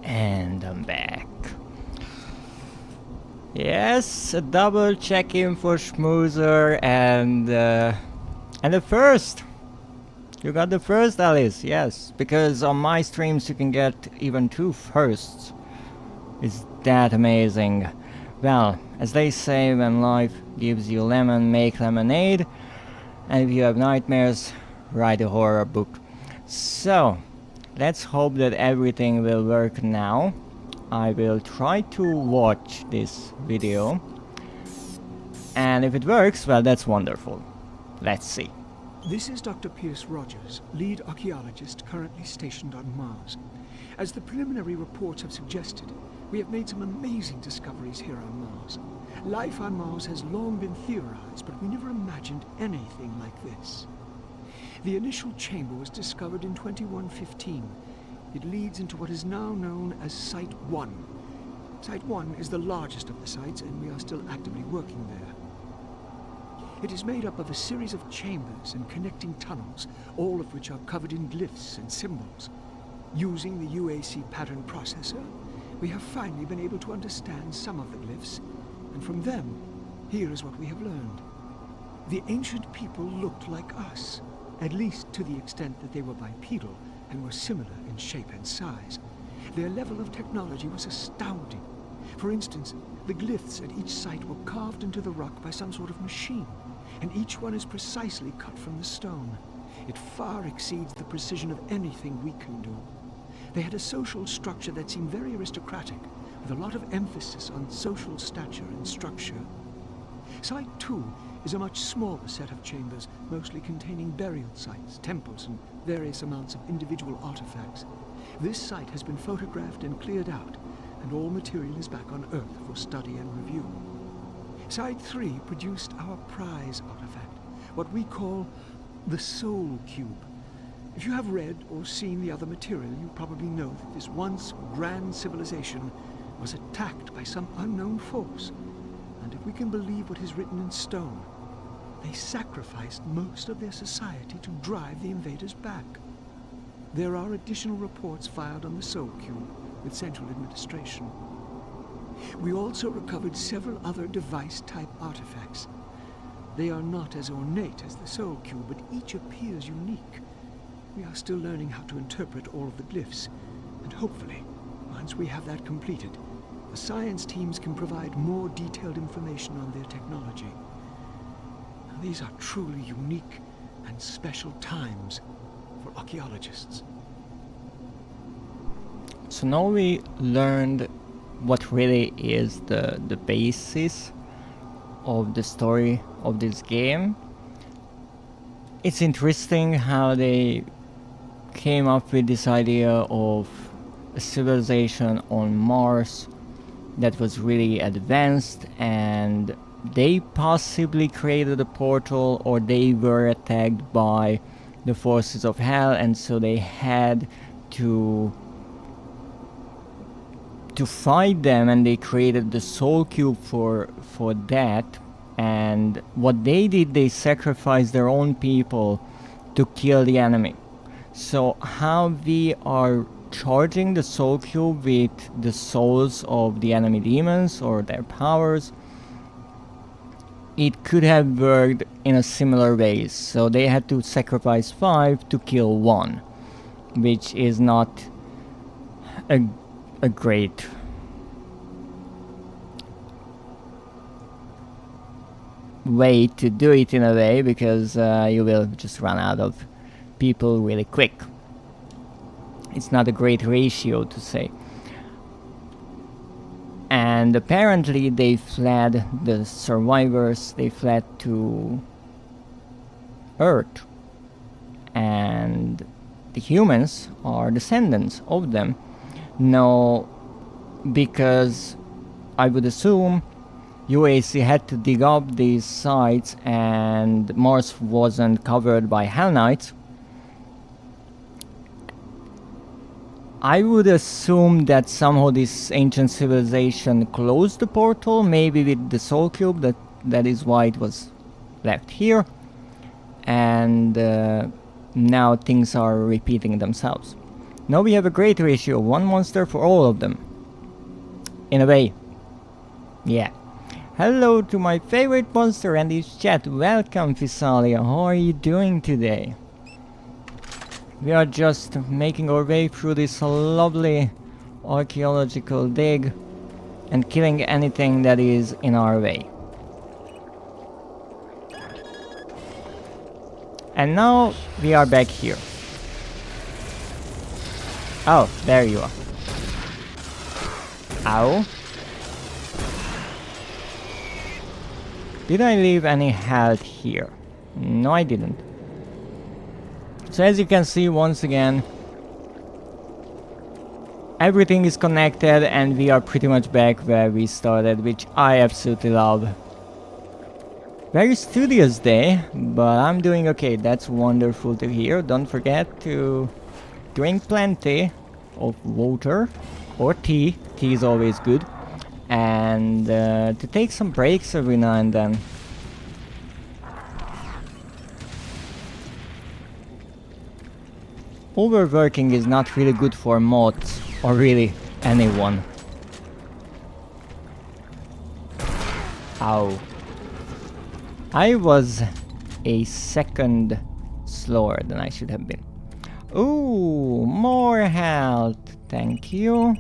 And I'm back. Yes, a double check-in for Schmoozer and the first. You got the first, Alice, yes. Because on my streams you can get even 2 firsts. Is that amazing? Well, as they say, when life gives you lemon, make lemonade. And if you have nightmares, write a horror book. So, let's hope that everything will work now. I will try to watch this video. And if it works, well, that's wonderful. Let's see. This is Dr. Pierce Rogers, lead archaeologist currently stationed on Mars. As the preliminary reports have suggested, we have made some amazing discoveries here on Mars. Life on Mars has long been theorized, but we never imagined anything like this. The initial chamber was discovered in 2115. It leads into what is now known as Site 1. Site 1 is the largest of the sites, and we are still actively working there. It is made up of a series of chambers and connecting tunnels, all of which are covered in glyphs and symbols. Using the UAC pattern processor, we have finally been able to understand some of the glyphs, and from them, here is what we have learned. The ancient people looked like us, at least to the extent that they were bipedal and were similar in shape and size. Their level of technology was astounding. For instance, the glyphs at each site were carved into the rock by some sort of machine, and each one is precisely cut from the stone. It far exceeds the precision of anything we can do. They had a social structure that seemed very aristocratic, with a lot of emphasis on social stature and structure. Site 2 is a much smaller set of chambers, mostly containing burial sites, temples, and various amounts of individual artifacts. This site has been photographed and cleared out, and all material is back on Earth for study and review. Site 3 produced our prize artifact, what we call the Soul Cube. If you have read or seen the other material, you probably know that this once grand civilization was attacked by some unknown force. And if we can believe what is written in stone, they sacrificed most of their society to drive the invaders back. There are additional reports filed on the Soul Cube with Central Administration. We also recovered several other device-type artifacts. They are not as ornate as the Soul Cube, but each appears unique. We are still learning how to interpret all of the glyphs, and hopefully, once we have that completed, the science teams can provide more detailed information on their technology. Now, these are truly unique and special times for archaeologists. So now we learned what really is the basis of the story of this game. It's interesting how they came up with this idea of a civilization on Mars that was really advanced, and they possibly created a portal, or they were attacked by the forces of hell, and so they had to fight them, and they created the Soul Cube for that. And what they did, they sacrificed their own people to kill the enemy. So how we are charging the Soul Cube with the souls of the enemy demons or their powers, it could have worked in a similar way. So they had to sacrifice 5 to kill 1, which is not a great way to do it, in a way, because you will just run out of people really quick. It's not a great ratio to say. And apparently they fled, the survivors, they fled to Earth, and the humans are descendants of them. No, because I would assume UAC had to dig up these sites, and Mars wasn't covered by Hell Knights. I would assume that somehow this ancient civilization closed the portal, maybe with the Soul Cube, that is why it was left here, and now things are repeating themselves. Now we have a great ratio, one monster for all of them. In a way. Yeah. Hello to my favorite monster and his chat. Welcome, Physalia. How are you doing today? We are just making our way through this lovely archaeological dig and killing anything that is in our way. And now we are back here. Oh, there you are. Ow. Did I leave any health here? No, I didn't. So as you can see, once again, everything is connected and we are pretty much back where we started, which I absolutely love. Very studious day, but I'm doing okay. That's wonderful to hear. Don't forget to drink plenty of water or tea. Tea is always good. And to take some breaks every now and then. Overworking is not really good for mods or really anyone. Ow. I was a second slower than I should have been. Ooh, more health. Thank you.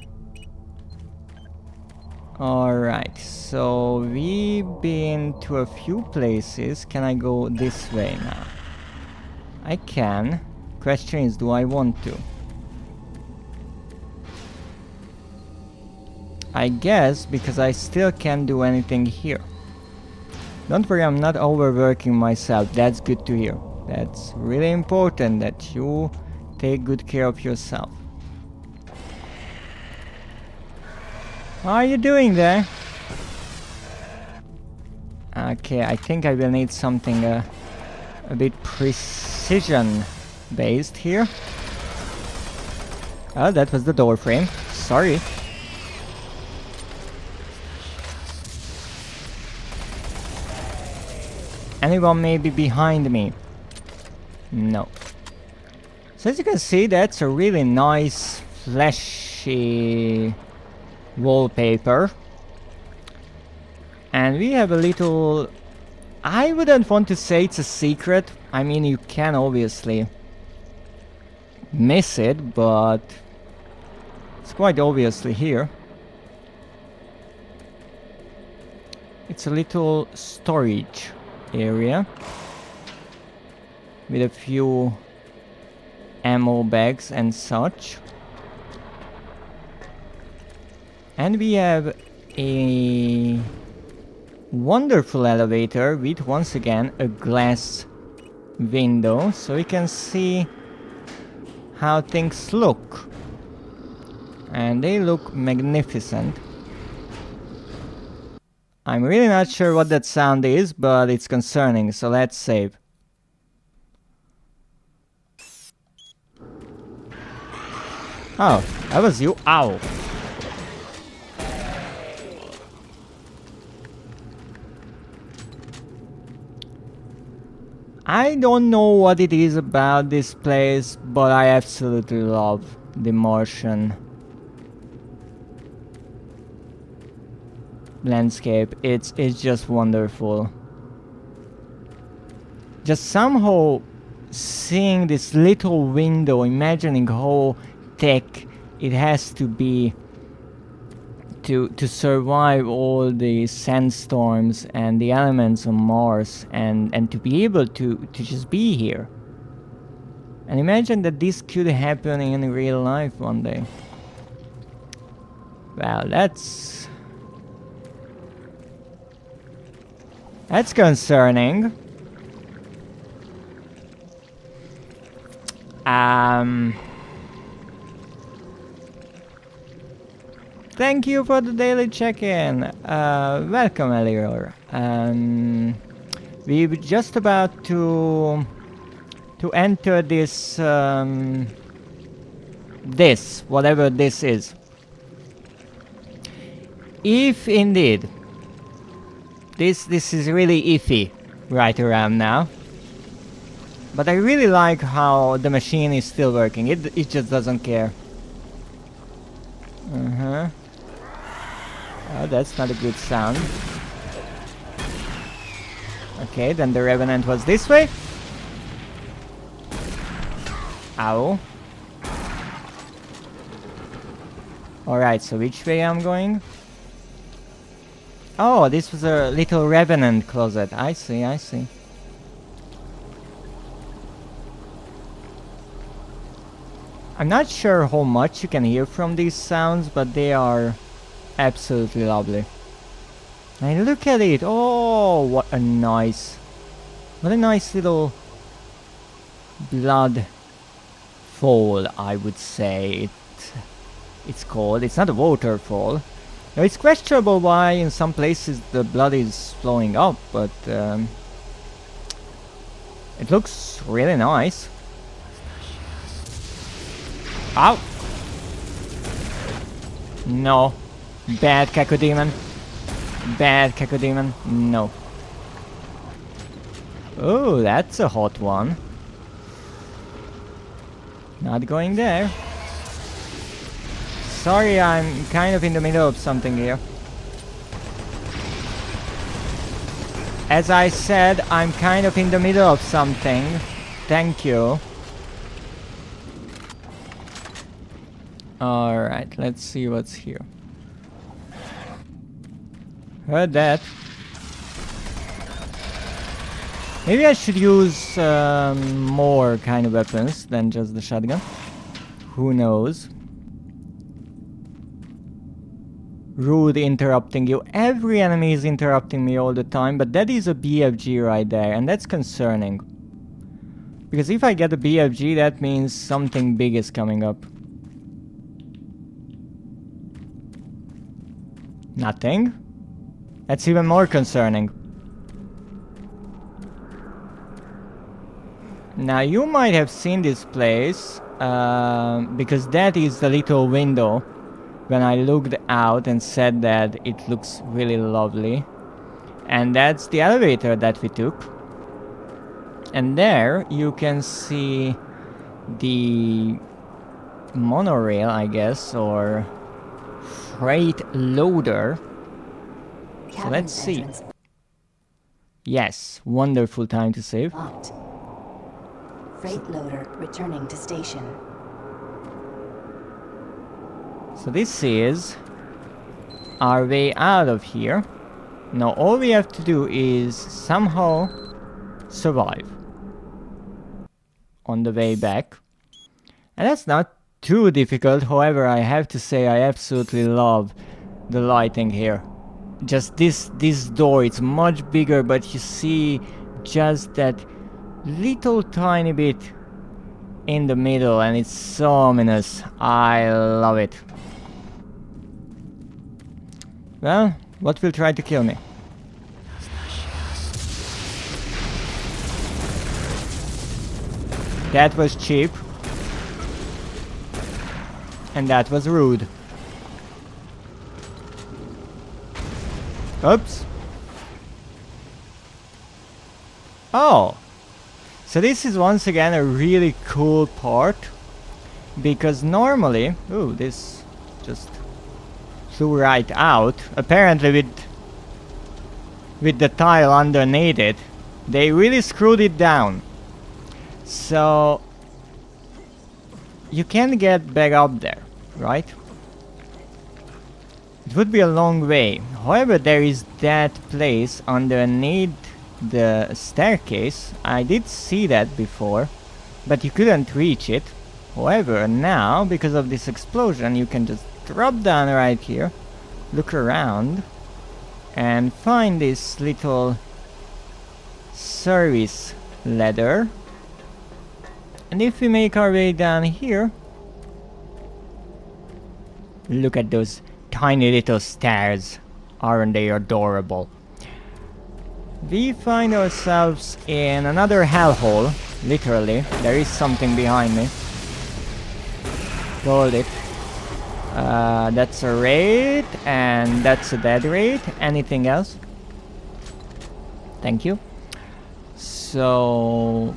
Alright, so we've been to a few places. Can I go this way now? I can. Question is, do I want to? I guess, because I still can't do anything here. Don't worry, I'm not overworking myself. That's good to hear. That's really important that you take good care of yourself. How are you doing there? Okay, I think I will need something a bit precision based here. Oh, that was the door frame. Sorry. Anyone may be behind me? No. So as you can see, that's a really nice fleshy wallpaper. And we have a little... I wouldn't want to say it's a secret. I mean, you can obviously miss it, but it's quite obviously here. It's a little storage area with a few ammo bags and such. And we have a wonderful elevator with, once again, a glass window, so we can see how things look. And they look magnificent. I'm really not sure what that sound is, but it's concerning, so let's save. Oh, that was you. Ow. I don't know what it is about this place, but I absolutely love the Martian landscape. It's just wonderful. Just somehow seeing this little window, imagining how thick it has to be to survive all the sandstorms and the elements on Mars, and to be able to just be here. And imagine that this could happen in real life one day. Well, that's concerning. Thank you for the daily check-in. Welcome, Elior. We're just about to enter this whatever this is. If indeed this is really iffy right around now. But I really like how the machine is still working. It just doesn't care. Oh, that's not a good sound. Okay, then the Revenant was this way. Ow. Alright, so which way I'm going? Oh, this was a little Revenant closet. I see, I see. I'm not sure how much you can hear from these sounds, but they are absolutely lovely. And look at it! Oh, what a nice little blood fall, I would say it's called. It's not a waterfall. Now, it's questionable why in some places the blood is flowing up, but it looks really nice. Ow! No. Bad Cacodemon. Bad Cacodemon. No. Oh, that's a hot one. Not going there. Sorry, I'm kind of in the middle of something here. As I said, I'm kind of in the middle of something. Thank you. Alright, let's see what's here. Heard that. Maybe I should use more kind of weapons than just the shotgun. Who knows? Rude interrupting you. Every enemy is interrupting me all the time, but that is a BFG right there, and that's concerning. Because if I get a BFG, that means something big is coming up. Nothing. That's even more concerning. Now you might have seen this place because that is the little window when I looked out and said that it looks really lovely. And that's the elevator that we took. And there you can see the monorail, I guess, or freight loader. So let's see. Yes, wonderful time to save. Locked. Freight loader returning to station. So this is our way out of here. Now all we have to do is somehow survive on the way back. And that's not too difficult. However, I have to say I absolutely love the lighting here. Just this door, it's much bigger, but you see just that little tiny bit in the middle, and it's so ominous. I love it. Well, what will try to kill me? That was cheap. And that was rude. Oops. Oh. So this is once again a really cool part. Because normally... Ooh, this just flew right out. Apparently with the tile underneath it, they really screwed it down. So you can get back up there, right? It would be a long way. However, there is that place underneath the staircase. I did see that before, but you couldn't reach it. However, now, because of this explosion, you can just drop down right here, look around, and find this little service ladder. And if we make our way down here, look at those tiny little stairs. Aren't they adorable? We find ourselves in another hellhole, literally. There is something behind me. Hold it. That's a raid, and that's a dead raid. Anything else? Thank you. So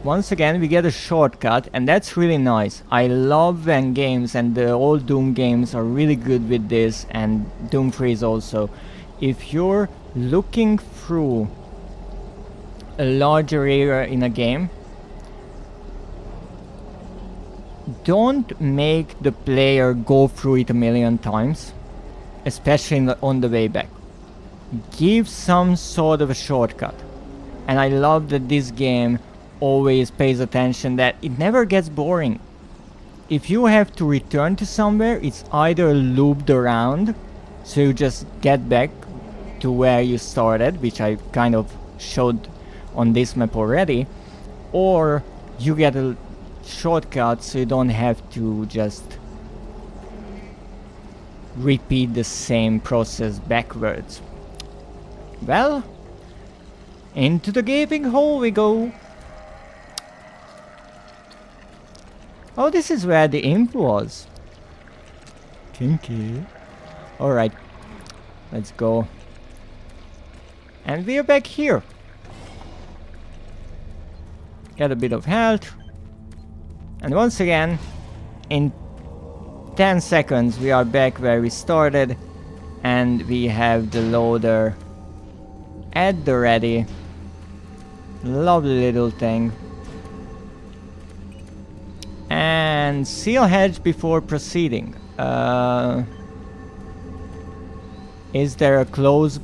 once again we get a shortcut, and that's really nice. I love when games, and the old Doom games are really good with this, and Doom 3 is also. If you're looking through a larger area in a game, don't make the player go through it a million times, especially on the way back. Give some sort of a shortcut. And I love that this game always pays attention that it never gets boring. If you have to return to somewhere, it's either looped around, so you just get back to where you started, which I kind of showed on this map already, or you get a shortcut so you don't have to just repeat the same process backwards. Well, into the gaping hole we go. Oh, this is where the imp was. Kinky. Alright, let's go. And we're back here. Get a bit of health. And once again, in 10 seconds we are back where we started. And we have the loader at the ready. Lovely little thing. And seal hedge before proceeding. Is there a close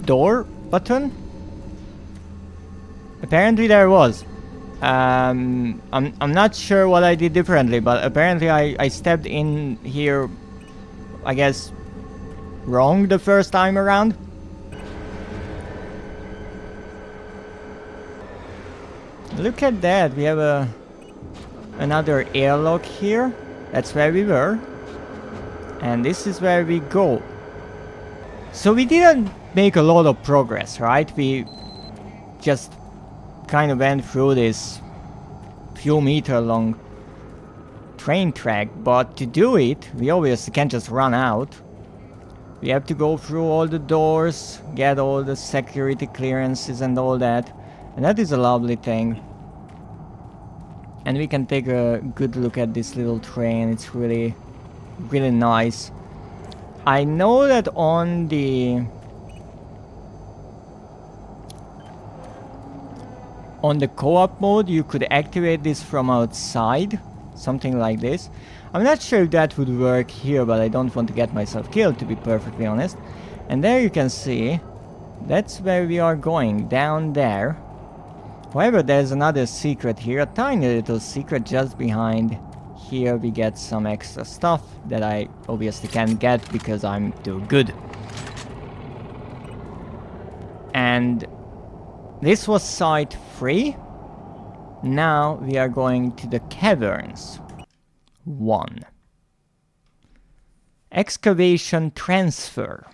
door button? Apparently there was. I'm not sure what I did differently, but apparently I stepped in here, I guess, wrong the first time around. Look at that, we have another airlock here. That's where we were. And this is where we go. So we didn't make a lot of progress, right? We just kind of went through this few meter long train track, but to do it, we obviously can't just run out. We have to go through all the doors, get all the security clearances and all that. And that is a lovely thing. And we can take a good look at this little train. It's really, really nice. I know that on the co-op mode you could activate this from outside, something like this. I'm not sure if that would work here, but I don't want to get myself killed, to be perfectly honest. And there you can see, that's where we are going, down there. However, there's another secret here, a tiny little secret just behind. Here we get some extra stuff that I obviously can't get because I'm too good. And this was site 3. Now we are going to the caverns. 1. Excavation transfer.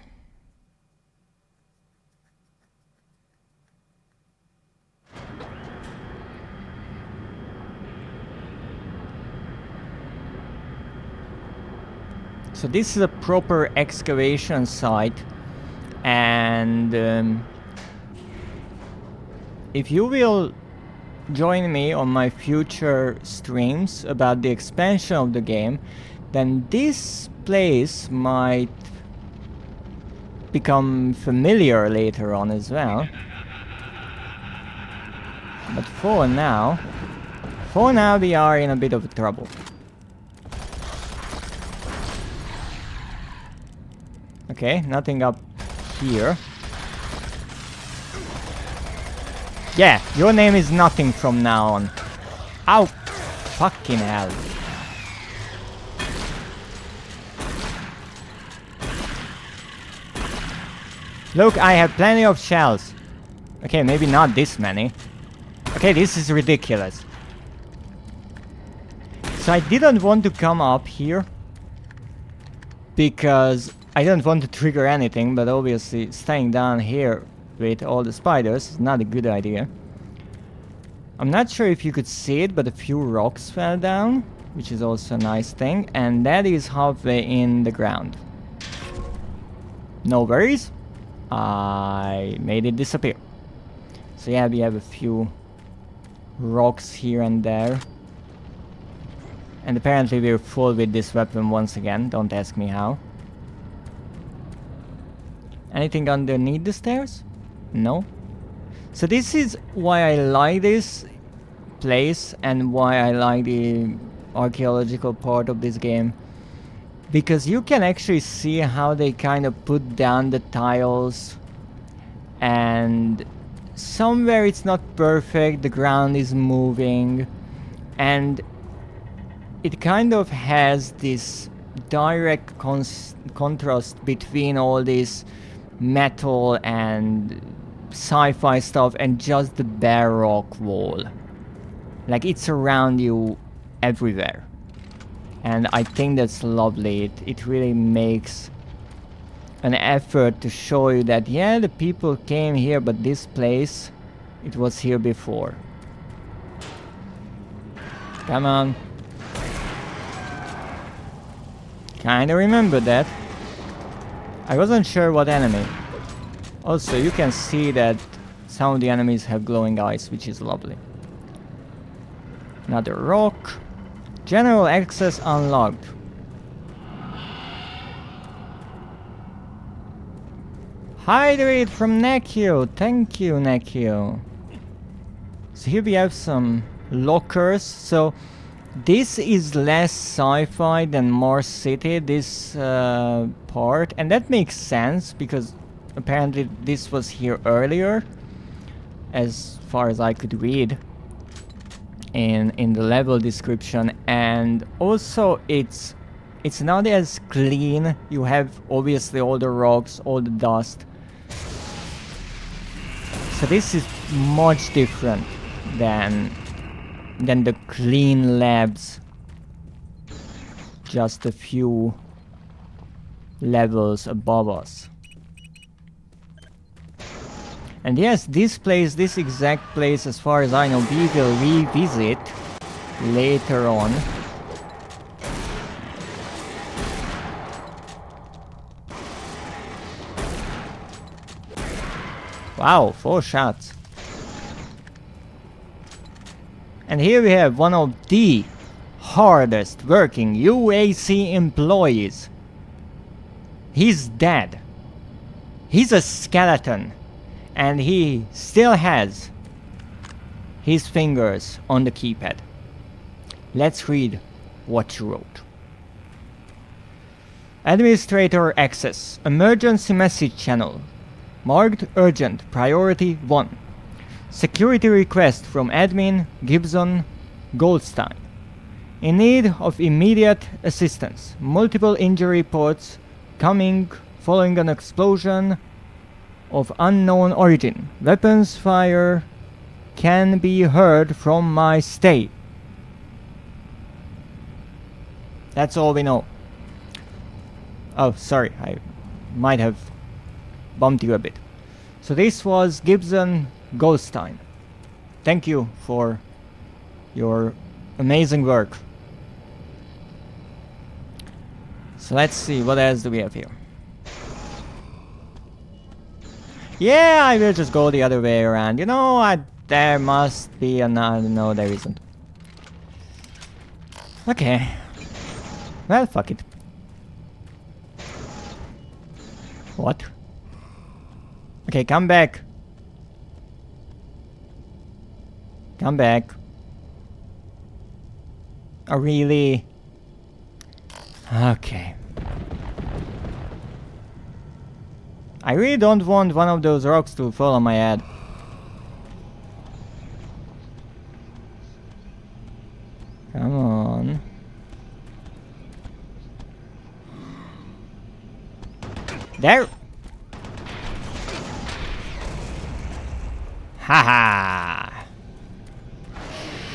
So this is a proper excavation site, and if you will join me on my future streams about the expansion of the game, then this place might become familiar later on as well. But for now we are in a bit of trouble. Okay, nothing up here. Yeah, your name is nothing from now on. Ow! Fucking hell. Look, I have plenty of shells. Okay, maybe not this many. Okay, this is ridiculous. So I didn't want to come up here because I don't want to trigger anything, but obviously staying down here with all the spiders is not a good idea. I'm not sure if you could see it, but a few rocks fell down, which is also a nice thing, and that is halfway in the ground. No worries, I made it disappear. So yeah, we have a few rocks here and there. And apparently we're full with this weapon once again, don't ask me how. Anything underneath the stairs? No. So this is why I like this place and why I like the archaeological part of this game. Because you can actually see how they kind of put down the tiles, and somewhere it's not perfect, the ground is moving, and it kind of has this direct contrast between all this metal and sci-fi stuff and just the bare rock wall. Like, it's around you everywhere. And I think that's lovely. It really makes an effort to show you that, yeah, the people came here, but this place, it was here before. Come on. Kinda remember that. I wasn't sure what enemy. Also, you can see that some of the enemies have glowing eyes, which is lovely. Another rock. General access unlocked. Hydrate from Nekio. Thank you, Nekio. So here we have some lockers. So this is less sci-fi than Mars City, this part. And that makes sense because apparently this was here earlier, as far as I could read in the level description. And also it's not as clean. You have obviously all the rocks, all the dust. So this is much different than the clean labs just a few levels above us. And yes, this place, this exact place, as far as I know, we will revisit later on. Wow, 4 shots. And here we have one of the hardest working UAC employees. He's dead. He's a skeleton. And he still has his fingers on the keypad. Let's read what you wrote. Administrator access. Emergency message channel. Marked urgent. Priority 1. Security request from admin Gibson Goldstein. In need of immediate assistance. Multiple injury reports coming following an explosion of unknown origin. Weapons fire can be heard from my stay. That's all we know. Oh, sorry, I might have bumped you a bit. So this was Gibson Goldstein. Thank you for your amazing work. So let's see, what else do we have here? Yeah, I will just go the other way around. You know, there must be another... No, there isn't. Okay. Well, fuck it. What? Okay, come back. Come back. Oh, really? Okay. I really don't want one of those rocks to fall on my head. Come on. There! Haha!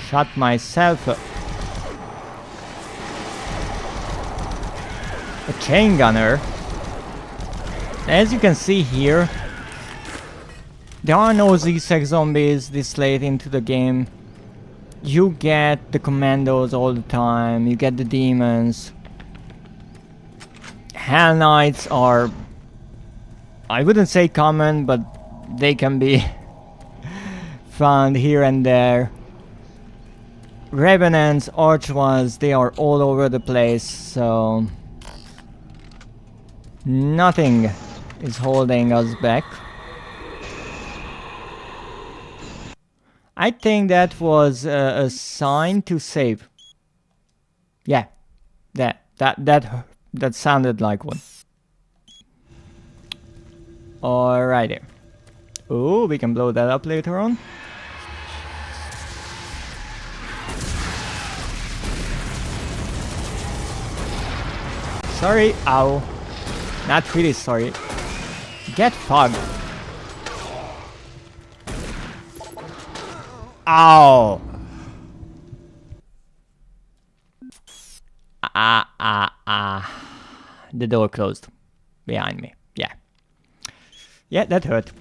Shut myself up. A chain gunner. As you can see here, there are no zigzag zombies this late into the game. You get the commandos all the time, you get the demons. Hell Knights are, I wouldn't say common, but they can be found here and there. Revenants, Arch ones, they are all over the place, so nothing is holding us back. I think that was a sign to save. Yeah, that sounded like one. Alrighty. Oh, we can blow that up later on. Sorry, ow. Not really sorry. Get fucked. Ow. The door closed behind me. Yeah. Yeah, that hurt.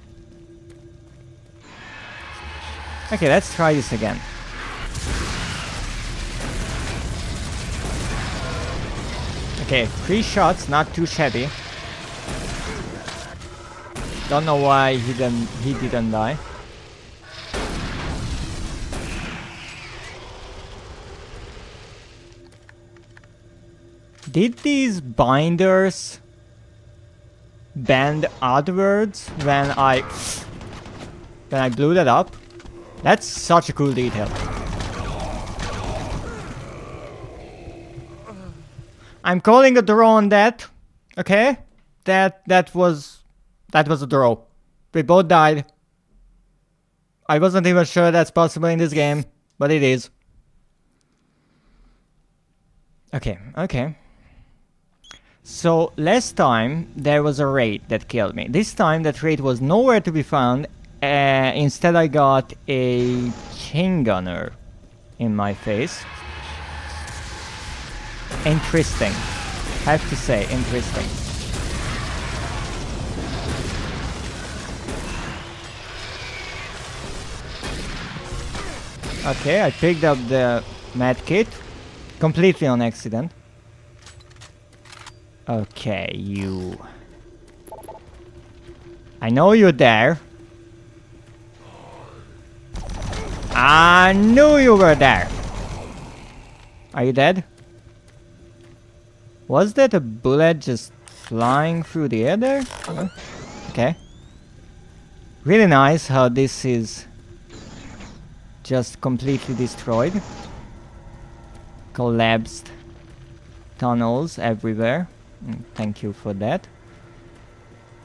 Okay, let's try this again. Okay, 3 shots, not too shabby. Don't know why he didn't die. Did these binders bend outwards when I blew that up? That's such a cool detail. I'm calling a draw on that. Okay? That was a draw. We both died. I wasn't even sure that's possible in this game, but it is. Okay. So last time there was a raid that killed me. This time that raid was nowhere to be found. Instead I got a chain gunner in my face. Interesting. I have to say, interesting. Okay, I picked up the medkit. Completely on accident. Okay, you. I know you're there. I knew you were there. Are you dead? Was that a bullet just flying through the air there? Oh, okay. Really nice how this is just completely destroyed. Collapsed tunnels everywhere. Thank you for that.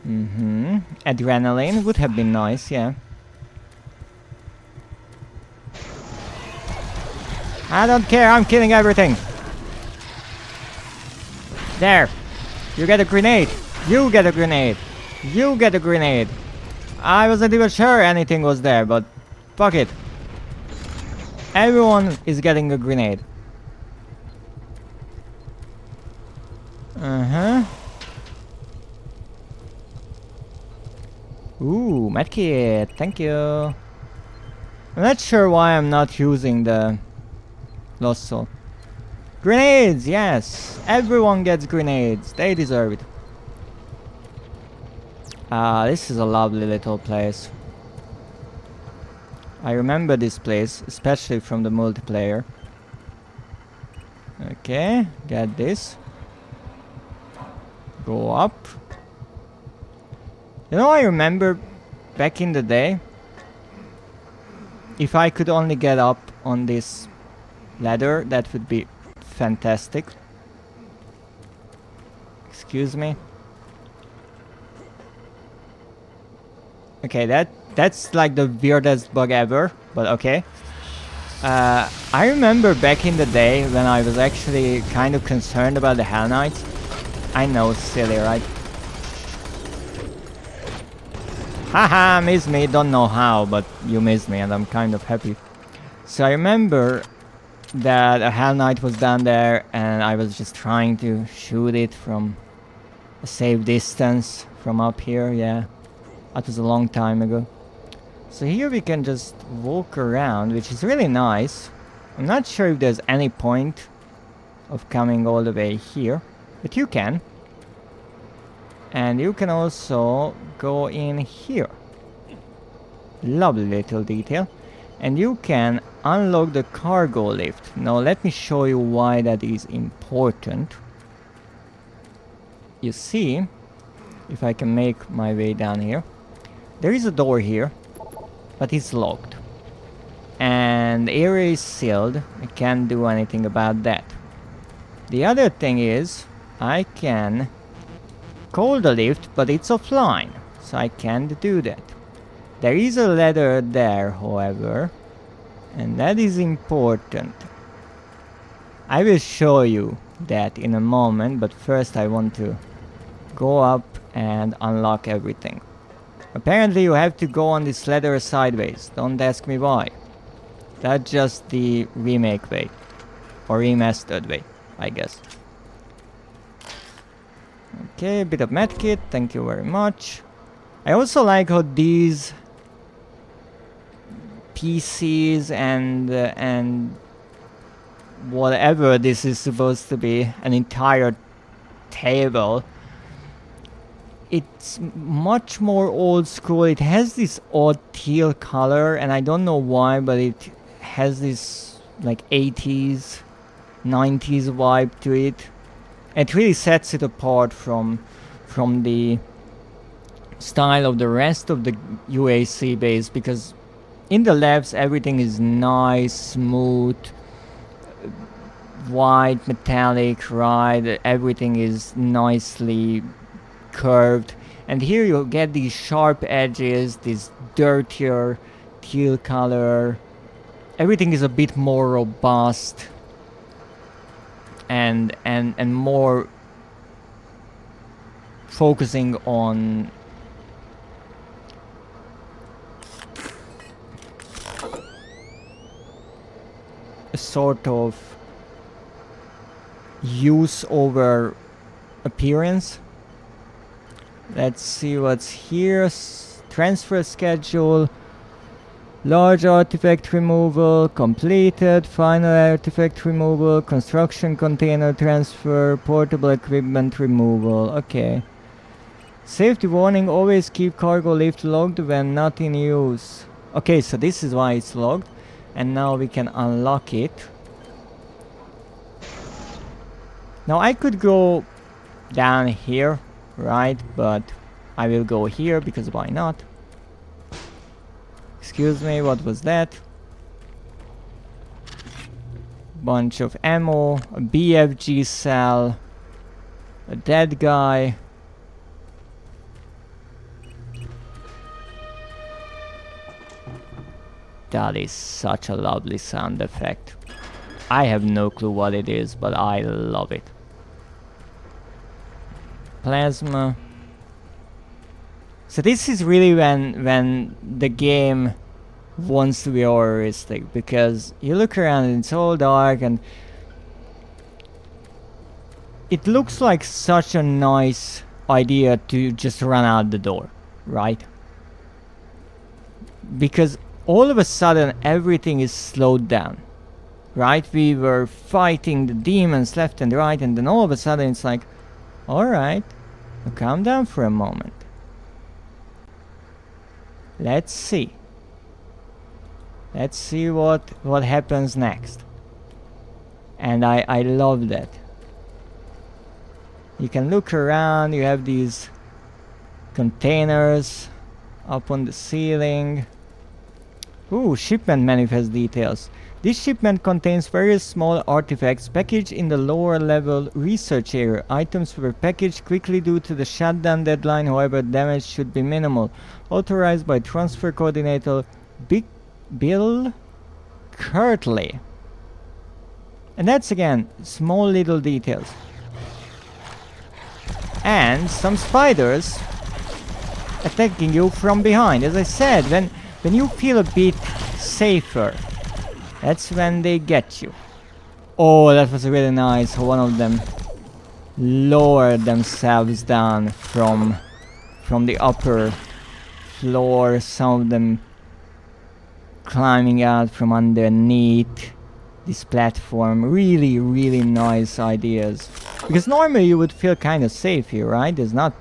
Adrenaline would have been nice, yeah. I don't care, I'm killing everything. There. You get a grenade. You get a grenade. You get a grenade. I wasn't even sure anything was there, but fuck it. Everyone is getting a grenade. Ooh, medkit. Thank you. I'm not sure why I'm not using the Lost Soul. Grenades, yes! Everyone gets grenades. They deserve it. This is a lovely little place. I remember this place, especially from the multiplayer. Okay, get this. Go up. You know, I remember back in the day, if I could only get up on this ladder, that would be fantastic. Excuse me. Okay, that's like the weirdest bug ever, but okay. I remember back in the day when I was actually kind of concerned about the Hell Knights. I know, silly, right? Haha, miss me, don't know how, but you missed me and I'm kind of happy. So I remember that a Hell Knight was down there and I was just trying to shoot it from a safe distance from up here, yeah. That was a long time ago. So here we can just walk around, which is really nice. I'm not sure if there's any point of coming all the way here, but you can. And you can also go in here. Lovely little detail. and you can unlock the cargo lift. Now let me show you why that is important. You see, if I can make my way down here, there is a door here, but it's locked. And the area is sealed. I can't do anything about that. The other thing is, I can call the lift, but it's offline, so I can't do that. There is a ladder there, however, and that is important. I will show you that in a moment, but first I want to go up and unlock everything. Apparently you have to go on this ladder sideways. Don't ask me why. That's just the remake way. Or remastered way, I guess. Okay, a bit of medkit, thank you very much. I also like how these PCs and whatever this is supposed to be, an entire table, it's much more old school. It has this odd teal color, and I don't know why, but it has this like 80s, 90s vibe to it. It really sets it apart from the style of the rest of the UAC base, because in the labs everything is nice, smooth, white, metallic, right? Everything is nicely curved, and here you get these sharp edges, this dirtier teal color. Everything is a bit more robust and more focusing on a sort of use over appearance. Let's see what's here. Transfer schedule. Large artifact removal completed. Final artifact removal. Construction container transfer. Portable equipment removal. Okay. Safety warning. Always keep cargo lift logged when not in use. Okay, so this is why it's logged. And now we can unlock it. Now I could go down here, right? But I will go here because why not? Excuse me, what was that? Bunch of ammo, a BFG cell, a dead guy. That is such a lovely sound effect. I have no clue what it is, but I love it. Plasma. So this is really when the game wants to be horroristic, because you look around and it's all dark and it looks like such a nice idea to just run out the door, right? Because all of a sudden everything is slowed down, right? We were fighting the demons left and right, and then all of a sudden it's like, alright, calm down for a moment. Let's see. Let's see what happens next. And I love that. You can look around, you have these containers up on the ceiling. Ooh, shipment manifest details. This shipment contains various small artifacts packaged in the lower level research area. Items were packaged quickly due to the shutdown deadline, however damage should be minimal. Authorized by transfer coordinator Bill Kirtley. And that's again small little details. And some spiders attacking you from behind. As I said, when you feel a bit safer, that's when they get you. Oh, that was really nice. One of them lowered themselves down from the upper floor. Some of them climbing out from underneath this platform. Really, really nice ideas. Because normally you would feel kind of safe here, right? There's not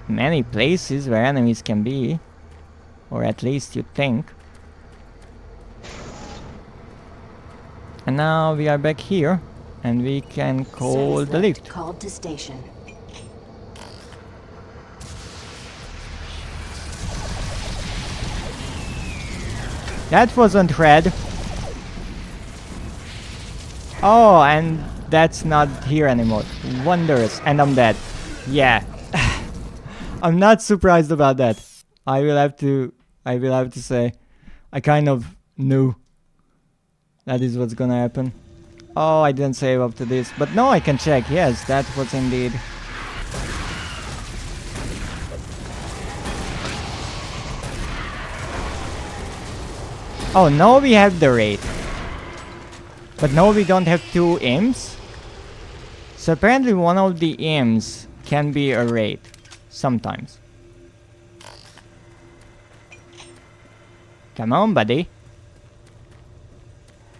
many places where enemies can be. Or at least you think. And now we are back here, and we can call Service the lift. called to station. That wasn't red. Oh, and that's not here anymore. Wondrous. And I'm dead. Yeah. I'm not surprised about that. I will have to say I kind of knew that is what's gonna happen. Oh, I didn't save up to this. But no, I can check. Yes, that was indeed. Oh, now we have the raid. But no, we don't have two imps. So apparently one of the imps can be a raid. Sometimes. Come on, buddy.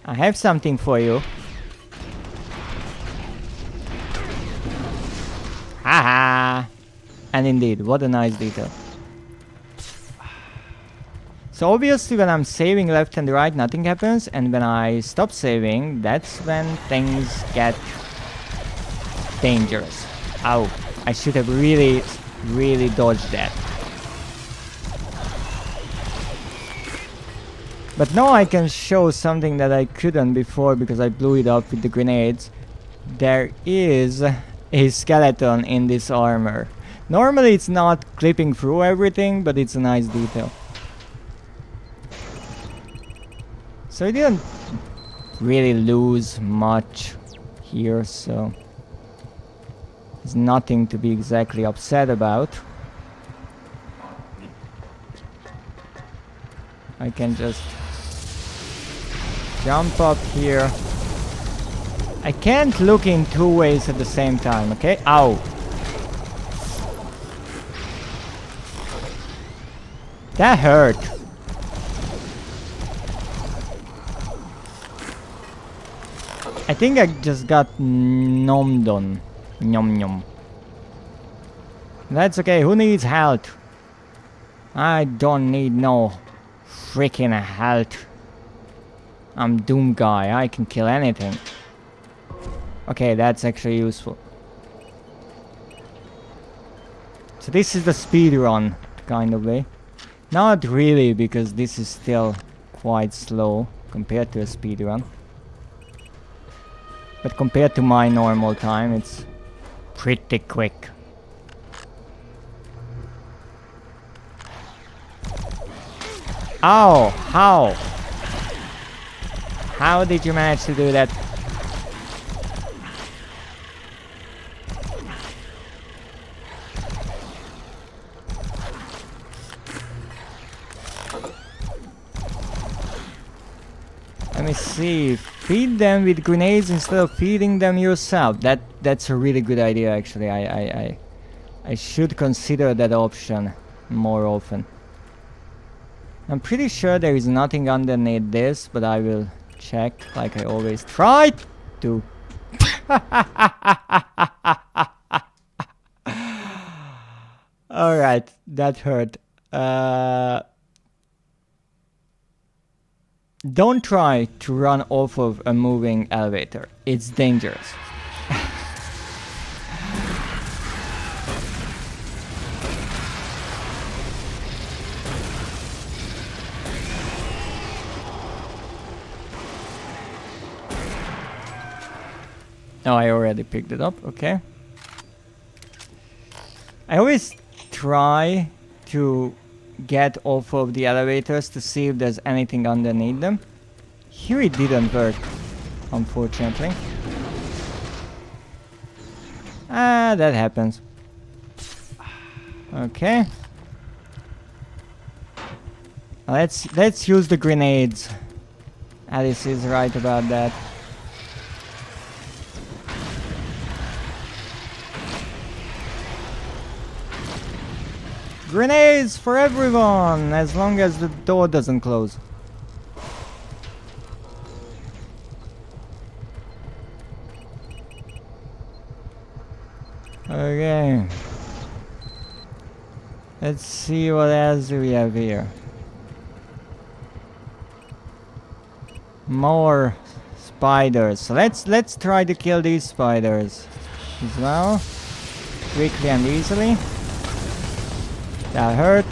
I have something for you. Haha! And indeed, what a nice detail. So obviously when I'm saving left and right, nothing happens, and when I stop saving, that's when things get dangerous. Ow, I should have really dodged that. But now I can show something that I couldn't before because I blew it up with the grenades. There is a skeleton in this armor. Normally it's not clipping through everything, but it's a nice detail. So I didn't really lose much here, so there's nothing to be exactly upset about. I can just jump up here. I can't look in two ways at the same time, okay? Ow! That hurt. I think I just got nommed on. Nom nom. That's okay, who needs health? I don't need no freaking health. I'm Doom Guy, I can kill anything. Okay, that's actually useful. So this is the speed run kind of way. Not really, because this is still quite slow compared to a speed run. But compared to my normal time, it's pretty quick. Ow! How? How did you manage to do that? Let me see. Feed them with grenades instead of feeding them yourself. That's a really good idea, actually. I should consider that option more often. I'm pretty sure there is nothing underneath this, but I will check like I always try to. Alright, that hurt. Don't try to run off of a moving elevator. It's dangerous. Oh, I already picked it up. Okay. I always try to get off of the elevators to see if there's anything underneath them. Here it didn't work, unfortunately. Ah, that happens. Okay. Let's use the grenades. Alice is right about that. Grenades for everyone, as long as the door doesn't close. Okay. Let's see what else we have here. More spiders. So let's try to kill these spiders as well, quickly and easily. That hurt.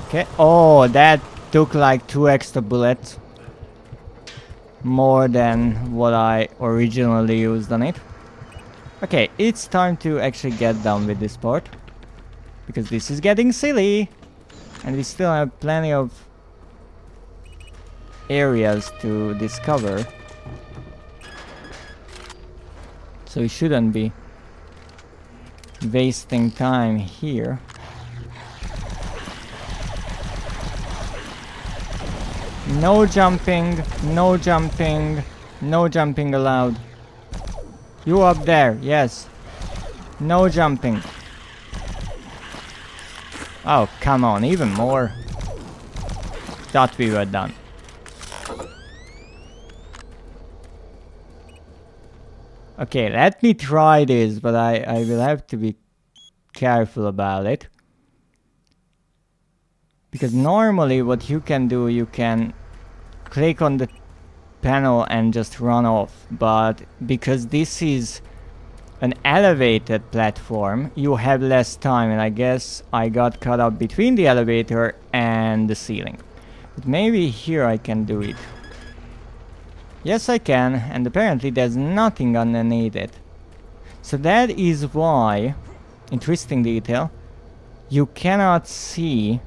Okay. Oh, that took like 2 extra bullets. More than what I originally used on it. Okay, it's time to actually get done with this part. Because this is getting silly. And we still have plenty of areas to discover. So we shouldn't be wasting time here. No jumping, no jumping, no jumping allowed. You up there, yes. No jumping. Oh, come on, even more. Thought we were done. Okay, let me try this, but I will have to be careful about it. Because normally what you can do, you can click on the panel and just run off. But because this is an elevated platform, you have less time, and I guess I got caught up between the elevator and the ceiling. But maybe here I can do it. Yes, I can, and apparently there's nothing underneath it. So that is why, interesting detail, you cannot see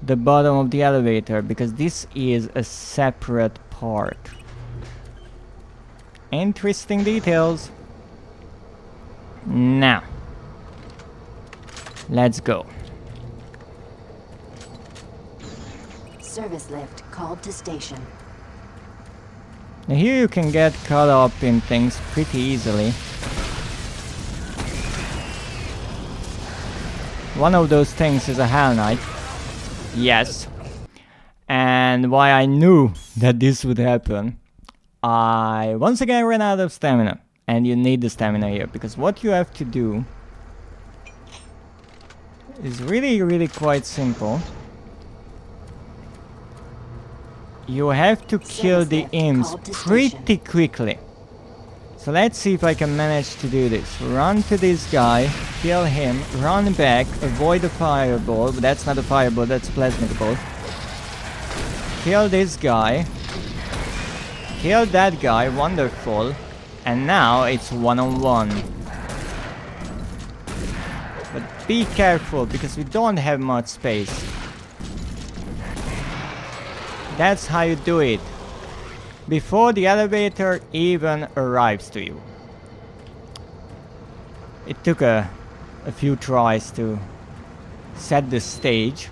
the bottom of the elevator, because this is a separate part. Interesting details. Now, let's go. Service lift called to station. Now here you can get caught up in things pretty easily. One of those things is a Hell Knight. Yes. And why I knew that this would happen, I once again ran out of stamina. And you need the stamina here, because what you have to do is really quite simple. You have to kill the imps pretty quickly. So let's see if I can manage to do this. Run to this guy, kill him, run back, avoid the fireball, but that's not a fireball, that's a plasmic ball. Kill this guy. Kill that guy, wonderful. And now it's one-on-one. But be careful, because we don't have much space. That's how you do it. Before the elevator even arrives to you. It took a few tries to set the stage,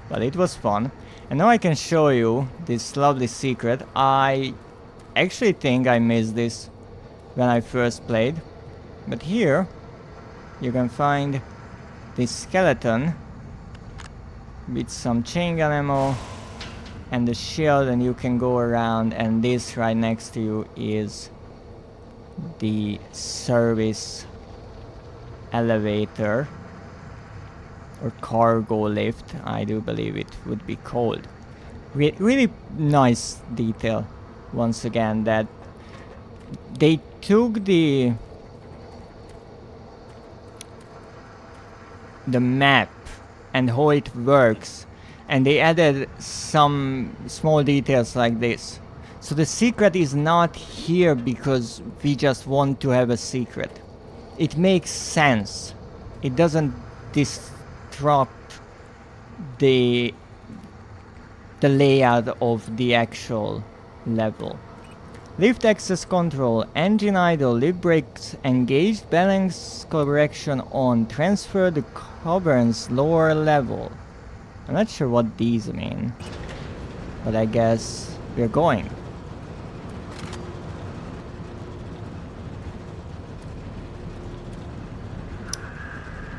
but it was fun. And now I can show you this lovely secret. I actually think I missed this when I first played, but here you can find this skeleton with some chain gun ammo and the shield, and you can go around, and this right next to you is the service elevator or cargo lift, I do believe it would be called. Really nice detail once again, that they took the map and how it works, and they added some small details like this. So the secret is not here because we just want to have a secret. It makes sense. It doesn't disrupt the layout of the actual level. Lift access control, engine idle, lift brakes engaged, balance correction on, transfer the caverns lower level. I'm not sure what these mean, but I guess we're going.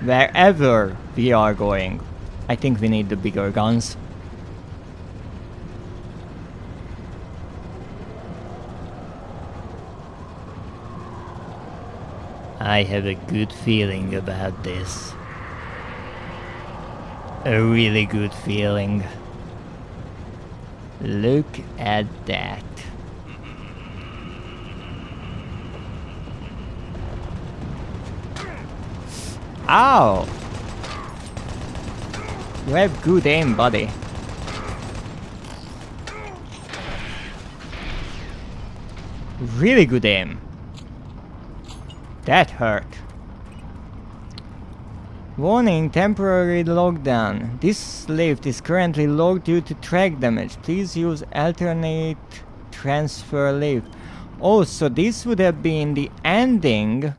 Wherever we are going, I think we need the bigger guns. I have a good feeling about this. A really good feeling. Look at that. Ow! You have good aim, buddy. Really good aim. That hurt. Warning, temporary lockdown. This lift is currently locked due to track damage. Please use alternate transfer lift. Oh, so this would have been the ending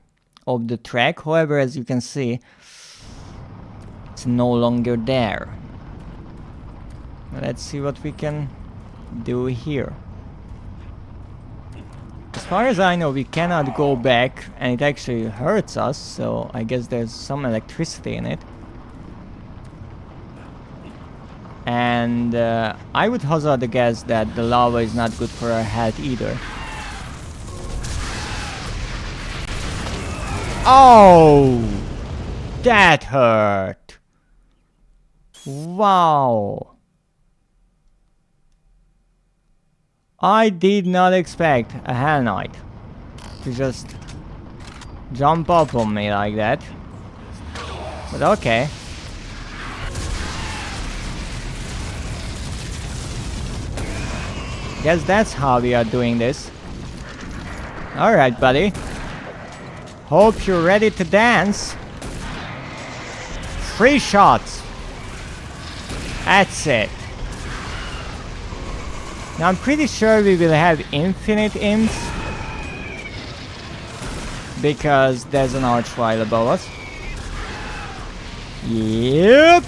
of the track. However, as you can see, it's no longer there. Let's see what we can do here. As far as I know, we cannot go back, and it actually hurts us, so I guess there's some electricity in it. And I would hazard a guess that the lava is not good for our health either. Oh! That hurt! Wow! I did not expect a Hell Knight to just jump up on me like that. But okay. Guess that's how we are doing this. Alright, buddy. Hope you're ready to dance. 3 shots. That's it. Now I'm pretty sure we will have infinite imps, because there's an archvile above us. Yep.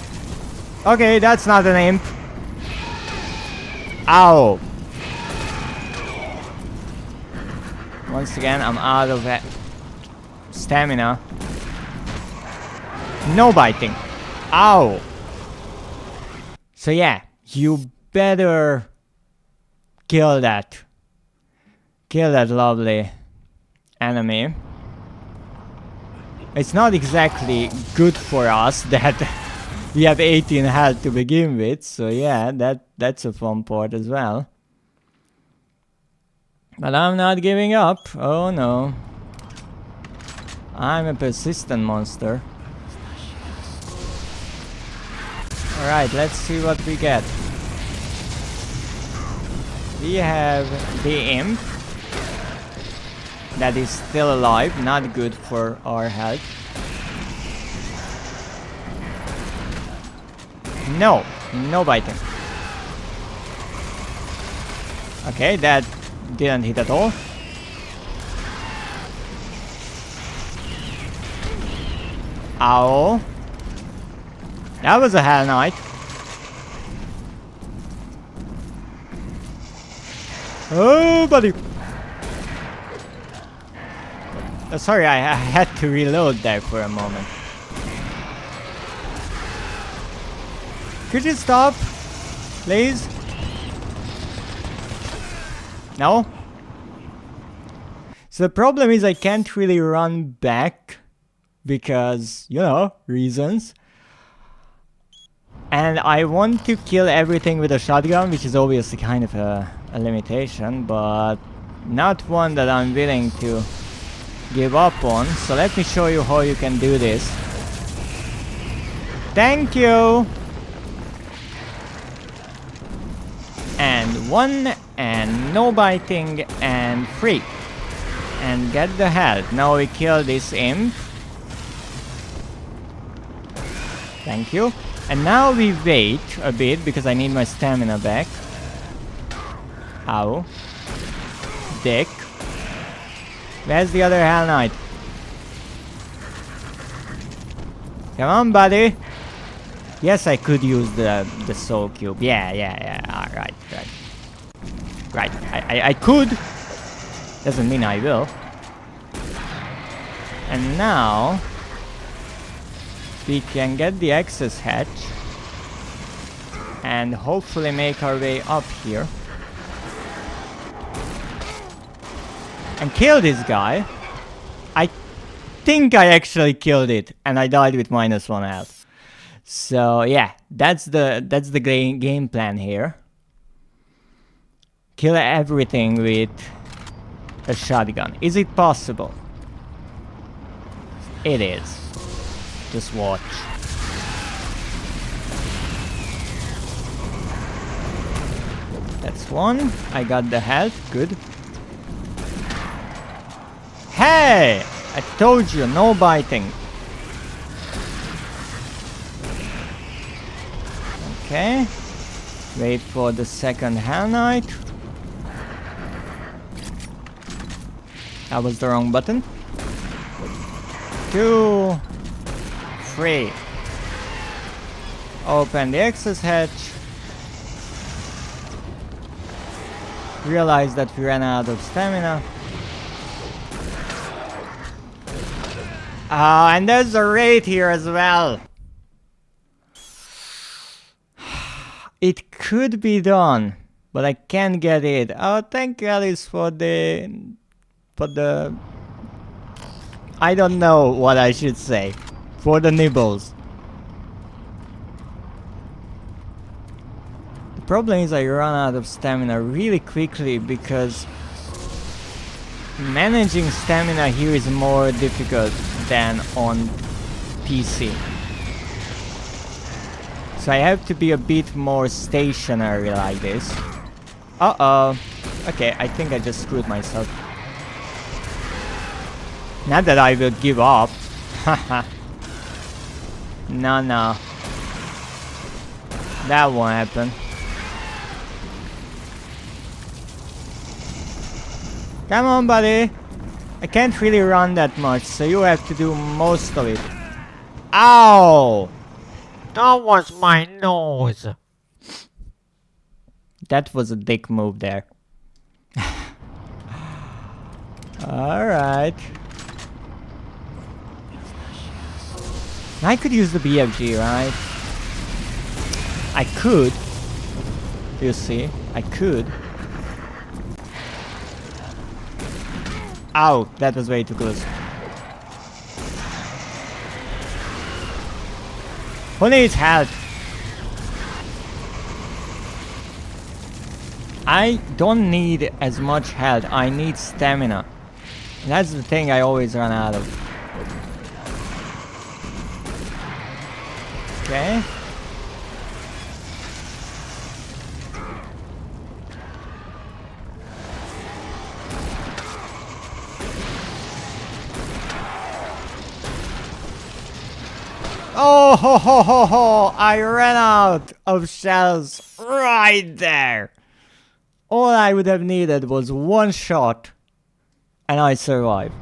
Okay, that's not an imp. Ow. Once again, I'm out of stamina. No biting. Ow. So yeah, you better kill that lovely enemy. It's not exactly good for us that we have 18 health to begin with, so yeah, that's a fun part as well. But I'm not giving up. Oh no. I'm a persistent monster. Alright, let's see what we get. We have the imp that is still alive, not good for our health. No biting. Okay, that didn't hit at all. Ow. That was a Hell Knight. Oh, buddy. Sorry, I had to reload there for a moment. Could you stop, please? No? So the problem is I can't really run back because, you know, reasons. And I want to kill everything with a shotgun, which is obviously kind of a limitation, but not one that I'm willing to give up on. So let me show you how you can do this. Thank you! And 1, and no biting, and 3. And get the health. Now we kill this imp. Thank you. And now we wait a bit because I need my stamina back. Ow. Dick. Where's the other Hell Knight? Come on, buddy. Yes, I could use the soul cube. Yeah. Alright, right. I could. Doesn't mean I will. And now we can get the access hatch and hopefully make our way up here and kill this guy. I think I actually killed it and I died with -1 health. So yeah, that's the game plan here. kill everything with a shotgun. Is it possible? It is. Just watch. That's one. I got the health. Good. Hey! I told you, no biting. Okay. Wait for the second Hell Knight. That was the wrong button. 2, 3. Open the access hatch. Realize that we ran out of stamina. And there's a raid here as well. It could be done, but I can't get it. Oh, thank you, Alice, for the... I don't know what I should say. For the nibbles. The problem is I run out of stamina really quickly because managing stamina here is more difficult than on PC. So I have to be a bit more stationary like this. Uh-oh. Okay, I think I just screwed myself. Not that I will give up. Haha. No, no. That won't happen. Come on, buddy. I can't really run that much, so you have to do most of it. Ow! That was my nose. That was a dick move there. Alright. I could use the BFG, right? I could. You see? I could. Ow! That was way too close. Who needs help? I don't need as much health. I need stamina. That's the thing I always run out of. Okay. Oh ho ho ho ho! I ran out of shells right there. All I would have needed was one shot, and I survived.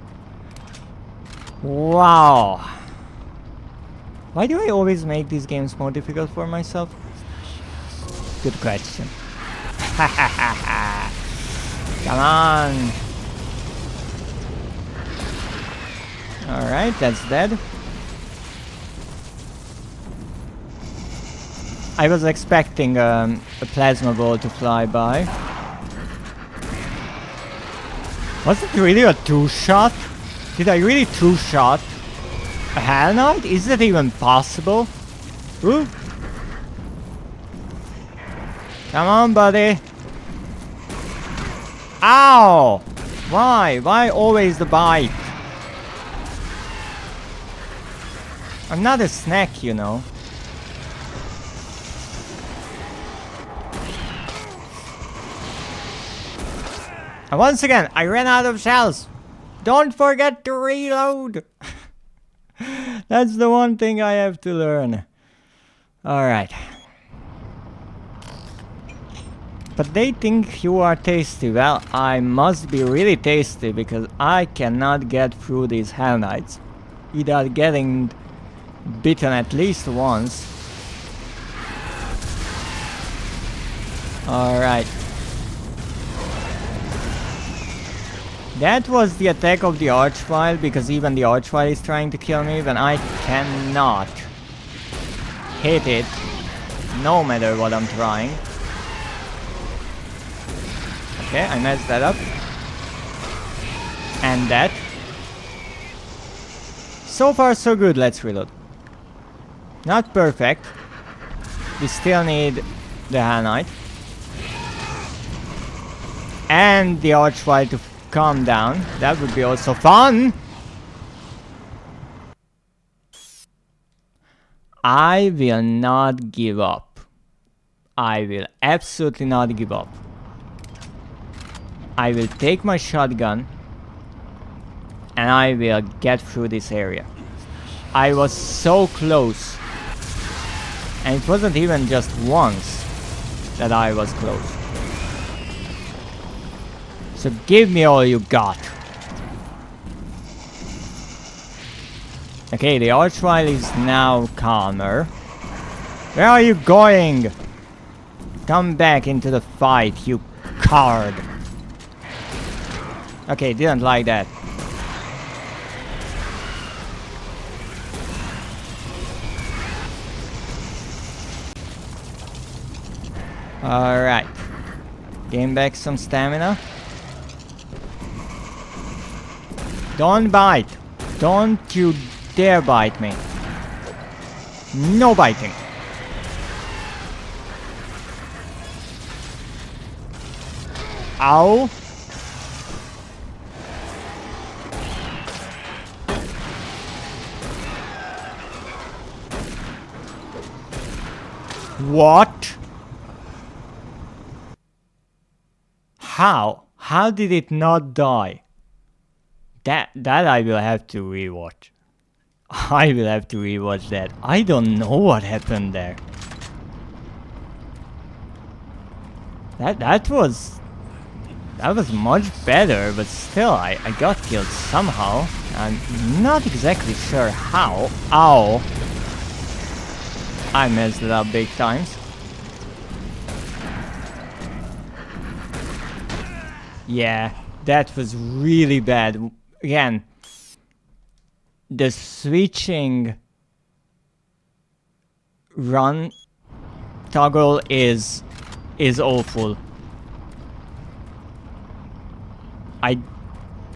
Wow. Why do I always make these games more difficult for myself? Good question. Come on. Alright, that's dead. I was expecting a plasma ball to fly by. Was it really a two-shot? Did I really two-shot a Hell Knight? Is that even possible? Ooh. Come on, buddy. Ow! Why? Why always the bite? I'm not a snack, you know. And once again, I ran out of shells. Don't forget to reload. That's the one thing I have to learn. Alright. But they think you are tasty. Well, I must be really tasty because I cannot get through these Hell Knights without getting bitten at least once. Alright. That was the attack of the Archvile, because even the Archvile is trying to kill me when I cannot hit it, no matter what I'm trying. Okay, I messed that up. And that. So far so good, let's reload. Not perfect. We still need the Hell Knight. and the archwile to calm down. That would be also fun. I will not give up. I will absolutely not give up. I will take my shotgun and I will get through this area. I was so close. And it wasn't even just once that I was close. So give me all you got. Okay, the archwile is now calmer. Where are you going? Come back into the fight, you coward. Okay, didn't like that. Alright. Gain back some stamina. Don't bite. Don't you dare bite me. No biting. Ow. What? How? How did it not die? That I will have to rewatch. I will have to rewatch that. I don't know what happened there. That was much better, but still I got killed somehow. I'm not exactly sure how. Ow. I messed it up big times. Yeah, that was really bad. Again, the switching run toggle is awful. I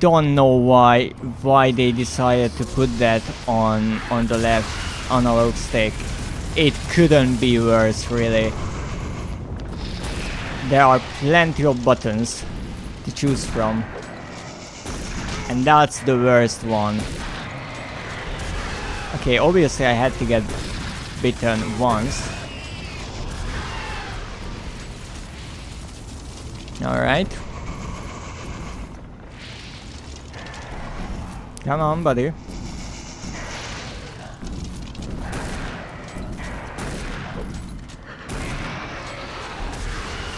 don't know why they decided to put that on the left analog stick. It couldn't be worse, really. There are plenty of buttons to choose from, and that's the worst one. Okay, obviously I had to get bitten once. Alright. Come on, buddy.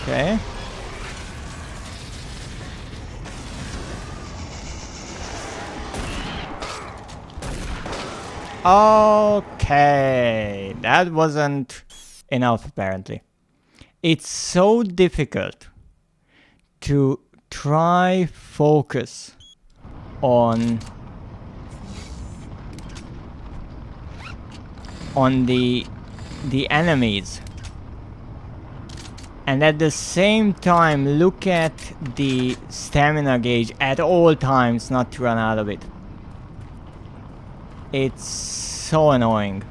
Okay. Okay, that wasn't enough apparently. It's so difficult to try focus on the enemies and at the same time look at the stamina gauge at all times, not to run out of it. It's so annoying.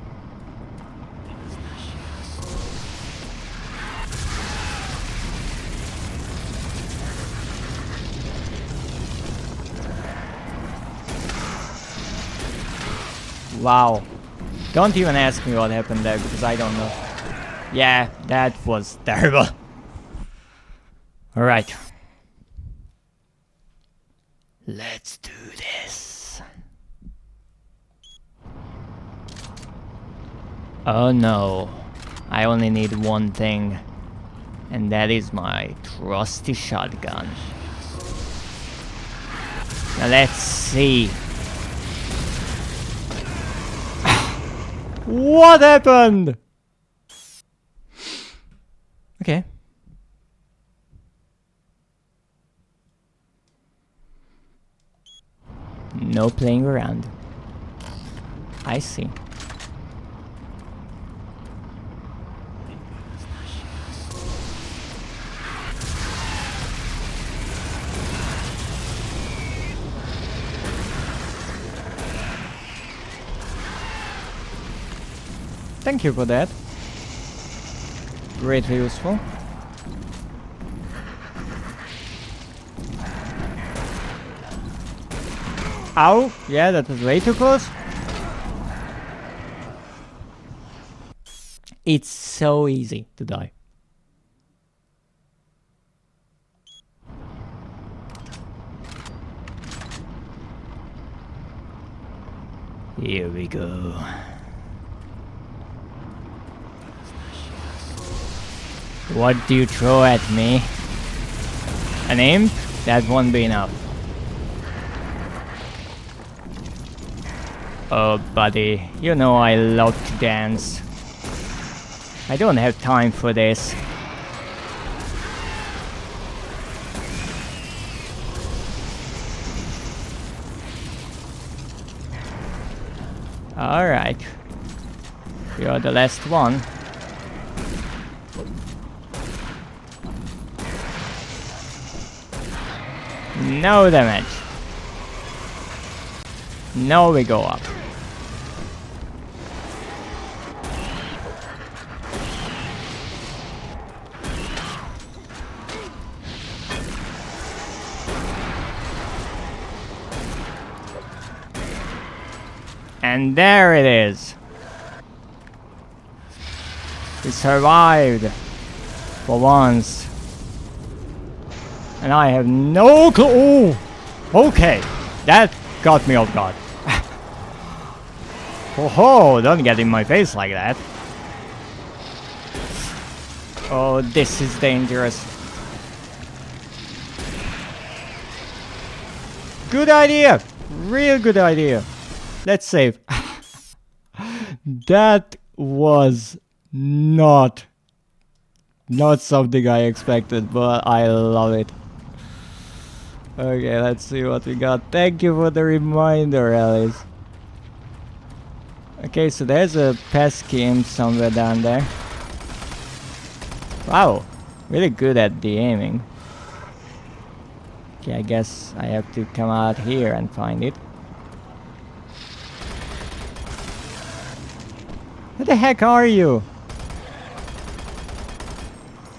Wow. Don't even ask me what happened there, because I don't know. Yeah, that was terrible. Alright. Let's do this. Oh no. I only need one thing. And that is my trusty shotgun. Now let's see. What happened? Okay. No playing around. I see. Thank you for that. Greatly useful. Ow! Yeah, that was way too close. It's so easy to die. Here we go. What do you throw at me? An imp? That won't be enough. Oh, buddy, you know I love to dance. I don't have time for this. Alright. You're the last one. No damage. Now we go up. And there it is. We survived for once. And I have no clue. Oh, okay, that got me off guard. Oh, don't get in my face like that. Oh, this is dangerous. Good idea. Real good idea. Let's save. That was not something I expected, but I love it. Okay, let's see what we got. Thank you for the reminder, Alice. Okay, so there's a pesky imp somewhere down there. Wow, really good at the aiming. Okay, I guess I have to come out here and find it. Where the heck are you?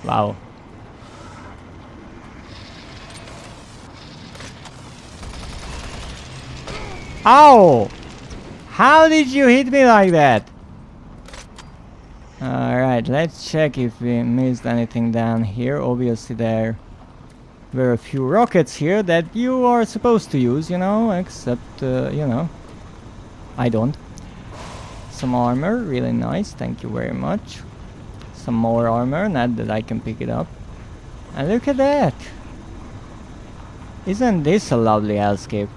Wow. Ow! How did you hit me like that? Alright, let's check if we missed anything down here. Obviously there were a few rockets here that you are supposed to use, you know, except, you know, I don't. Some armor, really nice, thank you very much. Some more armor, not that I can pick it up. And look at that! Isn't this a lovely hellscape?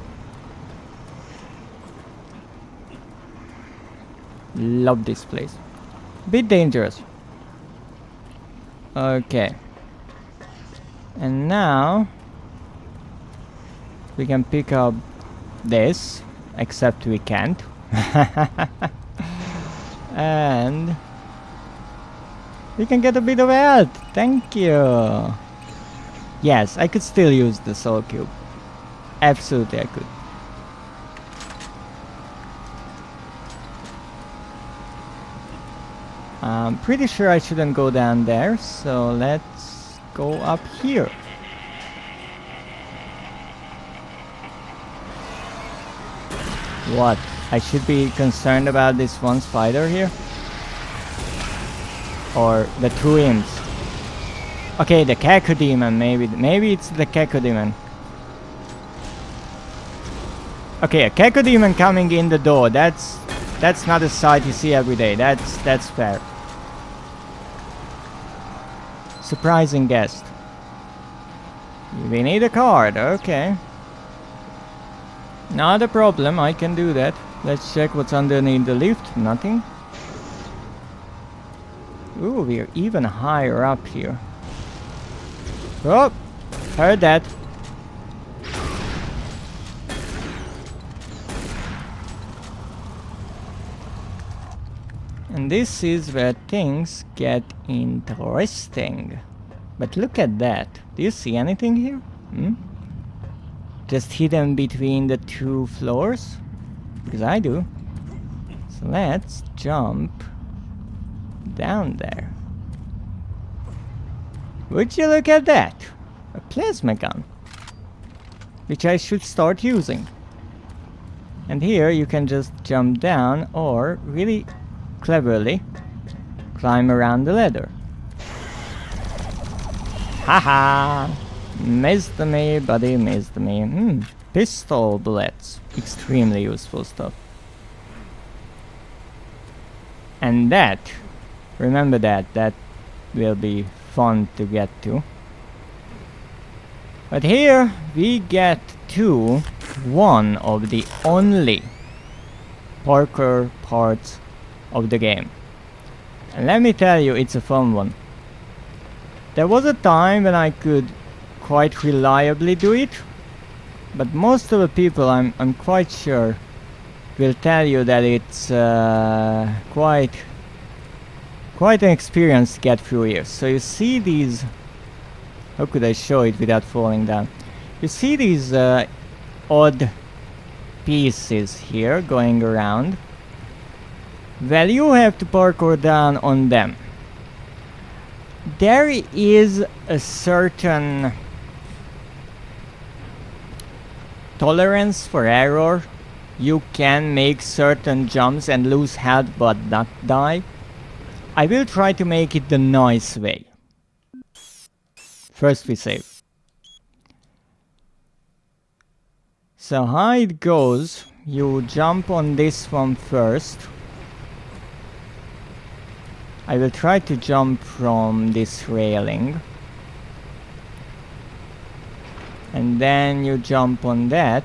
Love this place. Bit dangerous. Okay. And now we can pick up this, except we can't. And we can get a bit of health. Thank you. Yes, I could still use the soul cube. Absolutely I could. I'm pretty sure I shouldn't go down there, so let's go up here. What? I should be concerned about this one spider here? Or the two imps? Okay, the Cacodemon, maybe it's the Cacodemon. Okay, a Cacodemon coming in the door, that's not a sight you see every day, that's fair. Surprising guest. We need a card, okay. Not a problem, I can do that. Let's check what's underneath the lift, nothing. Ooh, we're even higher up here. Oh, heard that. And this is where things get interesting. But look at that. Do you see anything here? Hmm? Just hidden between the two floors? Because I do. So let's jump down there. Would you look at that? A plasma gun. Which I should start using. And here you can just jump down or really cleverly climb around the ladder. Haha! Missed me, buddy, missed me. Pistol bullets. Extremely useful stuff. And that, remember that will be fun to get to. But here we get to one of the only parkour parts of the game. And let me tell you, it's a fun one. There was a time when I could quite reliably do it, but most of the people, I'm quite sure, will tell you that it's quite an experience to get through here. So you see these, how could I show it without falling down? You see these odd pieces here going around. Well, you have to parkour down on them. There is a certain tolerance for error. You can make certain jumps and lose health but not die. I will try to make it the nice way. First we save. So how it goes, you jump on this one first. I will try to jump from this railing. And then you jump on that.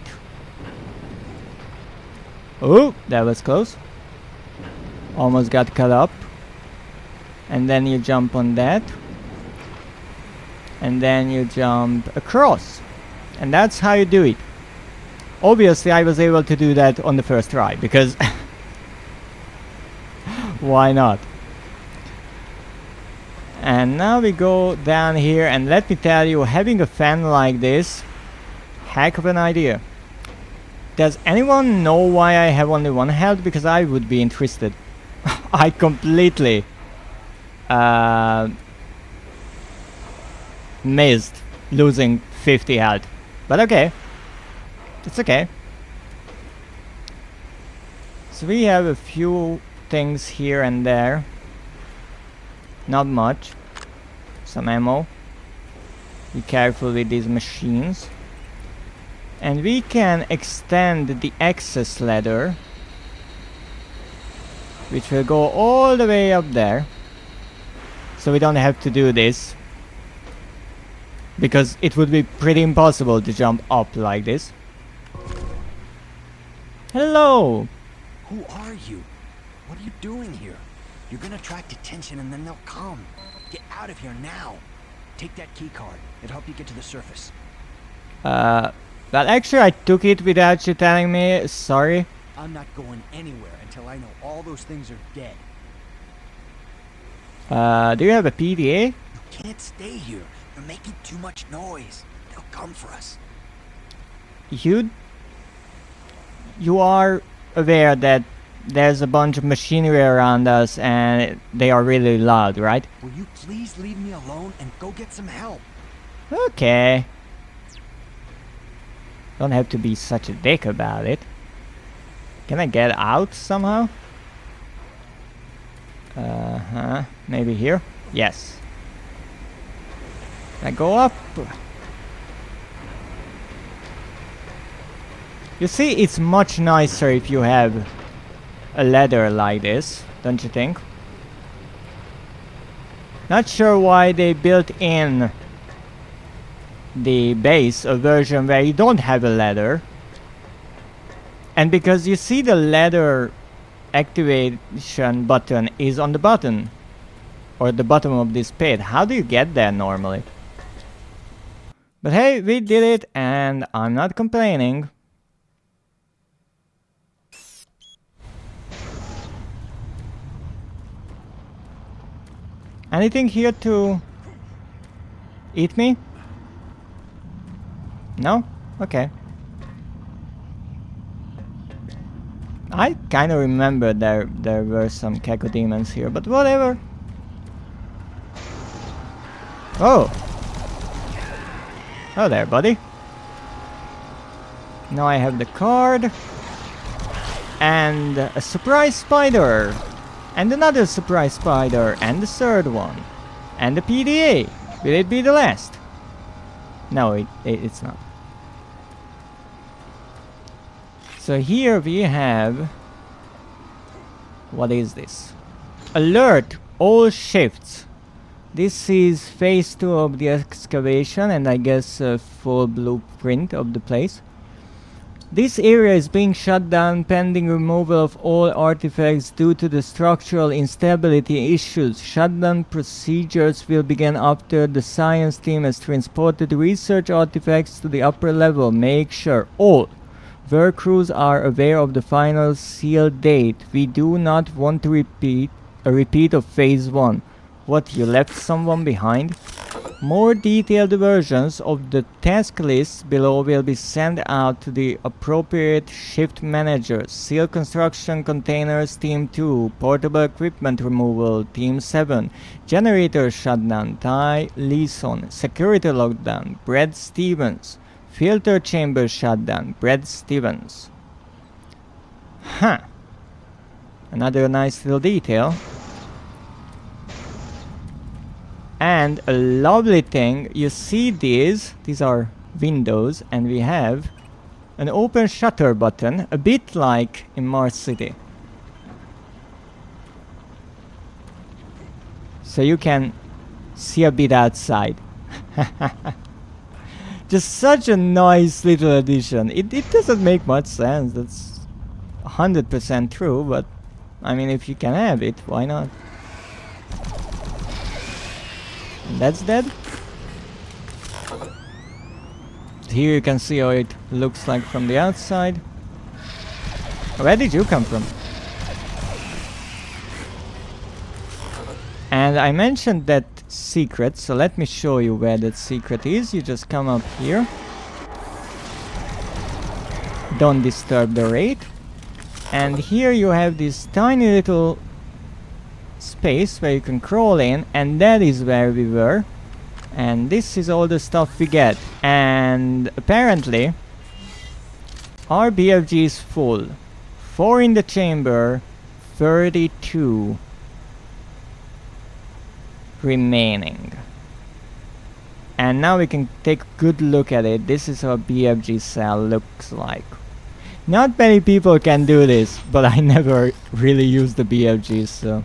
Oh, that was close. Almost got cut up. And then you jump on that. And then you jump across. And that's how you do it. Obviously, I was able to do that on the first try, because why not? And now we go down here, and let me tell you, having a fan like this, heck of an idea. Does anyone know why I have only one health? Because I would be interested. I completely missed losing 50 health. But okay. It's okay. So we have a few things here and there. Not much. Some ammo. Be careful with these machines. And we can extend the access ladder, which will go all the way up there. So we don't have to do this, because it would be pretty impossible to jump up like this. Hello! Who are you? What are you doing here? You're gonna attract attention and then they'll come. Get out of here now. Take that key card. It'll help you get to the surface. Well, actually I took it without you telling me. Sorry. I'm not going anywhere until I know all those things are dead. Do you have a PDA? You can't stay here. You're making too much noise. They'll come for us. You are aware that there's a bunch of machinery around us and they are really loud, right? Will you please leave me alone and go get some help? Okay. Don't have to be such a dick about it. Can I get out somehow? Maybe here? Yes. Can I go up? You see, it's much nicer if you have a ladder like this, don't you think? Not sure why they built in the base a version where you don't have a ladder. And because you see the ladder activation button is on the button, or the bottom of this pit. How do you get there normally? But hey, we did it and I'm not complaining. Anything here to eat me? No? Okay. I kind of remember there were some cacodemons here, but whatever. Oh! Oh there, buddy. Now I have the card. And a surprise spider. And another surprise spider. And the third one. And the PDA. Will it be the last? No, it's not. So here we have... What is this? Alert! All shifts. This is phase 2 of the excavation, and I guess a full blueprint of the place. This area is being shut down pending removal of all artifacts due to the structural instability issues. Shutdown procedures will begin after the science team has transported research artifacts to the upper level. Make sure all work crews are aware of the final seal date. We do not want to repeat of phase 1. What, you left someone behind? More detailed versions of the task lists below will be sent out to the appropriate shift managers. Seal construction containers, Team 2. Portable equipment removal, Team 7. Generator shutdown, Ty Leeson. Security lockdown, Brad Stevens. Filter chamber shutdown, Brad Stevens. Huh. Another nice little detail. And a lovely thing, you see these are windows, and we have an open shutter button, a bit like in Mars City. So you can see a bit outside. Just such a nice little addition. It doesn't make much sense, that's 100% true, but I mean, if you can have it, why not? And that's dead. Here you can see how it looks like from the outside. Where did you come from? And I mentioned that secret, so let me show you where that secret is. You just come up here. Don't disturb the raid. And here you have this tiny little space where you can crawl in, and that is where we were. And this is all the stuff we get. And apparently our BFG is full. 4 in the chamber, 32 remaining. And now we can take a good look at it. This is how a BFG cell looks like. Not many people can do this, but I never really use the BFGs, so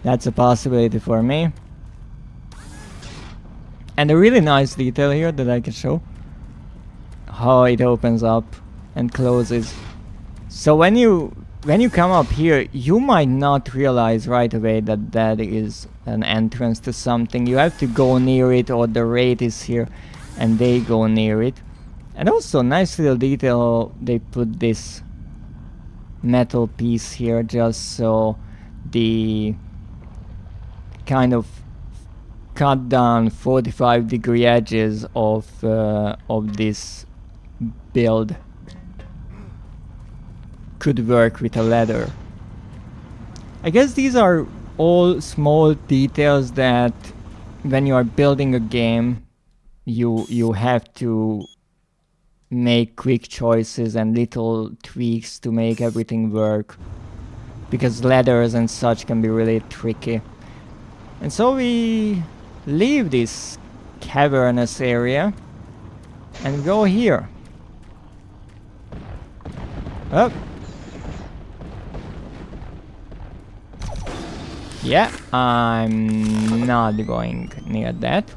that's a possibility for me. And a really nice detail here that I can show. How it opens up and closes. So when you come up here, you might not realize right away that that is an entrance to something. You have to go near it, or the raid is here and they go near it. And also nice little detail, they put this metal piece here just so the kind of cut down 45-degree edges of this build could work with a ladder. I guess these are all small details that when you are building a game you have to make quick choices and little tweaks to make everything work, because ladders and such can be really tricky. And so we leave this cavernous area and go here. Up. Yeah, I'm not going near that.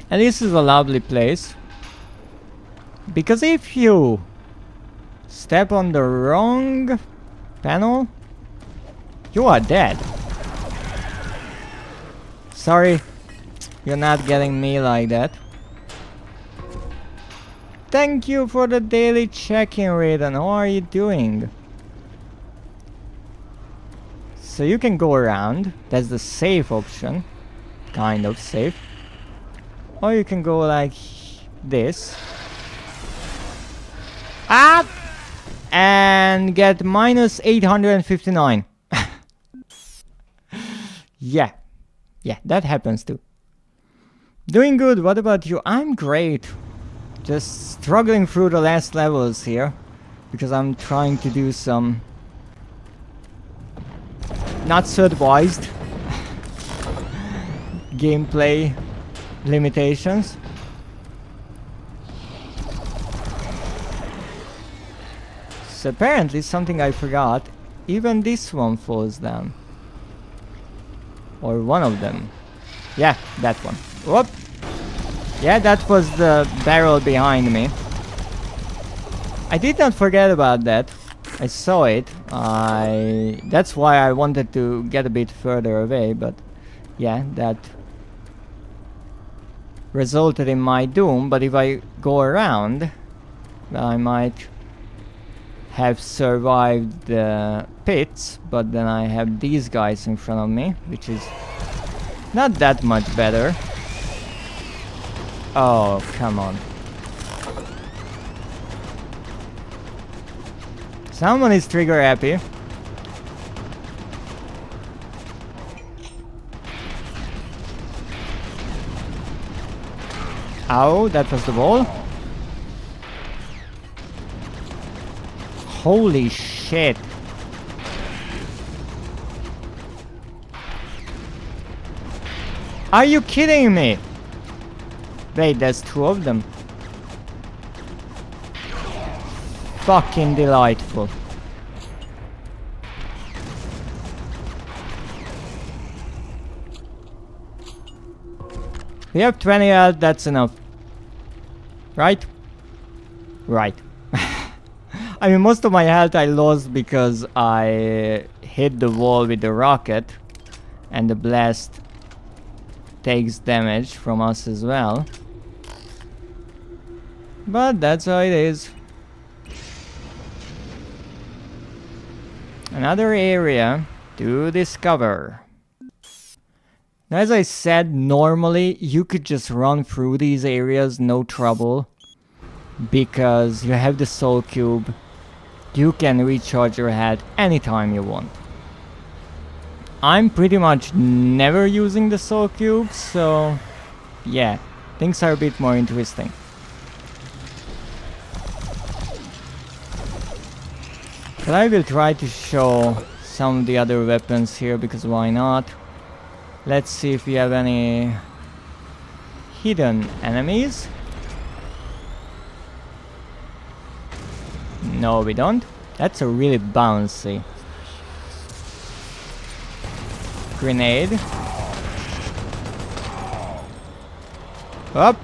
And this is a lovely place, because if you step on the wrong panel, you are dead. Sorry, you're not getting me like that. Thank you for the daily check-in, Raiden. How are you doing? So you can go around. That's the safe option. Kind of safe. Or you can go like this. Ah! And get minus 859. Yeah. Yeah, that happens too. Doing good, what about you? I'm great. Just struggling through the last levels here. because I'm trying to do some not so advised gameplay limitations. So apparently something I forgot, even this one falls down. Or one of them. Yeah, that one. Whoop! Yeah, that was the barrel behind me. I did not forget about that. I saw it. That's why I wanted to get a bit further away, but yeah, that resulted in my doom. But if I go around, I might have survived the pits, but then I have these guys in front of me, which is not that much better. Oh, come on. Someone is trigger happy. Ow, that was the wall. Holy shit. Are you kidding me? Wait, there's two of them. Fucking delightful. We have 20 health, that's enough. Right? Right. I mean, most of my health I lost because I hit the wall with the rocket, and the blast takes damage from us as well. But that's how it is. Another area to discover. Now, as I said, normally you could just run through these areas no trouble, because you have the soul cube. You can recharge your health anytime you want. I'm pretty much never using the soul cube, so yeah, things are a bit more interesting. But I will try to show some of the other weapons here, because why not? Let's see if we have any hidden enemies. No, we don't. That's a really bouncy grenade. Up.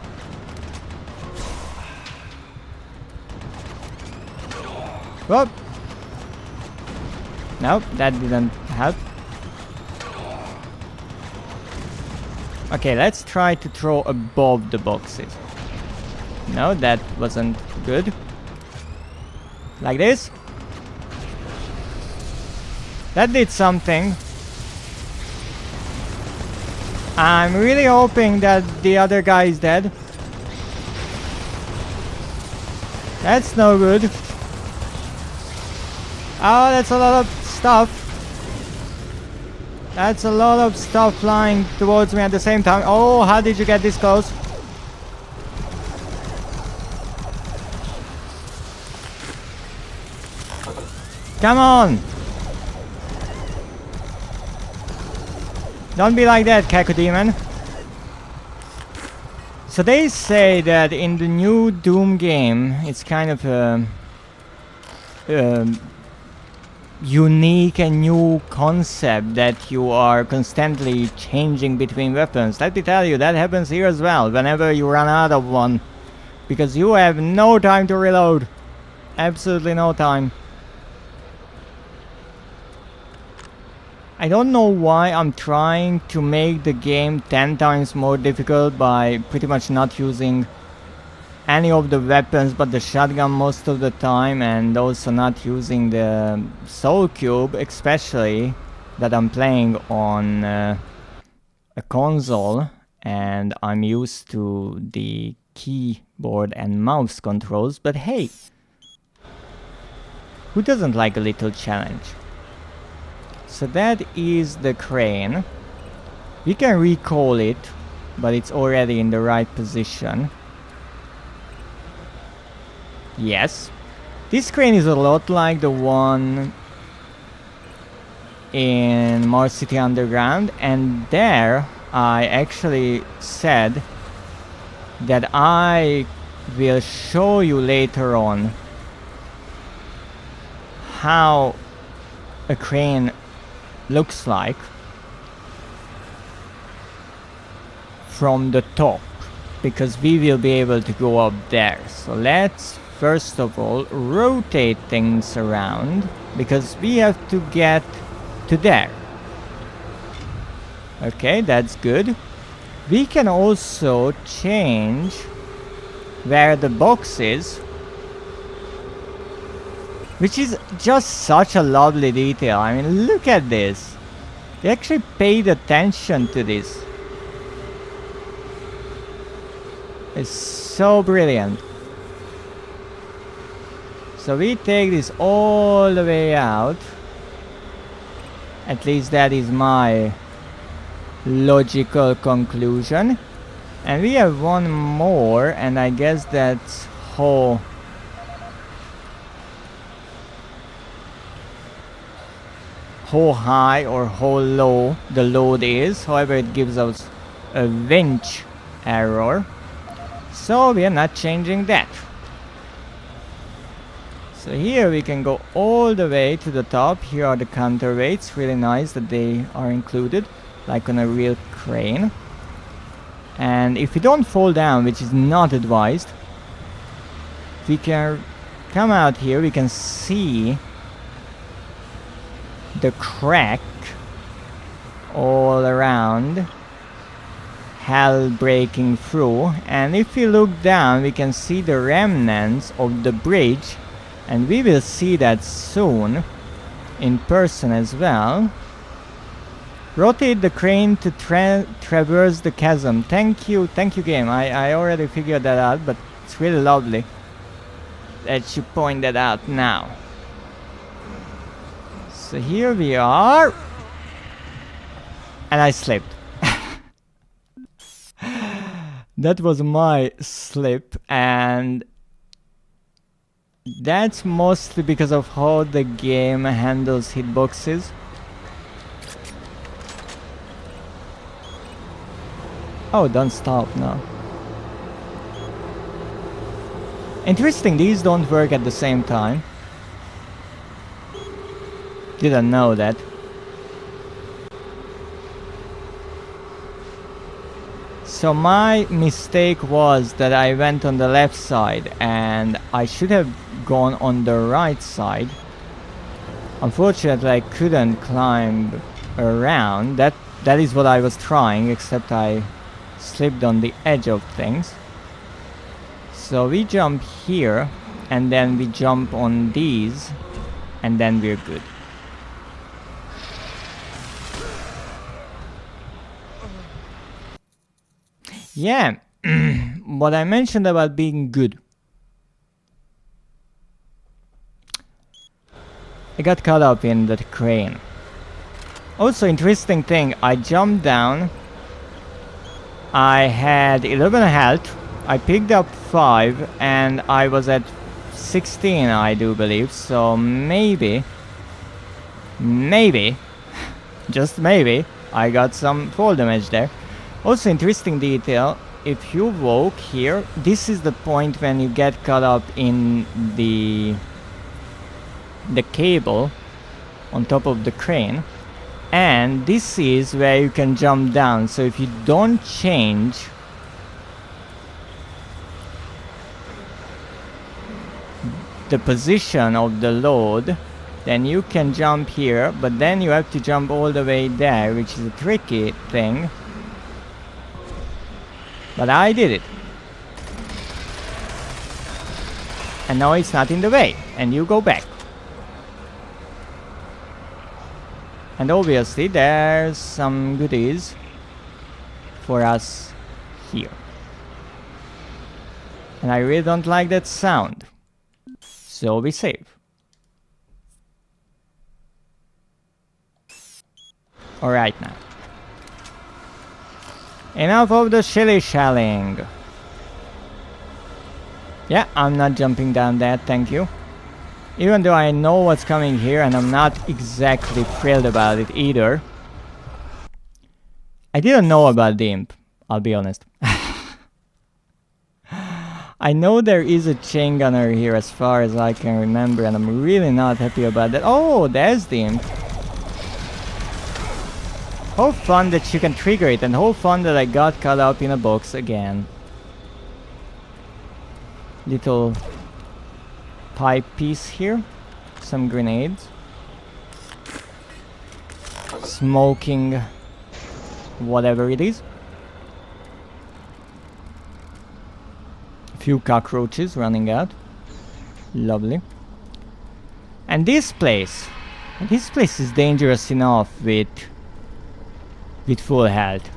Up. Nope, that didn't help. Okay, let's try to throw above the boxes. No, that wasn't good. Like this. That did something. I'm really hoping that the other guy is dead. That's no good. Oh, that's a lot of stuff. That's a lot of stuff flying towards me at the same time. Oh, how did you get this close? Come on! Don't be like that, Kaku Demon. So they say that in the new Doom game, it's kind of a unique and new concept that you are constantly changing between weapons. Let me tell you, that happens here as well, whenever you run out of one. Because you have no time to reload. Absolutely no time. I don't know why I'm trying to make the game 10 times more difficult by pretty much not using any of the weapons but the shotgun most of the time, and also not using the soul cube, especially that I'm playing on a console and I'm used to the keyboard and mouse controls. But hey, who doesn't like a little challenge? So that is the crane. We can recall it, but it's already in the right position. Yes. This crane is a lot like the one in Mars City Underground, and there I actually said that I will show you later on how a crane looks like from the top, because we will be able to go up there. So let's first of all rotate things around, because we have to get to there. Okay, that's good. We can also change where the box is, which is just such a lovely detail. I mean, look at this. They actually paid attention to this. It's so brilliant. So we take this all the way out. At least that is my logical conclusion. And we have one more, and I guess that's how high or how low the load is. However, it gives us a winch error. So we are not changing that. So here we can go all the way to the top. Here are the counterweights. Really nice that they are included, like on a real crane. And if we don't fall down, which is not advised, we can come out here. We can see the crack all around, hell breaking through. And if we look down, we can see the remnants of the bridge, and we will see that soon in person as well. Rotate the crane to traverse the chasm. Thank you game. I already figured that out, but it's really lovely that you point that out now. So here we are. And I slipped. That was my slip, and that's mostly because of how the game handles hitboxes. Oh, don't stop now. Interesting, these don't work at the same time. Didn't know that. So my mistake was that I went on the left side, and I should have gone on the right side. Unfortunately, I couldn't climb around. That is what I was trying, except I slipped on the edge of things. So we jump here, and then we jump on these, and then we're good. Yeah, what I mentioned about being good. I got caught up in the crane. Also, interesting thing, I jumped down. I had 11 health. I picked up 5, and I was at 16, I do believe. So maybe, just maybe, I got some fall damage there. Also, interesting detail, if you walk here, this is the point when you get caught up in the cable on top of the crane, and this is where you can jump down. So if you don't change the position of the load, then you can jump here, but then you have to jump all the way there, which is a tricky thing. But I did it. And now it's not in the way, and you go back. And obviously there's some goodies for us here. And I really don't like that sound. So we save. Alright now. Enough of the shilly-shallying. Yeah, I'm not jumping down that, thank you. Even though I know what's coming here and I'm not exactly thrilled about it either. I didn't know about the imp, I'll be honest. I know there is a chain gunner here as far as I can remember, and I'm really not happy about that. Oh, there's the imp. How fun that you can trigger it, and how fun that I got caught up in a box again. Little pipe piece here. Some grenades. Smoking whatever it is. Few cockroaches running out. Lovely. And this place is dangerous enough with full health.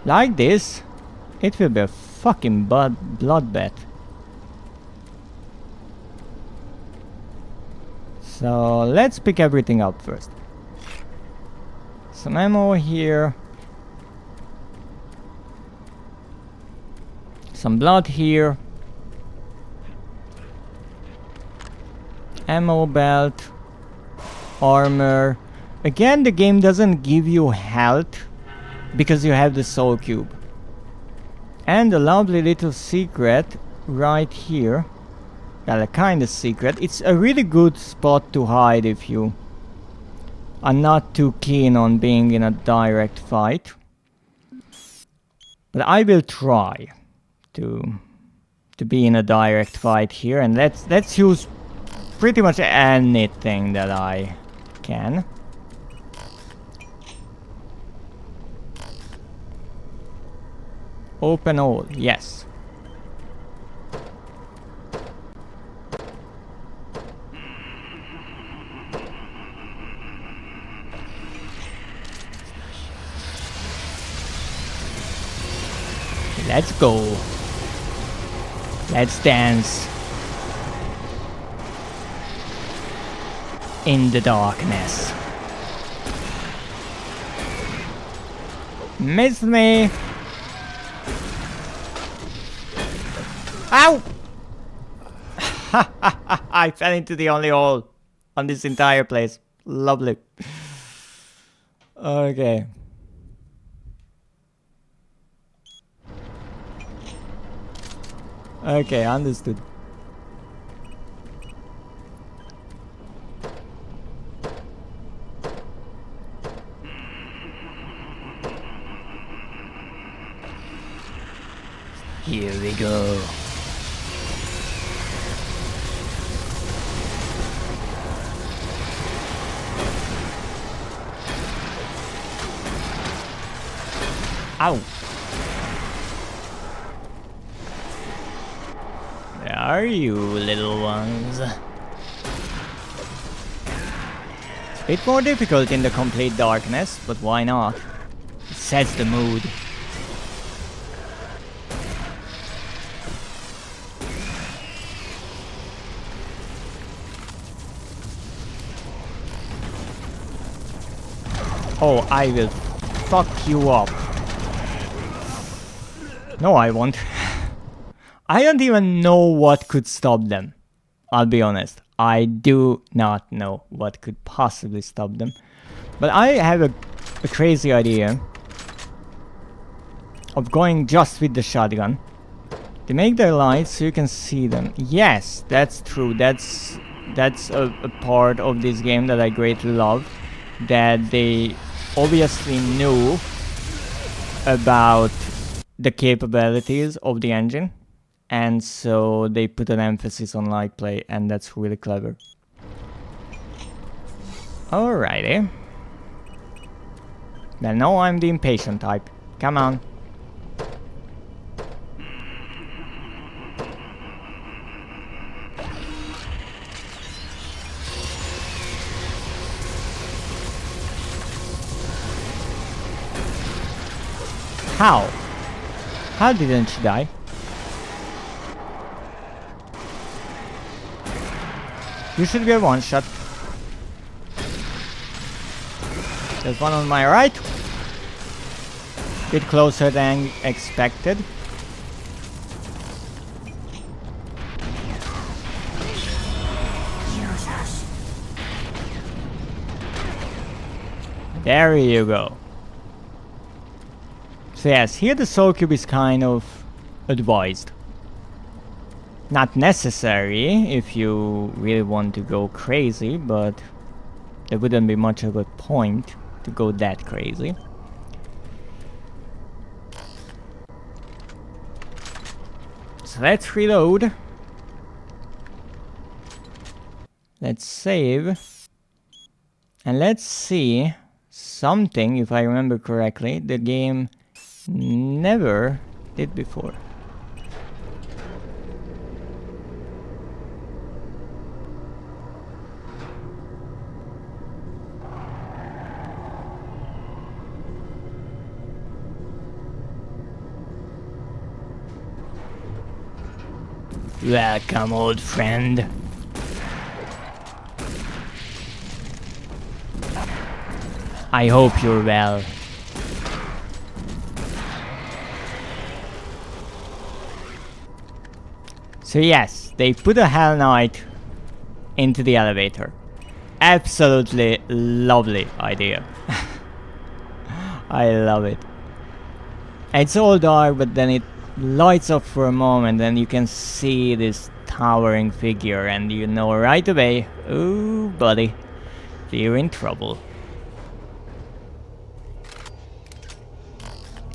Like this, it will be a fucking bloodbath. So let's pick everything up first. Some ammo here. Some blood here. Ammo belt. Armor. Again, the game doesn't give you health because you have the soul cube. And a lovely little secret right here. Well, a kind of secret. It's a really good spot to hide if you are not too keen on being in a direct fight. But I will try to be in a direct fight here, and let's use pretty much anything that I can. Open all, yes. Let's go. Let's dance in the darkness. Miss me. Ow! I fell into the only hole on this entire place. Lovely. Okay. Okay, understood. Here we go. Ow. Where are you, little ones? It's a bit more difficult in the complete darkness, but why not? It sets the mood. Oh, I will fuck you up. No, I won't. I don't even know what could stop them. I'll be honest. I do not know what could possibly stop them. But I have a crazy idea of going just with the shotgun. They make their lights so you can see them. Yes, that's true. That's a part of this game that I greatly love. That they obviously knew about the capabilities of the engine, and so they put an emphasis on light play, and that's really clever. Alrighty. Well, now I'm the impatient type. Come on. How? How didn't she die? You should be a one shot. There's one on my right. Bit closer than expected. There you go. So yes, here the soul cube is kind of advised. Not necessary if you really want to go crazy, but there wouldn't be much of a point to go that crazy. So let's reload. Let's save. And let's see something, if I remember correctly, the game never did before. Welcome, old friend. I hope you're well. So yes, they put a Hell Knight into the elevator. Absolutely lovely idea. I love it. It's all dark, but then it lights up for a moment and you can see this towering figure and you know right away, ooh buddy, you're in trouble.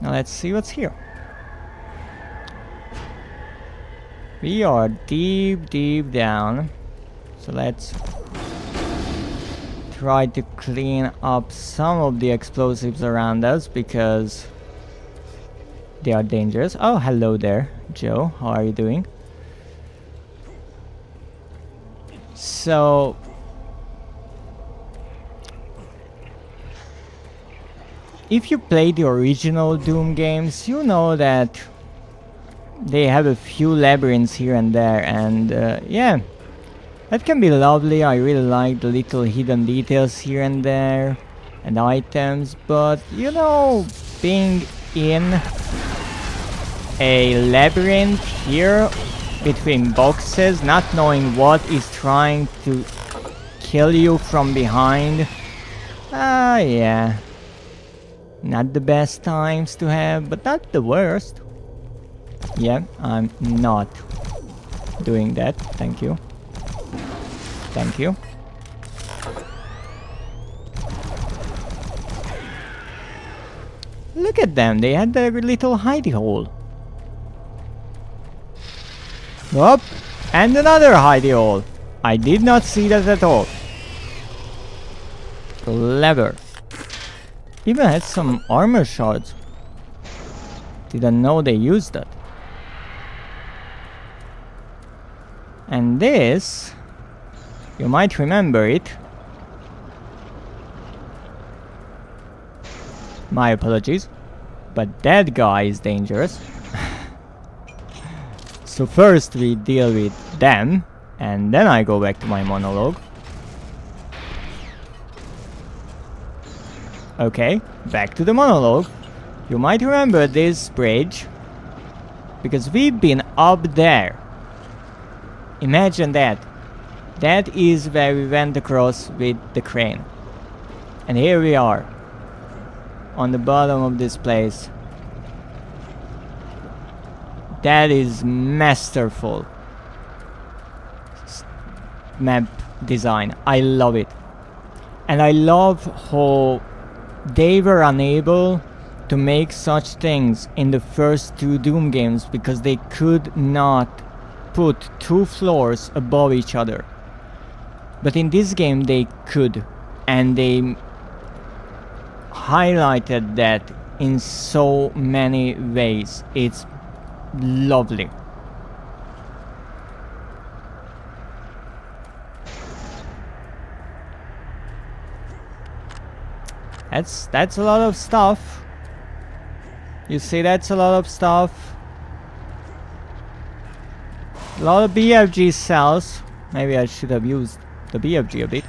Now let's see what's here. We are deep down, so let's try to clean up some of the explosives around us because they are dangerous. Oh, hello there, Joe. How are you doing? So if you play the original Doom games, you know that they have a few labyrinths here and there, and yeah, that can be lovely. I really like the little hidden details here and there and items, but you know, being in a labyrinth here between boxes, not knowing what is trying to kill you from behind, yeah, not the best times to have, but not the worst. Yeah, I'm not doing that. Thank you. Thank you. Look at them, they had their little hidey hole. Up, and another hidey hole. I did not see that at all. Clever. Even had some armor shards. Didn't know they used that. And this, you might remember it. My apologies, but that guy is dangerous. So first we deal with them, and then I go back to my monologue. Okay, back to the monologue. You might remember this bridge, because we've been up there. Imagine that. That is where we went across with the crane. And here we are, on the bottom of this place. That is masterful map design. I love it. And I love how they were unable to make such things in the first two Doom games because they could not put two floors above each other. But in this game they could, and they highlighted that in so many ways. It's lovely. That's a lot of stuff. You see, that's a lot of stuff. A lot of BFG cells. Maybe I should have used the BFG a bit.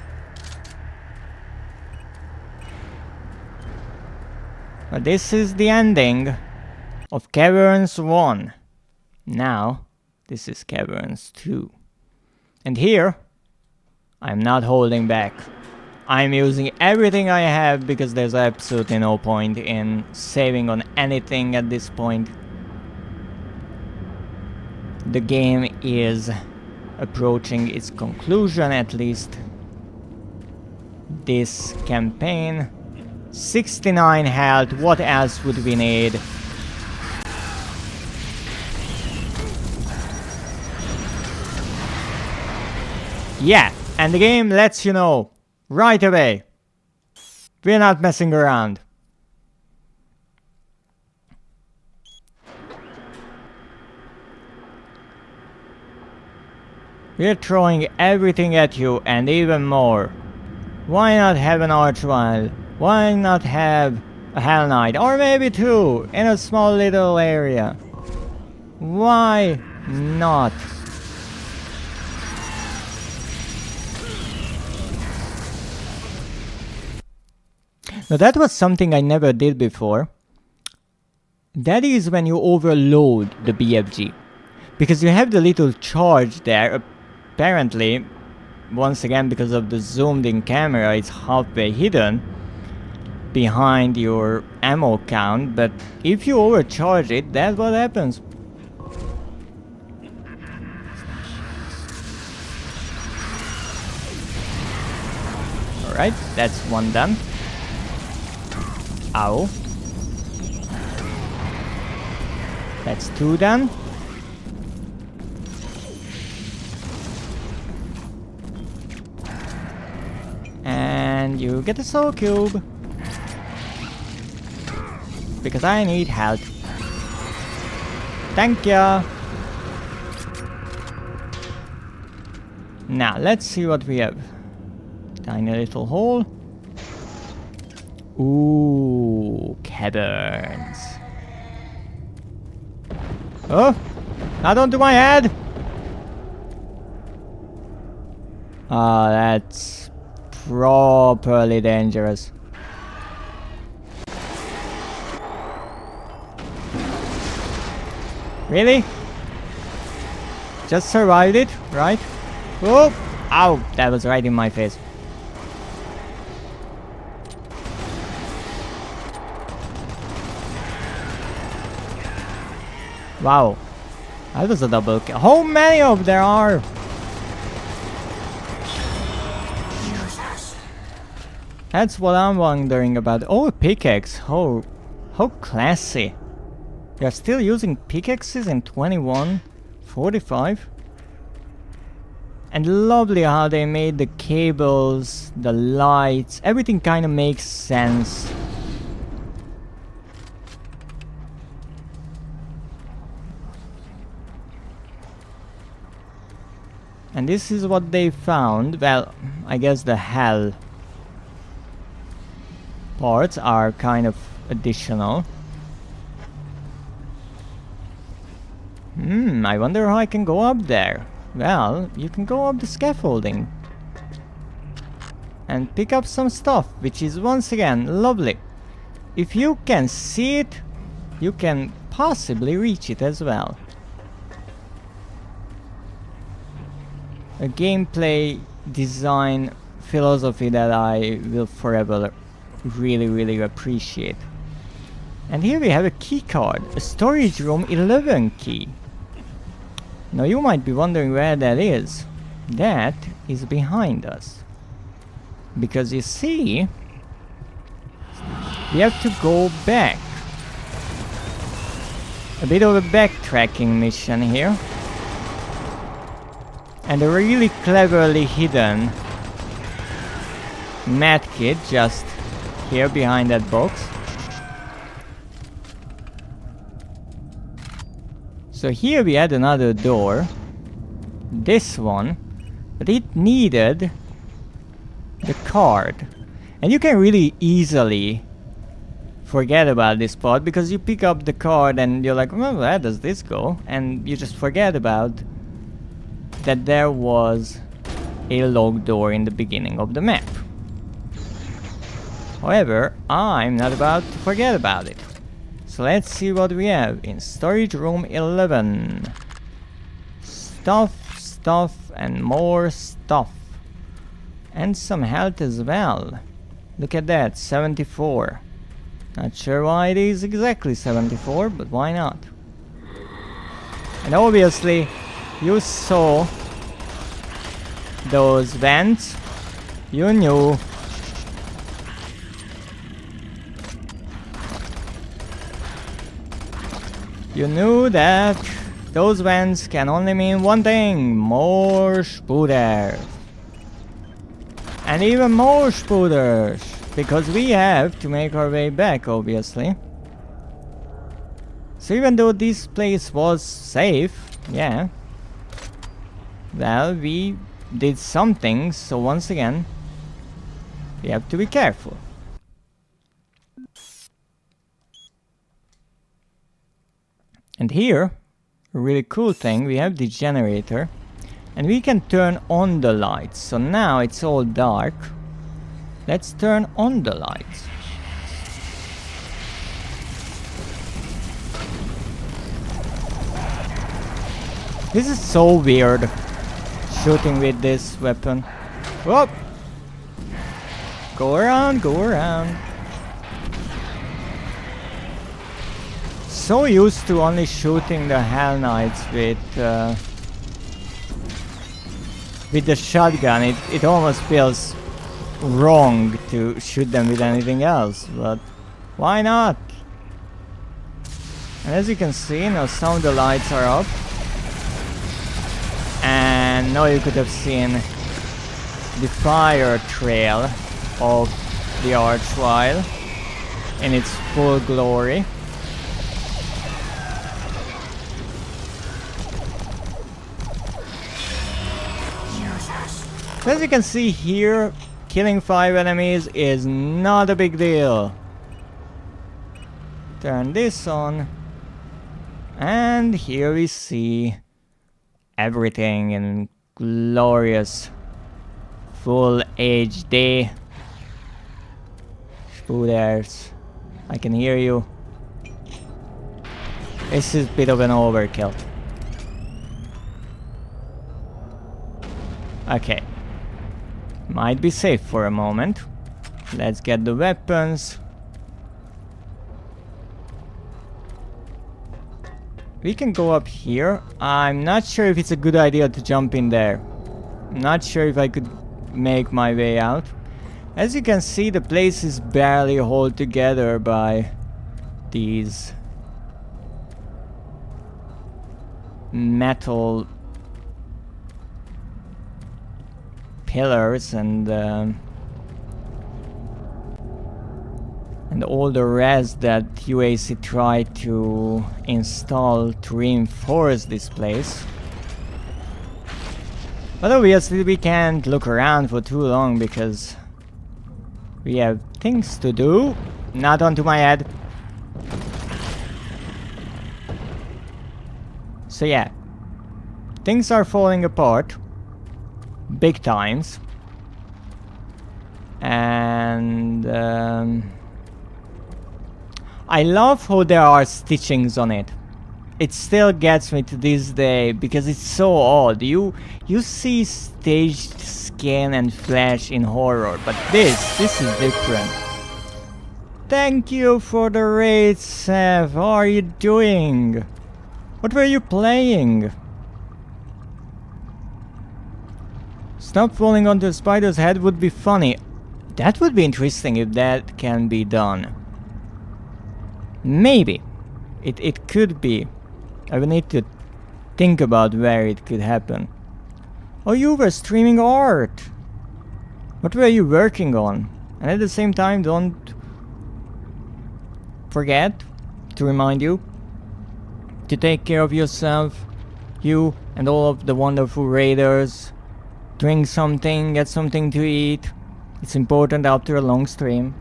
But this is the ending of Caverns 1. Now, this is Caverns 2. And here, I'm not holding back. I'm using everything I have because there's absolutely no point in saving on anything at this point. The game is approaching its conclusion, at least this campaign. 69 health, what else would we need? Yeah, and the game lets you know right away. We're not messing around. We're throwing everything at you and even more. Why not have an Archvile? Why not have a Hell Knight? Or maybe two in a small little area. Why not? Now that was something I never did before. That is when you overload the BFG. Because you have the little charge there. Apparently, once again because of the zoomed in camera, it's halfway hidden behind your ammo count. But if you overcharge it, that's what happens. Alright, that's one done. Ow. That's two done. And you get a soul cube. Because I need health. Thank ya. Now, let's see what we have. Tiny little hole. Ooh, caverns. Oh, not onto my head. Ah, that's properly dangerous. Really? Just survived it, right? Oh, ow, that was right in my face. Wow, that was a double kill. How many of there are? That's what I'm wondering about. Oh, a pickaxe. How classy. They're still using pickaxes in 2145. And lovely how they made the cables, the lights, everything kind of makes sense. And this is what they found. Well, I guess the hell parts are kind of additional. I wonder how I can go up there. Well, you can go up the scaffolding and pick up some stuff, which is once again lovely. If you can see it, you can possibly reach it as well. A gameplay design philosophy that I will forever really appreciate. And here we have a key card, a storage room 11 key. Now you might be wondering where that is. That is behind us. Because you see, we have to go back. A bit of a backtracking mission here. And a really cleverly hidden medkit just here behind that box. So here we had another door. This one. But it needed the card. And you can really easily forget about this part because you pick up the card and you're like, well, where does this go? And you just forget about that there was a locked door in the beginning of the map. However, I'm not about to forget about it. So let's see what we have in storage room 11. Stuff, and more stuff. And some health as well. Look at that, 74. Not sure why it is exactly 74, but why not? And obviously, you saw those vents. You knew. You knew that those vents can only mean one thing: more spooters. And even more spooters, because we have to make our way back, obviously. So even though this place was safe, yeah, well, we did something, so once again, we have to be careful. And here, a really cool thing, we have the generator. And we can turn on the lights. So now it's all dark. Let's turn on the lights. This is so weird, shooting with this weapon. Whoop! Go around, go around. So used to only shooting the Hell Knights with the shotgun, it almost feels wrong to shoot them with anything else, but why not? And as you can see, now some of the lights are up. And now you could have seen the fire trail of the Archvile in its full glory. As you can see here, killing 5 enemies is not a big deal. Turn this on. And here we see everything in glorious full HD. Spooters, I can hear you. This is a bit of an overkill. Okay. Might be safe for a moment. Let's get the weapons. We can go up here. I'm not sure if it's a good idea to jump in there. I'm not sure if I could make my way out. As you can see, the place is barely held together by these metal pillars and all the rest that UAC tried to install to reinforce this place. But obviously we can't look around for too long because we have things to do. Not onto my head. So yeah, things are falling apart. Big times. And I love how there are stitchings on it. It still gets me to this day because it's so odd. You see staged skin and flesh in horror, but this is different. Thank you for the raid, Seth. How are you doing? What were you playing? Stop falling onto a spider's head would be funny. That would be interesting if that can be done. Maybe. It could be. I will need to think about where it could happen. Oh, you were streaming art! What were you working on? And at the same time, don't forget to remind you to take care of yourself, you and all of the wonderful raiders. Drink something, get something to eat. It's important after a long stream.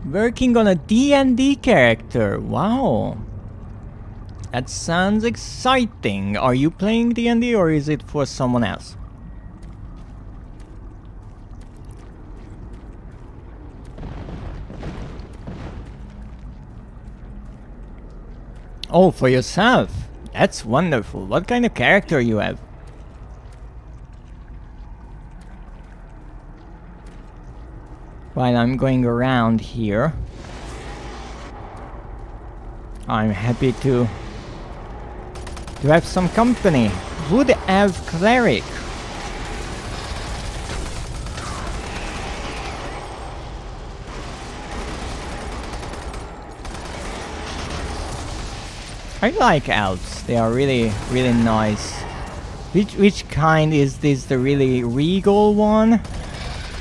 Working on a D&D character. Wow. That sounds exciting. Are you playing D&D or is it for someone else? Oh, for yourself. That's wonderful. What kind of character you have? While I'm going around here, I'm happy to have some company. Would have cleric. I like elves. They are really, really nice. Which kind is this? The really regal one?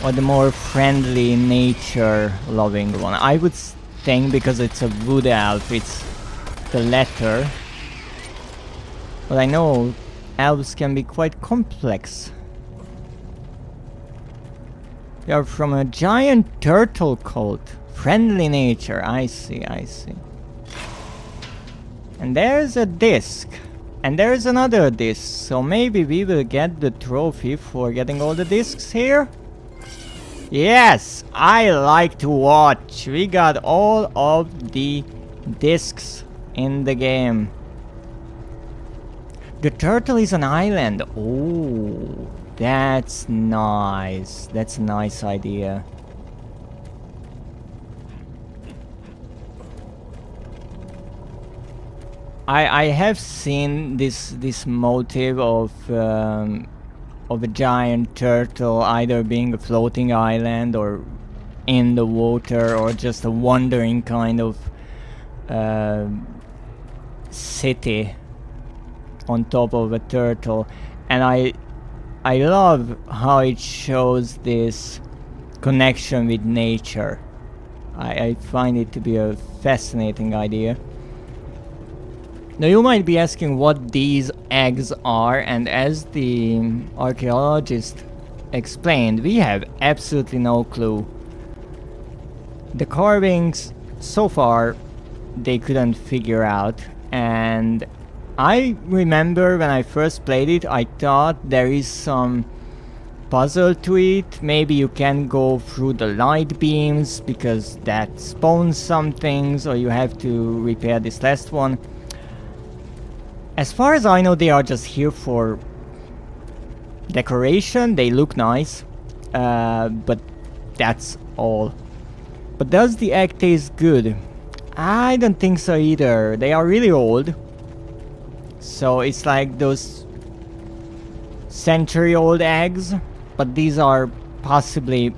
Or the more friendly, nature-loving one? I would think, because it's a wood elf, it's the latter. But I know elves can be quite complex. They are from a giant turtle cult. Friendly nature. I see, I see. And there's a disc. And there's another disc. So maybe we will get the trophy for getting all the discs here? Yes! I like to watch. We got all of the discs in the game. The turtle is an island. Oh, that's nice. That's a nice idea. I have seen this motive of a giant turtle either being a floating island or in the water or just a wandering kind of city on top of a turtle, and I love how it shows this connection with nature. I find it to be a fascinating idea. Now you might be asking what these eggs are, and as the archaeologist explained, we have absolutely no clue. The carvings, so far, they couldn't figure out, and I remember when I first played it, I thought there is some puzzle to it. Maybe you can go through the light beams because that spawns some things, or you have to repair this last one. As far as I know, they are just here for decoration. They look nice, but that's all. But does the egg taste good? I don't think so either. They are really old. So it's like those century-old eggs, but these are possibly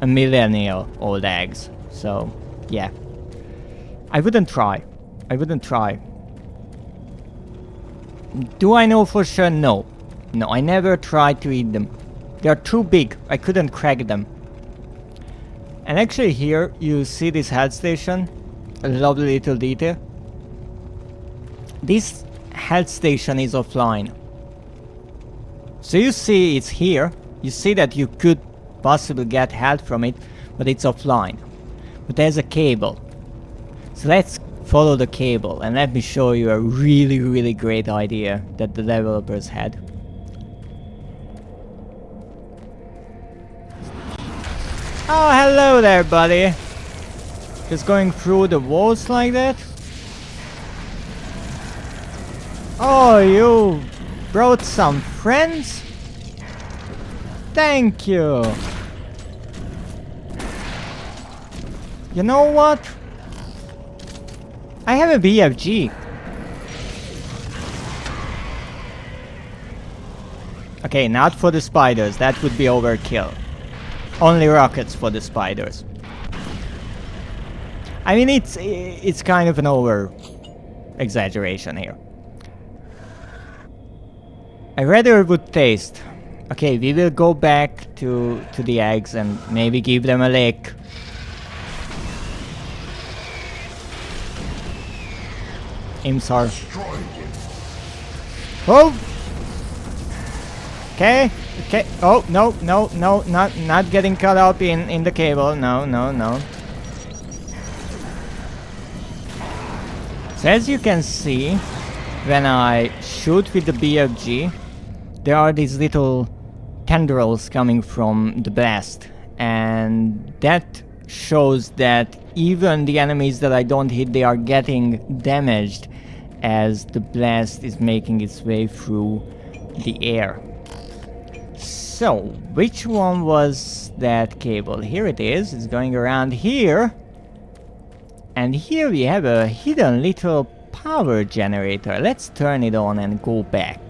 a millennial-old eggs. So, yeah. I wouldn't try. I wouldn't try. Do I know for sure? No. No, I never tried to eat them. They are too big. I couldn't crack them. And actually here you see this health station. A lovely little detail. This health station is offline. So you see it's here. You see that you could possibly get health from it, but it's offline. But there's a cable. So let's follow the cable and let me show you a really, really great idea that the developers had. Oh, hello there, buddy. Just going through the walls like that? Oh, you brought some friends? Thank you. You know what? I have a BFG. Okay, not for the spiders. That would be overkill. Only rockets for the spiders. I mean, it's kind of an over exaggeration here. I rather it would taste. Okay, we will go back to the eggs and maybe give them a lick. Imps are. Oh! Okay, okay. Oh, no, no, no, not getting caught up in the cable. No, no, no. So as you can see, when I shoot with the BFG, there are these little tendrils coming from the blast, and that shows that even the enemies that I don't hit, they are getting damaged, as the blast is making its way through the air. So, which one was that cable? Here it is. It's going around here. And here we have a hidden little power generator. Let's turn it on and go back.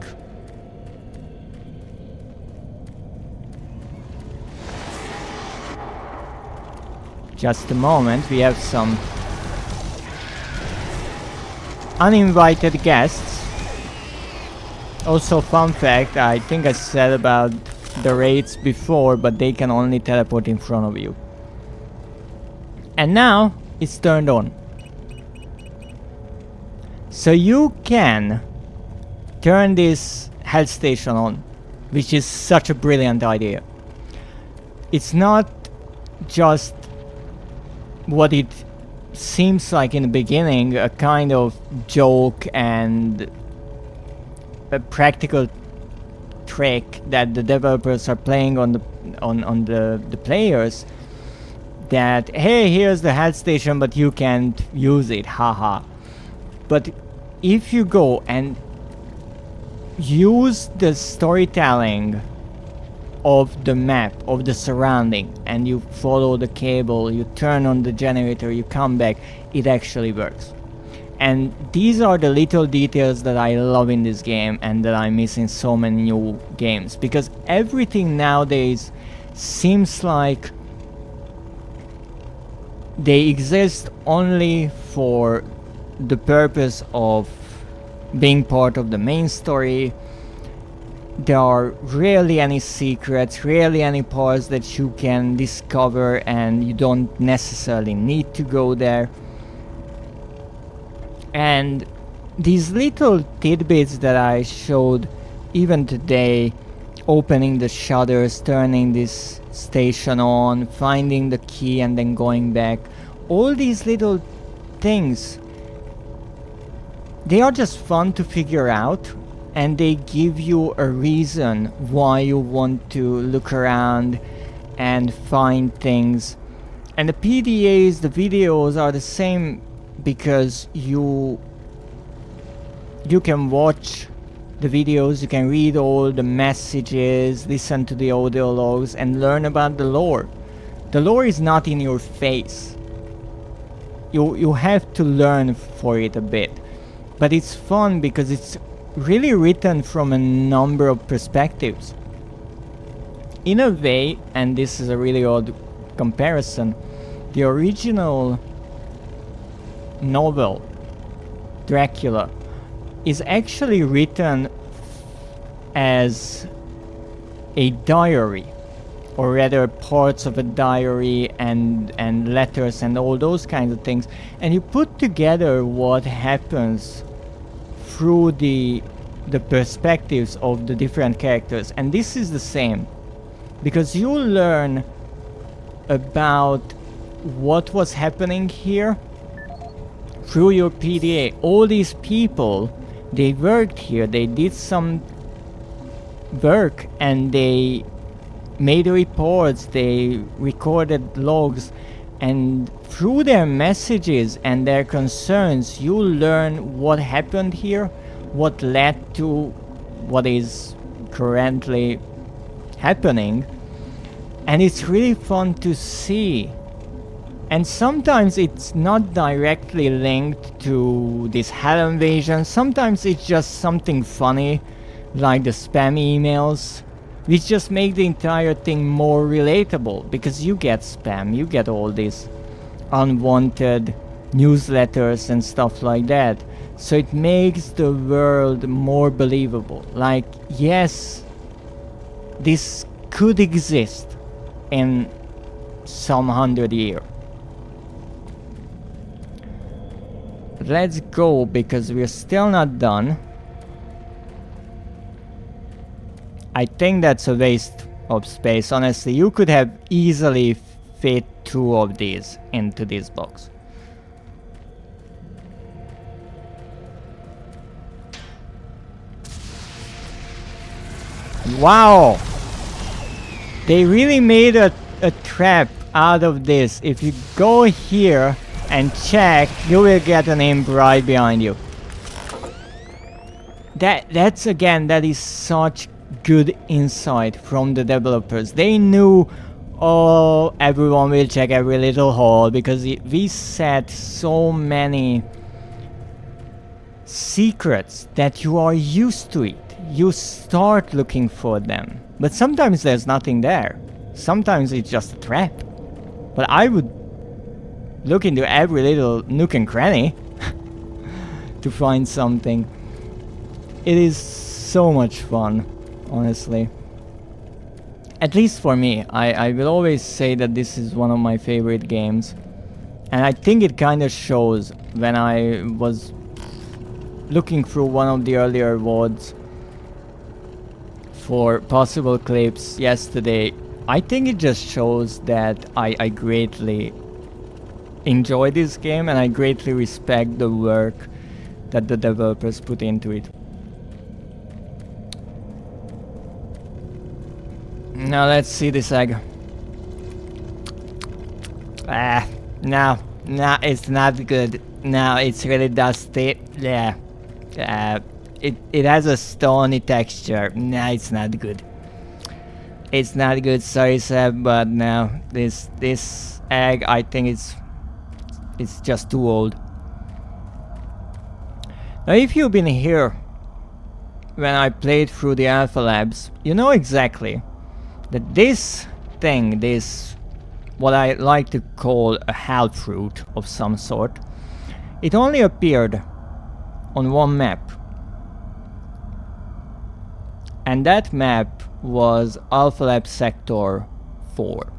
Just a moment, we have some uninvited guests. Also, fun fact, I think I said about the raids before, but they can only teleport in front of you. And now it's turned on. So you can turn this health station on, which is such a brilliant idea. It's not just what it seems like in the beginning, a kind of joke and a practical trick that the developers are playing on the players, that hey, here's the health station but you can't use it, haha. But if you go and use the storytelling of the map, of the surrounding, and you follow the cable, you turn on the generator, you come back, it actually works. And these are the little details that I love in this game and that I miss in so many new games, because everything nowadays seems like they exist only for the purpose of being part of the main story. There are rarely any secrets, rarely any parts that you can discover, and you don't necessarily need to go there. And these little tidbits that I showed even today, opening the shutters, turning this station on, finding the key and then going back, all these little things, they are just fun to figure out. And they give you a reason why you want to look around and find things. And the PDAs, the videos are the same, because you can watch the videos, you can read all the messages, listen to the audio logs, and learn about the lore. The lore is not in your face. You have to learn for it a bit. But it's fun because it's really written from a number of perspectives. In a way, and this is a really odd comparison, the original novel, Dracula, is actually written as a diary, or rather parts of a diary and letters and all those kinds of things, and you put together what happens through the perspectives of the different characters. And this is the same, because you learn about what was happening here through your PDA. All these people, they worked here, they did some work, and they made reports, they recorded logs, and through their messages and their concerns, you learn what happened here, what led to what is currently happening. And it's really fun to see. And sometimes it's not directly linked to this hell invasion, sometimes it's just something funny, like the spam emails, which just make the entire thing more relatable, because you get spam, you get all these unwanted newsletters and stuff like that. So it makes the world more believable. Like, yes, this could exist in some 100 years. Let's go, because we're still not done. I think that's a waste of space. Honestly, you could have easily fit 2 of these into this box. Wow! They really made a trap out of this. If you go here and check, you will get an imp right behind you. that's again, that is such good insight from the developers. They knew, oh, everyone will check every little hole, because we set so many secrets that you are used to it. You start looking for them, but sometimes there's nothing there. Sometimes it's just a trap. But I would look into every little nook and cranny to find something. It is so much fun, honestly. At least for me. I will always say that this is one of my favorite games. And I think it kind of shows when I was looking through one of the earlier VODs for possible clips yesterday. I think it just shows that I greatly enjoy this game, and I greatly respect the work that the developers put into it. Now let's see this egg. No, it's not good. No, it's really dusty. Yeah. It has a stony texture. No, it's not good. It's not good, sorry Seb, but no, this egg, I think it's just too old. Now, if you've been here when I played through the Alpha Labs, you know exactly that this thing, this what I like to call a hell fruit of some sort, it only appeared on one map. And that map was Alpha Lab Sector 4.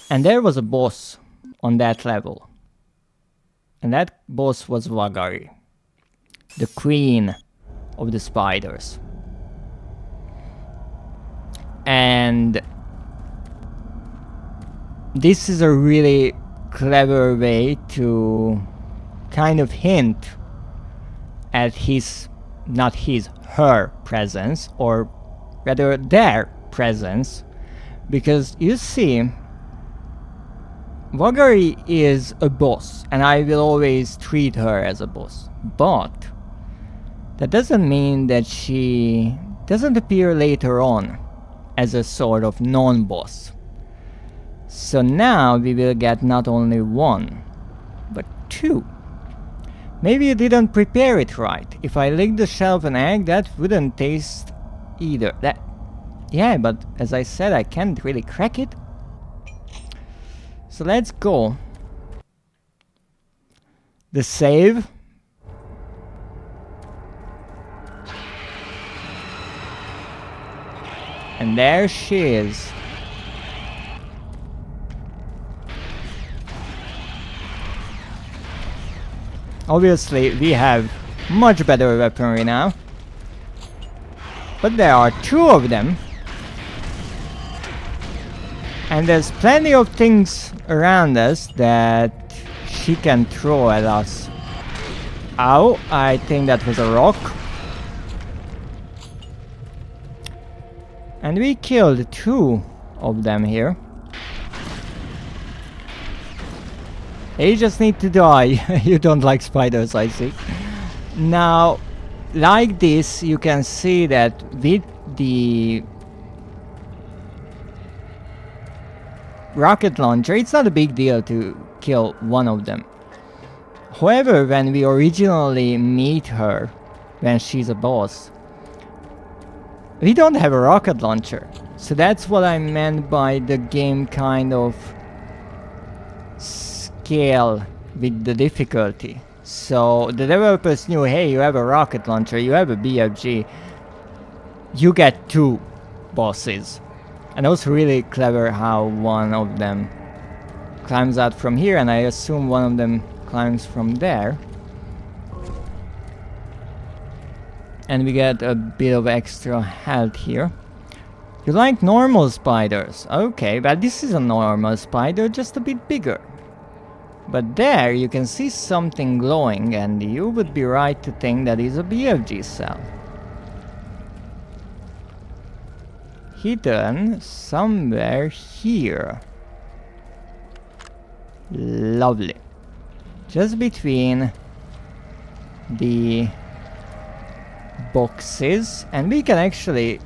And there was a boss on that level. And that boss was Vagari, the queen of the spiders. And this is a really clever way to kind of hint at her presence, or rather their presence, because you see, Vagari is a boss, and I will always treat her as a boss, but that doesn't mean that she doesn't appear later on as a sort of non-boss. So now we will get not only one, but two. Maybe you didn't prepare it right. If I licked the shell of an egg, that wouldn't taste either. Yeah, but as I said, I can't really crack it. So let's go. The save. And there she is. Obviously, we have much better weaponry now. But there are two of them. And there's plenty of things around us that she can throw at us. Ow, I think that was a rock. And we killed two of them here. They just need to die. You don't like spiders, I see. Now, like this, you can see that with the rocket launcher, it's not a big deal to kill one of them. However, when we originally meet her, when she's a boss, we don't have a rocket launcher. So that's what I meant by the game kind of scale with the difficulty. So the developers knew, hey, you have a rocket launcher, you have a BFG, you get two bosses. And it was really clever how one of them climbs out from here, and I assume one of them climbs from there. And we get a bit of extra health here. You like normal spiders? Okay, but this is a normal spider, just a bit bigger. But there you can see something glowing, and you would be right to think that is a BFG cell. Hidden somewhere here. Lovely. Just between the boxes, and we can actually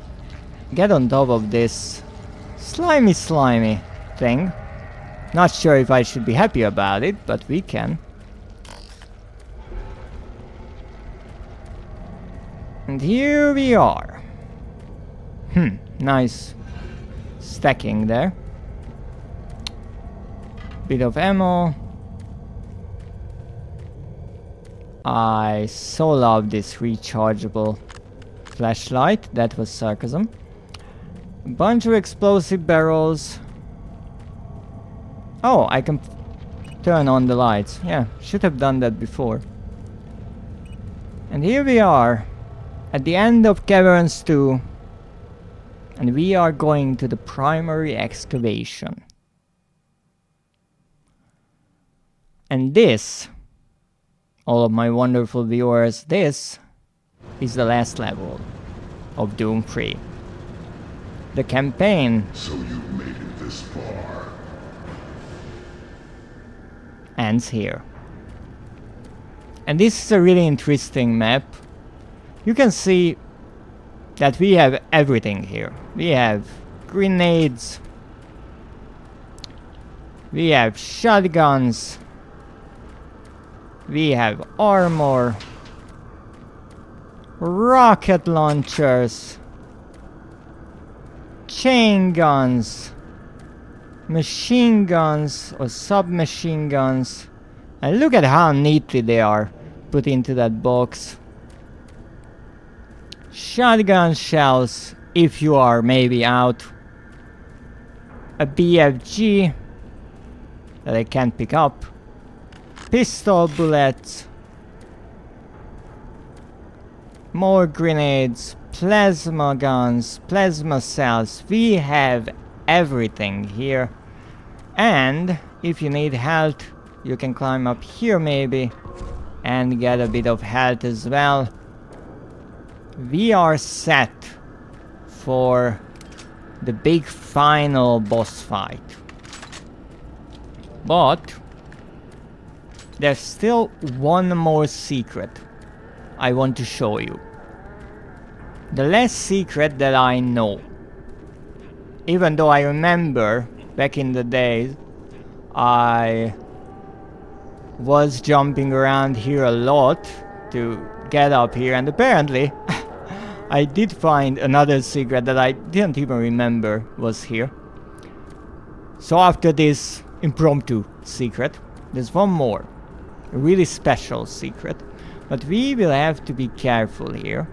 get on top of this slimy thing. Not sure if I should be happy about it, but we can. And here we are. Nice stacking there. Bit of ammo. I so love this rechargeable flashlight. That was sarcasm. A bunch of explosive barrels. Oh, I can turn on the lights. Yeah, should have done that before. And here we are at the end of Caverns 2. And we are going to the primary excavation. And this, all of my wonderful viewers, this is the last level of Doom 3. The campaign. So you've made it this far. Ends here. And this is a really interesting map. You can see that we have everything here. We have grenades. We have shotguns. We have armor. Rocket launchers. Chain guns. Machine guns or submachine guns. And look at how neatly they are put into that box. Shotgun shells if you are maybe out. A BFG that I can't pick up. Pistol bullets. More grenades. Plasma guns. Plasma cells. We have everything here. And if you need health, you can climb up here maybe and get a bit of health as well. We are set for the big final boss fight. But there's still one more secret I want to show you. The last secret that I know. Even though I remember back in the days I was jumping around here a lot to get up here, and apparently I did find another secret that I didn't even remember was here. So after this impromptu secret, there's one more, a really special secret, but we will have to be careful here.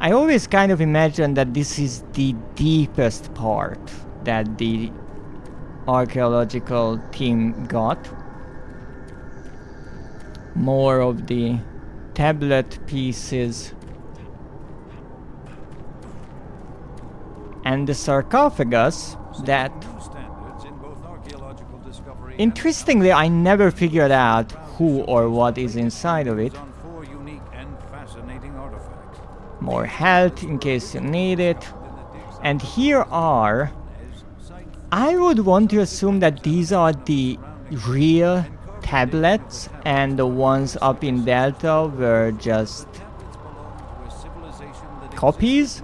I always kind of imagine that this is the deepest part that the archaeological team got. More of the tablet pieces. And the sarcophagus that, interestingly, I never figured out who or what is inside of it. More health in case you need it. And here are, I would want to assume that these are the real tablets and the ones up in Delta were just copies.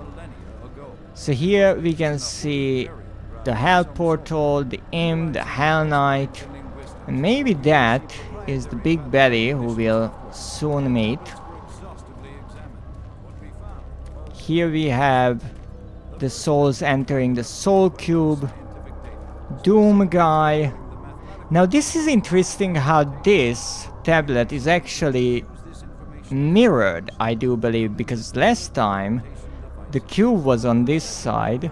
So here we can see the Hell Portal, the Imp, the Hell Knight, and maybe that is the big baddie who we'll soon meet. Here we have the souls entering the Soul Cube, Doom guy. Now this is interesting how this tablet is actually mirrored, I do believe, because last time the cube was on this side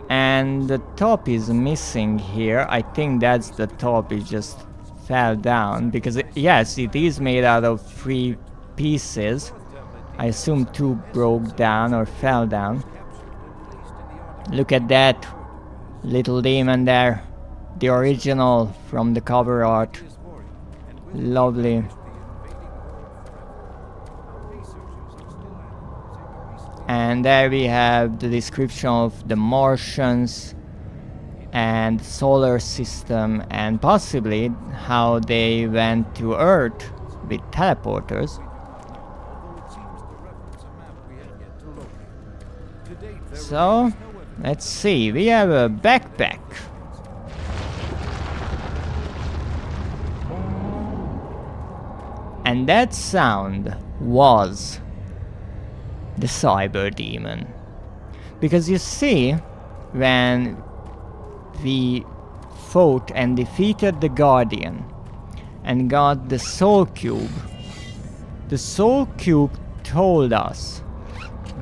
and the top is missing here. I think that's the top, it just fell down because yes, it is made out of 3 pieces. I assume 2 broke down or fell down. Look at that little demon there. The original from the cover art. Lovely. And there we have the description of the Martians and solar system and possibly how they went to Earth with teleporters. So, let's see, we have a backpack. And that sound was the cyber demon. Because you see, when we fought and defeated the Guardian and got the Soul Cube told us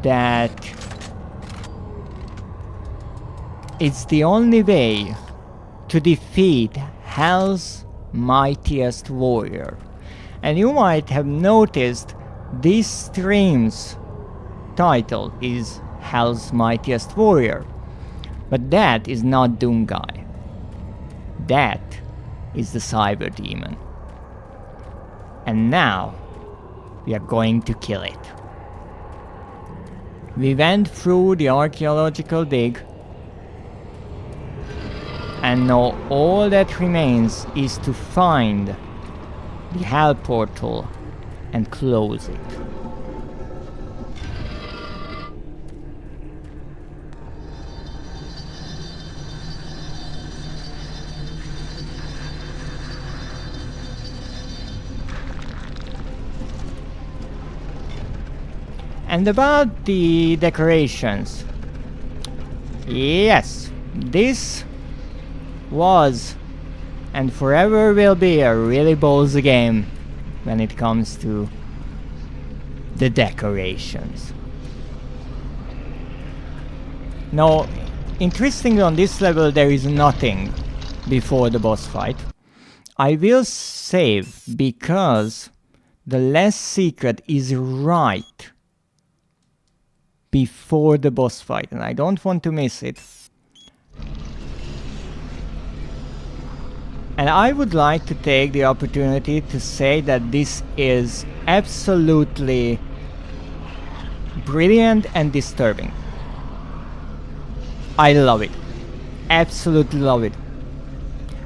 that it's the only way to defeat Hell's Mightiest Warrior. And you might have noticed this stream's title is Hell's Mightiest Warrior. But that is not Doomguy. That is the Cyber Demon. And now we are going to kill it. We went through the archaeological dig, and now all that remains is to find the Hell portal and close it. And about the decorations, yes, this was and forever will be a really ballsy game when it comes to the decorations. Now, interestingly, on this level there is nothing before the boss fight. I will save because the last secret is right before the boss fight and I don't want to miss it. And I would like to take the opportunity to say that this is absolutely brilliant and disturbing. I love it. Absolutely love it.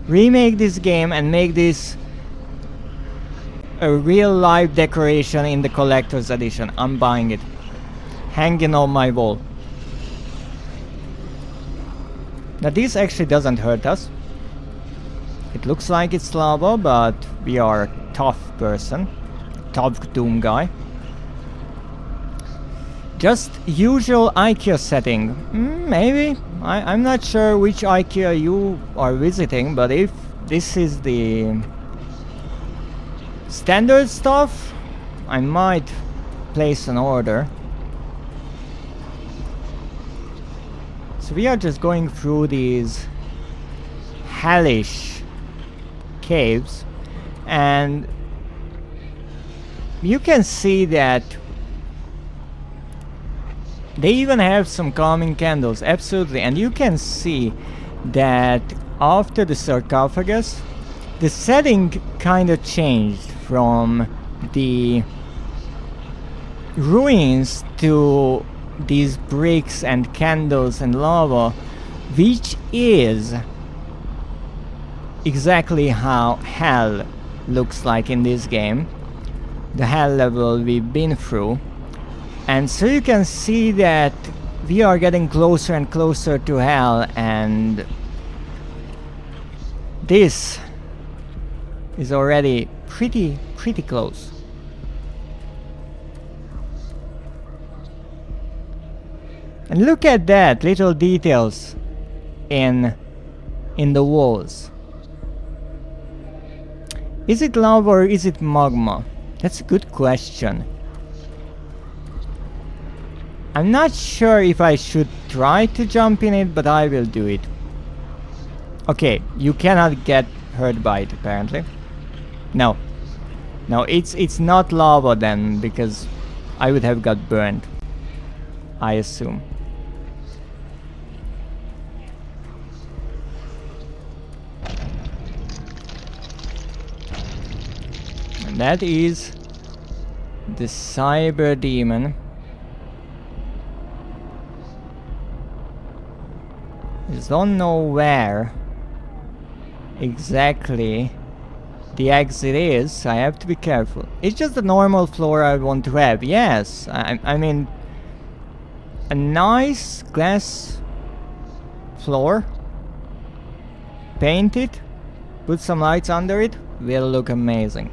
Remake this game and make this a real life decoration in the collector's edition. I'm buying it. Hanging on my wall. Now this actually doesn't hurt us. It looks like it's lava, but we are a tough person. Tough Doom guy. Just usual IKEA setting. Maybe. I'm not sure which IKEA you are visiting, but if this is the standard stuff, I might place an order. So we are just going through these hellish caves, and you can see that they even have some calming candles, absolutely, and you can see that after the sarcophagus the setting kind of changed from the ruins to these bricks and candles and lava, which is exactly how Hell looks like in this game, the Hell level we've been through. And so you can see that we are getting closer and closer to Hell, and this is already pretty close. And look at that, little details in the walls. Is it lava or is it magma? That's a good question. I'm not sure if I should try to jump in it, but I will do it. Okay, you cannot get hurt by it apparently. No. No, it's not lava then, because I would have got burned, I assume. And that is the Cyber Demon. I just don't know where exactly the exit is, I have to be careful. It's just the normal floor I want to have. Yes, I mean, a nice glass floor, paint it, put some lights under it, will look amazing.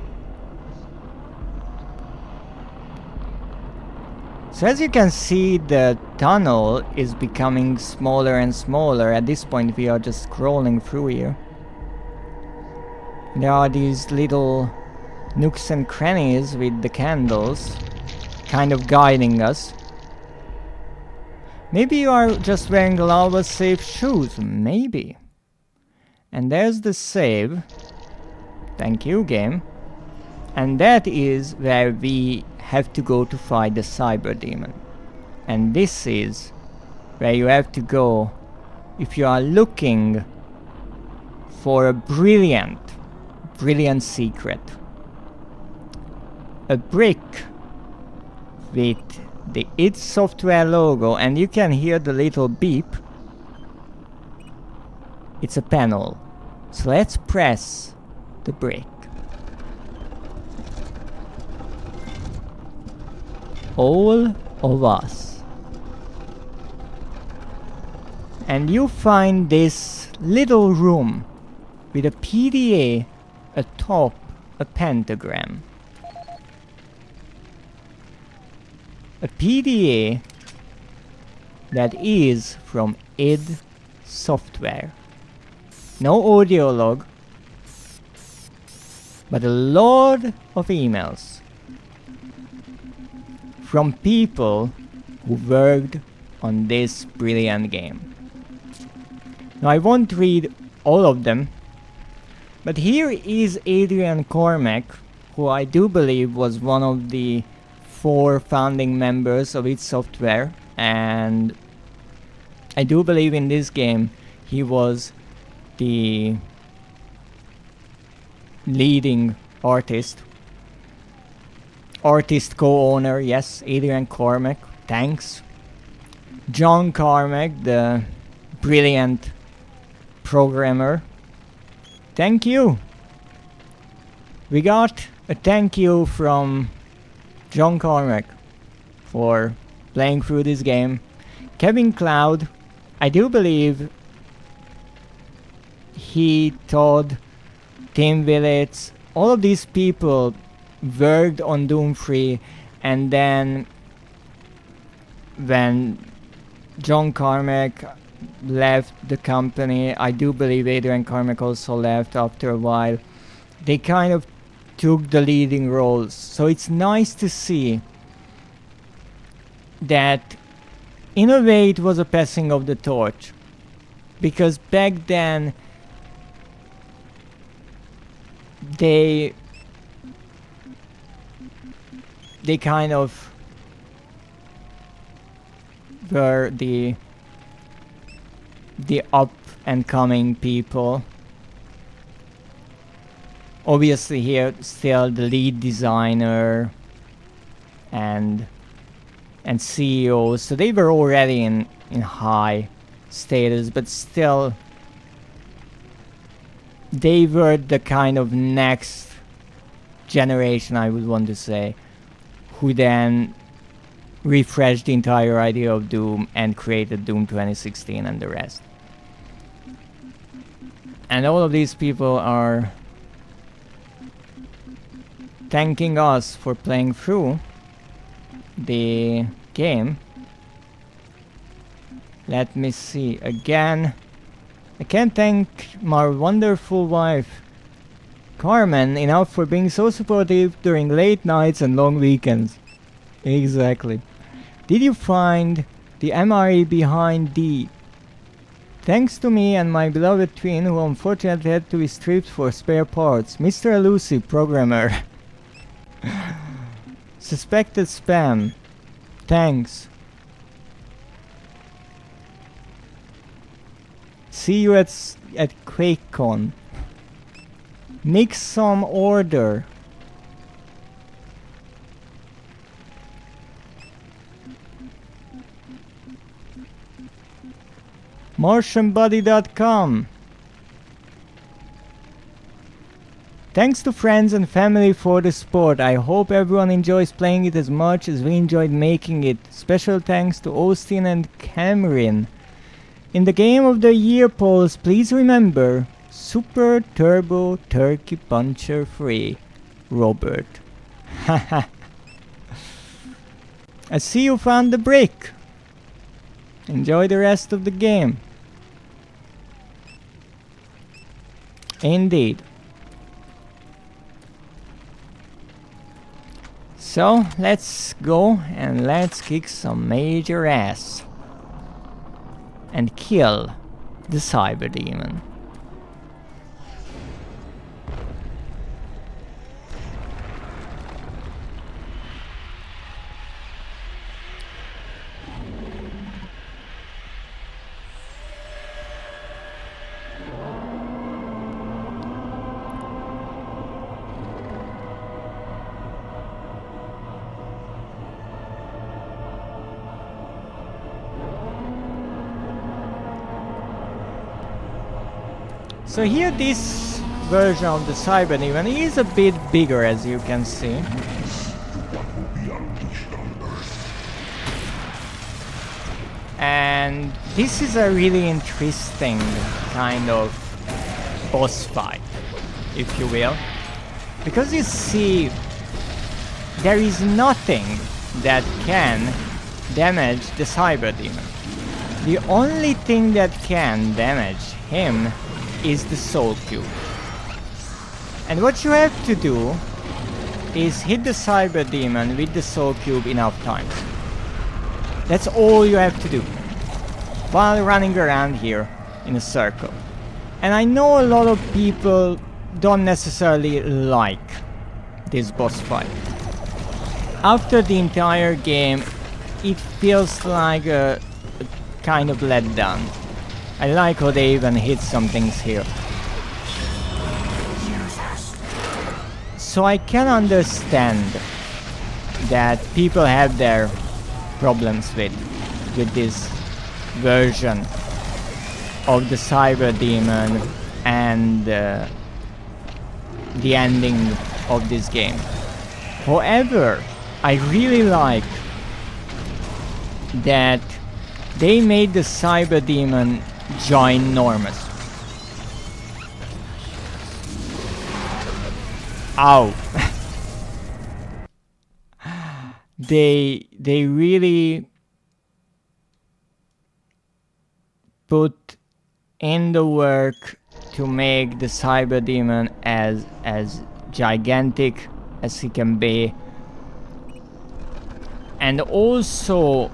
So as you can see, the tunnel is becoming smaller and smaller. At this point we are just scrolling through here. There are these little nooks and crannies with the candles kind of guiding us. Maybe you are just wearing lava safe shoes, maybe. And there's the save. Thank you, game. And that is where we have to go to fight the cyber demon. And this is where you have to go if you are looking for a brilliant secret. A brick with the id Software logo, and you can hear the little beep. It's a panel. So let's press the brick. All of us. And you find this little room with a PDA atop a pentagram. A PDA that is from id Software. No audio log, but a lot of emails from people who worked on this brilliant game. Now I won't read all of them, but here is Adrian Cormack, who I do believe was one of the 4 founding members of id Software, and I do believe in this game he was the leading artist co-owner. Yes, Adrian Cormack, thanks. John Carmack, the brilliant programmer, thank you. We got a thank you from John Carmack for playing through this game. Kevin Cloud, I do believe he taught Tim Willits, all of these people worked on Doom 3, and then when John Carmack left the company, I do believe Adrian Carmack also left after a while, they kind of took the leading roles. So it's nice to see that in a way it was a passing of the torch, because back then they kind of were the up and coming people. Obviously here still the lead designer and CEO, so they were already in high status, but still they were the kind of next generation, I would want to say, who then refreshed the entire idea of Doom and created Doom 2016 and the rest. And all of these people are thanking us for playing through the game. Let me see again. I can't thank my wonderful wife Carmen enough for being so supportive during late nights and long weekends. Exactly. Did you find the MRE behind D? Thanks to me and my beloved twin, who unfortunately had to be stripped for spare parts. Mr. Elusive Programmer. Suspected spam. Thanks. See you at QuakeCon. Mix some order. MartianBuddy.com. Thanks to friends and family for the support. I hope everyone enjoys playing it as much as we enjoyed making it. Special thanks to Austin and Cameron. In the Game of the Year polls, please remember Super Turbo Turkey Puncher Free, Robert. Haha. I see you found the brick. Enjoy the rest of the game. Indeed. So, let's go and let's kick some major ass. And kill the Cyber Demon. So here this version of the Cyber Demon is a bit bigger, as you can see. And this is a really interesting kind of boss fight, if you will. Because you see, there is nothing that can damage the Cyber Demon. The only thing that can damage him is the Soul Cube. And what you have to do is hit the Cyber Demon with the Soul Cube enough times. That's all you have to do while running around here in a circle. And I know a lot of people don't necessarily like this boss fight. After the entire game, it feels like a kind of letdown. I like how they even hit some things here. So I can understand that people have their problems with this version of the Cyber Demon and the ending of this game. However, I really like that they made the Cyber Demon ginormous. Ow. They really put in the work to make the Cyber Demon as gigantic as he can be, and also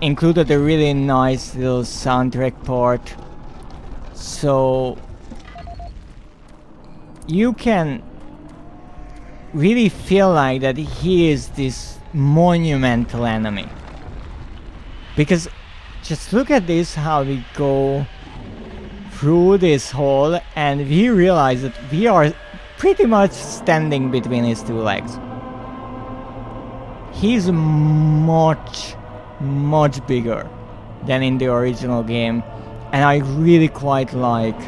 included a really nice little soundtrack part, so you can really feel like that he is this monumental enemy. Because just look at this, how we go through this hole and we realize that we are pretty much standing between his two legs. He's much bigger than in the original game, and I really quite like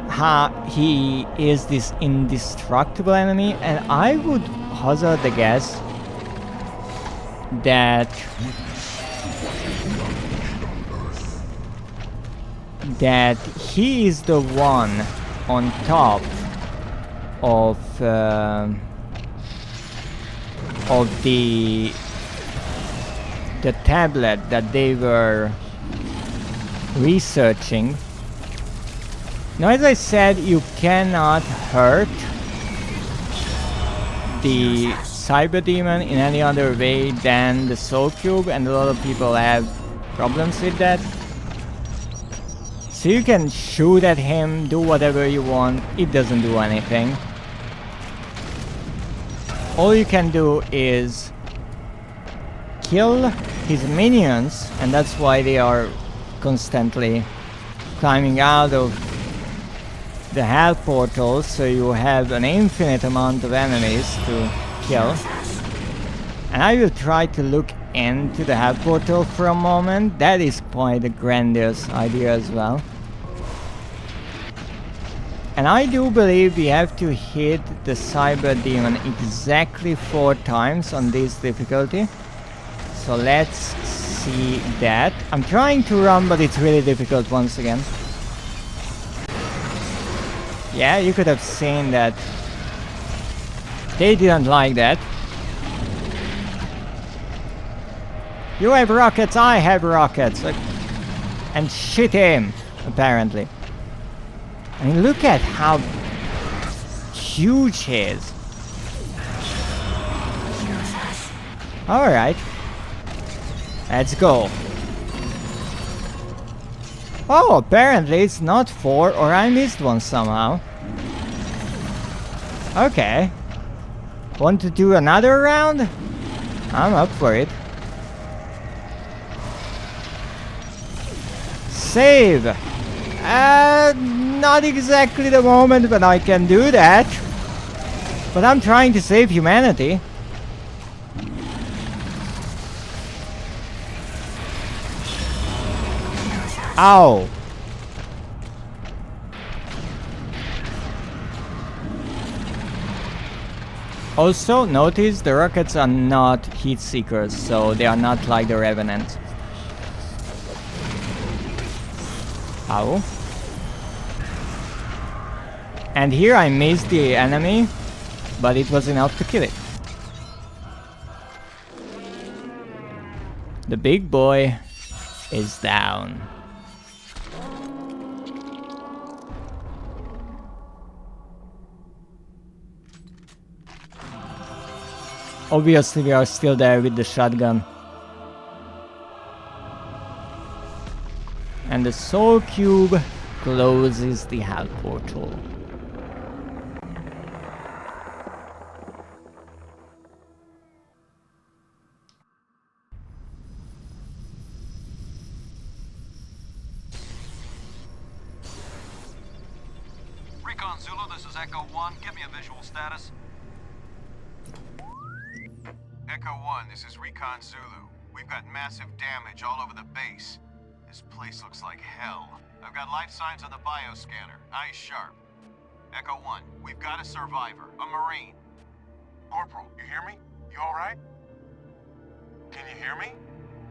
how he is this indestructible enemy. And I would hazard the guess that he is the one on top of the tablet that they were researching. Now, as I said, you cannot hurt the Cyber Demon in any other way than the Soul Cube, and a lot of people have problems with that. So you can shoot at him, do whatever you want, it doesn't do anything. All you can do is kill his minions, and that's why they are constantly climbing out of the hell portals, so you have an infinite amount of enemies to kill. And I will try to look into the hell portal for a moment. That is quite a grandiose idea as well. And I do believe we have to hit the Cyber Demon exactly 4 times on this difficulty. So let's see that. I'm trying to run, but it's really difficult once again. Yeah, you could have seen that. They didn't like that. You have rockets, I have rockets. And shit him, apparently. I mean, look at how huge he is. Alright. Let's go. Oh, apparently it's not 4, or I missed one somehow. Okay. Want to do another round? I'm up for it. Save! Not exactly the moment when I can do that. But I'm trying to save humanity. Ow! Also, notice the rockets are not heat seekers, so they are not like the Revenant. Ow. And here I missed the enemy, but it was enough to kill it. The big boy is down. Obviously we are still there with the shotgun. And the soul cube closes the hell portal. Recon Zulu, this is Echo 1. Give me a visual status. Echo 1, this is Recon Zulu. We've got massive damage all over the base. This place looks like hell. I've got life signs on the bioscanner. Eyes sharp. Echo 1, we've got a survivor, a Marine. Corporal, you hear me? You alright? Can you hear me?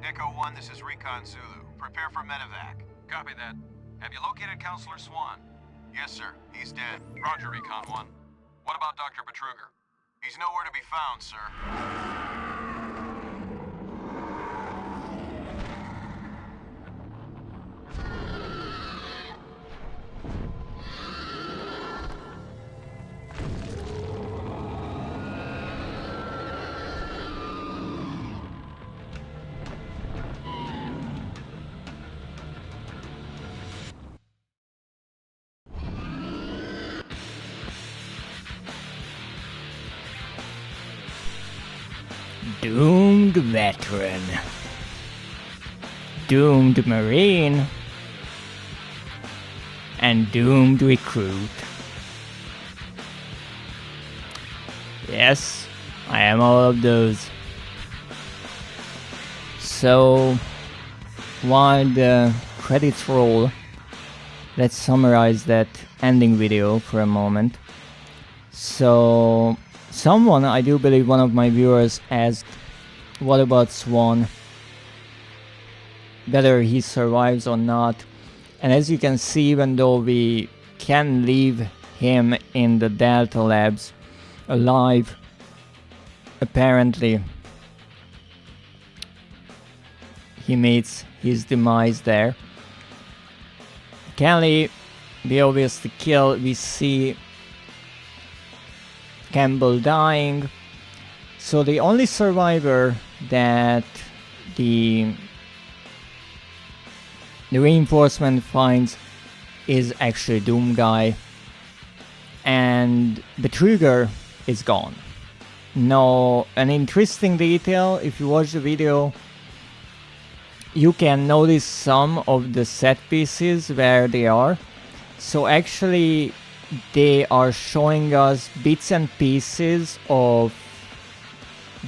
Echo 1, this is Recon Zulu. Prepare for medevac. Copy that. Have you located Counselor Swan? Yes, sir. He's dead. Roger, Recon 1. What about Dr. Betruger? He's nowhere to be found, sir. Doomed veteran. Doomed marine. And doomed recruit. Yes, I am all of those. So, while the credits roll, let's summarize that ending video for a moment. So, someone, I do believe one of my viewers, asked, what about Swan? Whether he survives or not. And as you can see, even though we can leave him in the Delta Labs alive, apparently he meets his demise there. Kelly, we obviously kill, we see Campbell dying. So the only survivor that the reinforcement finds is actually Doom Guy, and Betruger is gone. Now, an interesting detail, if you watch the video, you can notice some of the set pieces where they are. So actually they are showing us bits and pieces of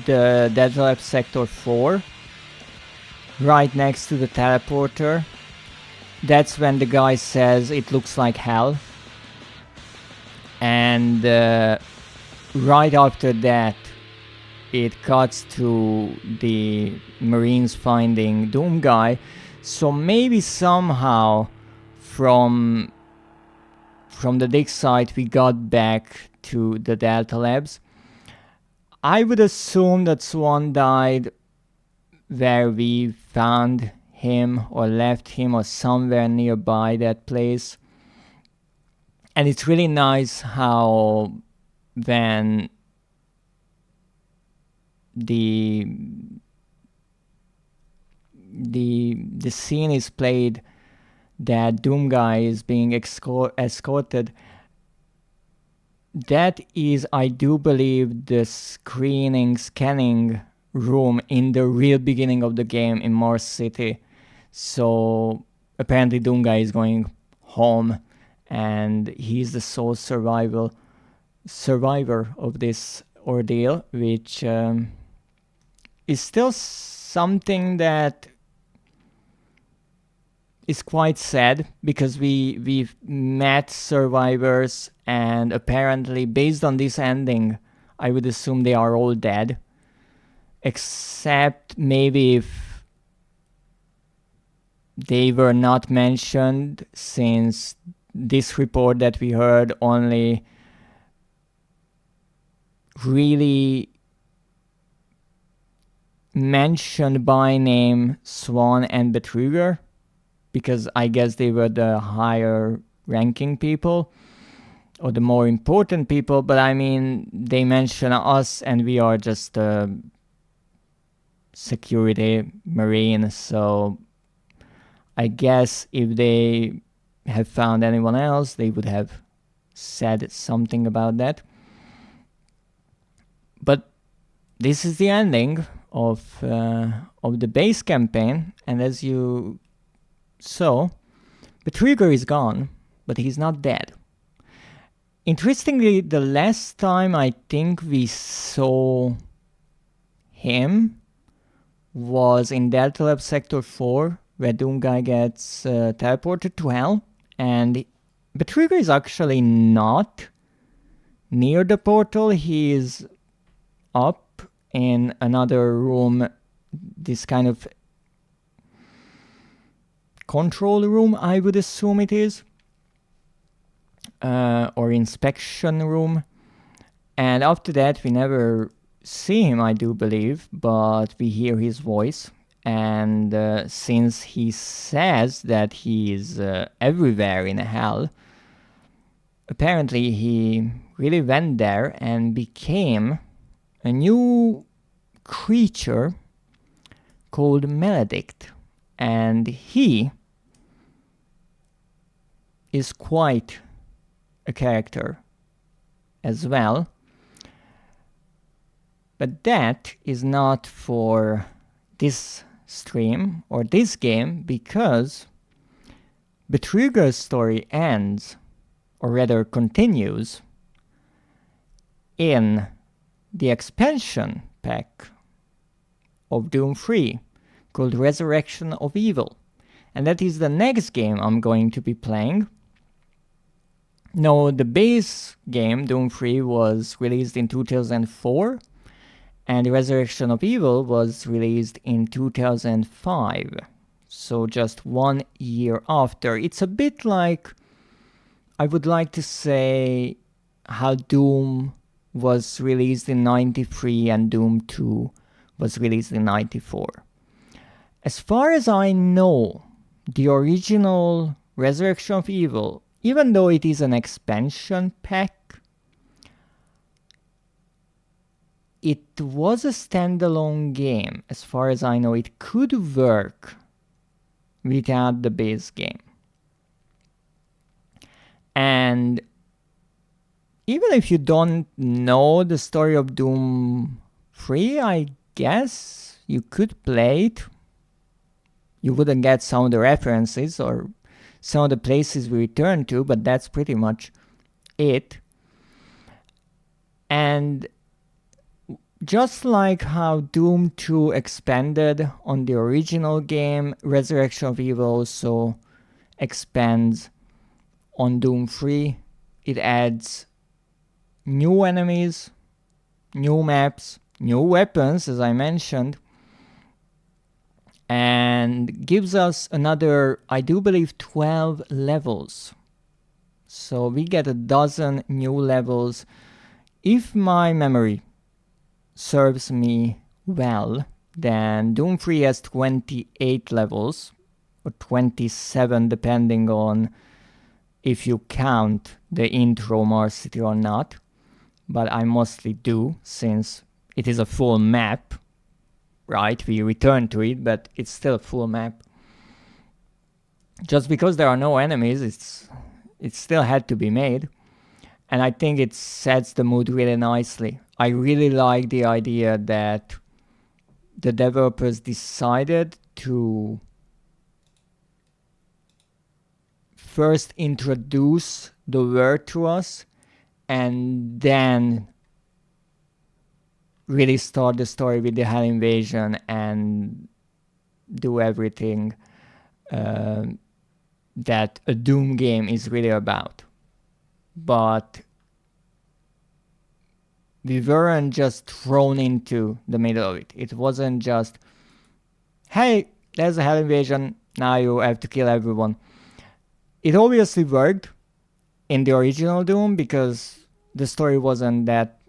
the Delta Lab Sector 4 right next to the teleporter. That's when the guy says it looks like hell. And right after that, it cuts to the Marines finding Doom Guy. So maybe somehow from the dig site we got back to the Delta Labs. I would assume that Swan died where we found him or left him or somewhere nearby that place. And it's really nice how when the scene is played that Doom Guy is being escorted, that is, I do believe, the scanning room in the real beginning of the game in Mars City. So apparently Doom Guy is going home and he's the sole survivor of this ordeal, which is still something that is quite sad, because we've met survivors, and apparently based on this ending I would assume they are all dead, except maybe if they were not mentioned, since this report that we heard only really mentioned by name Swan and Betruger, because I guess they were the higher ranking people or the more important people. But I mean, they mention us and we are just security marine, so I guess if they have found anyone else they would have said something about that. But this is the ending of the base campaign, and as you saw, Betruger is gone, but he's not dead. Interestingly, the last time I think we saw him was in Delta Lab Sector 4, where Doom Guy gets teleported to Hell, and Betruger is actually not near the portal. He is up in another room, this kind of control room, I would assume it is, or inspection room. And after that we never see him, I do believe, but we hear his voice. And since he says that he is everywhere in hell, apparently he really went there and became a new creature called Maledict. And he is quite a character as well. But that is not for this stream or this game, because Betruger's story ends, or rather continues, in the expansion pack of Doom 3 called Resurrection of Evil. And that is the next game I'm going to be playing. No, the base game, Doom 3, was released in 2004, and Resurrection of Evil was released in 2005. So just 1 year after. It's a bit like, I would like to say, how Doom was released in 93 and Doom 2 was released in 94. As far as I know, the original Resurrection of Evil, even though it is an expansion pack, it was a standalone game. As far as I know, it could work without the base game. And even if you don't know the story of Doom 3, I guess you could play it. You wouldn't get some of the references or some of the places we return to, but that's pretty much it. And just like how Doom 2 expanded on the original game, Resurrection of Evil also expands on Doom 3. It adds new enemies, new maps, new weapons, as I mentioned, and gives us another, I do believe, 12 levels. So we get a dozen new levels. If my memory serves me well, then Doom 3 has 28 levels, or 27 depending on if you count the intro Mars City or not. But I mostly do, since it is a full map, right? We return to it, but it's still a full map. Just because there are no enemies, it still had to be made. And I think it sets the mood really nicely. I really like the idea that the developers decided to first introduce the world to us and then really start the story with the Hell Invasion and do everything that a Doom game is really about. But we weren't just thrown into the middle of it. It wasn't just, hey, there's a Hell Invasion, now you have to kill everyone. It obviously worked in the original Doom because the story wasn't that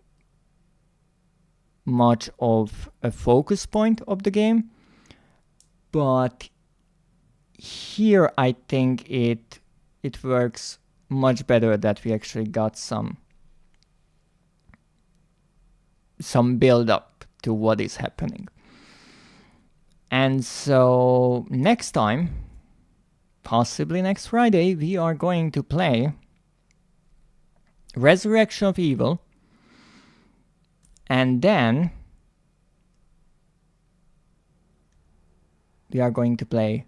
much of a focus point of the game. But here I think it works much better that we actually got some build up to what is happening. And so next time, possibly next Friday, we are going to play Resurrection of Evil, and then we are going to play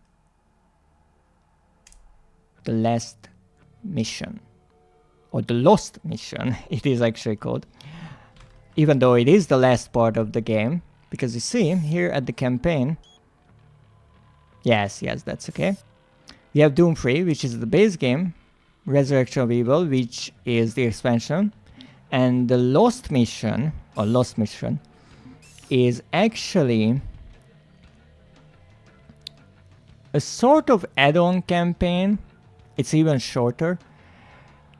the last mission, or the Lost Mission, it is actually called, even though it is the last part of the game, because you see here at the campaign, yes, that's okay. We have Doom 3, which is the base game, Resurrection of Evil, which is the expansion, and the Lost Mission is actually a sort of add-on campaign. It's even shorter.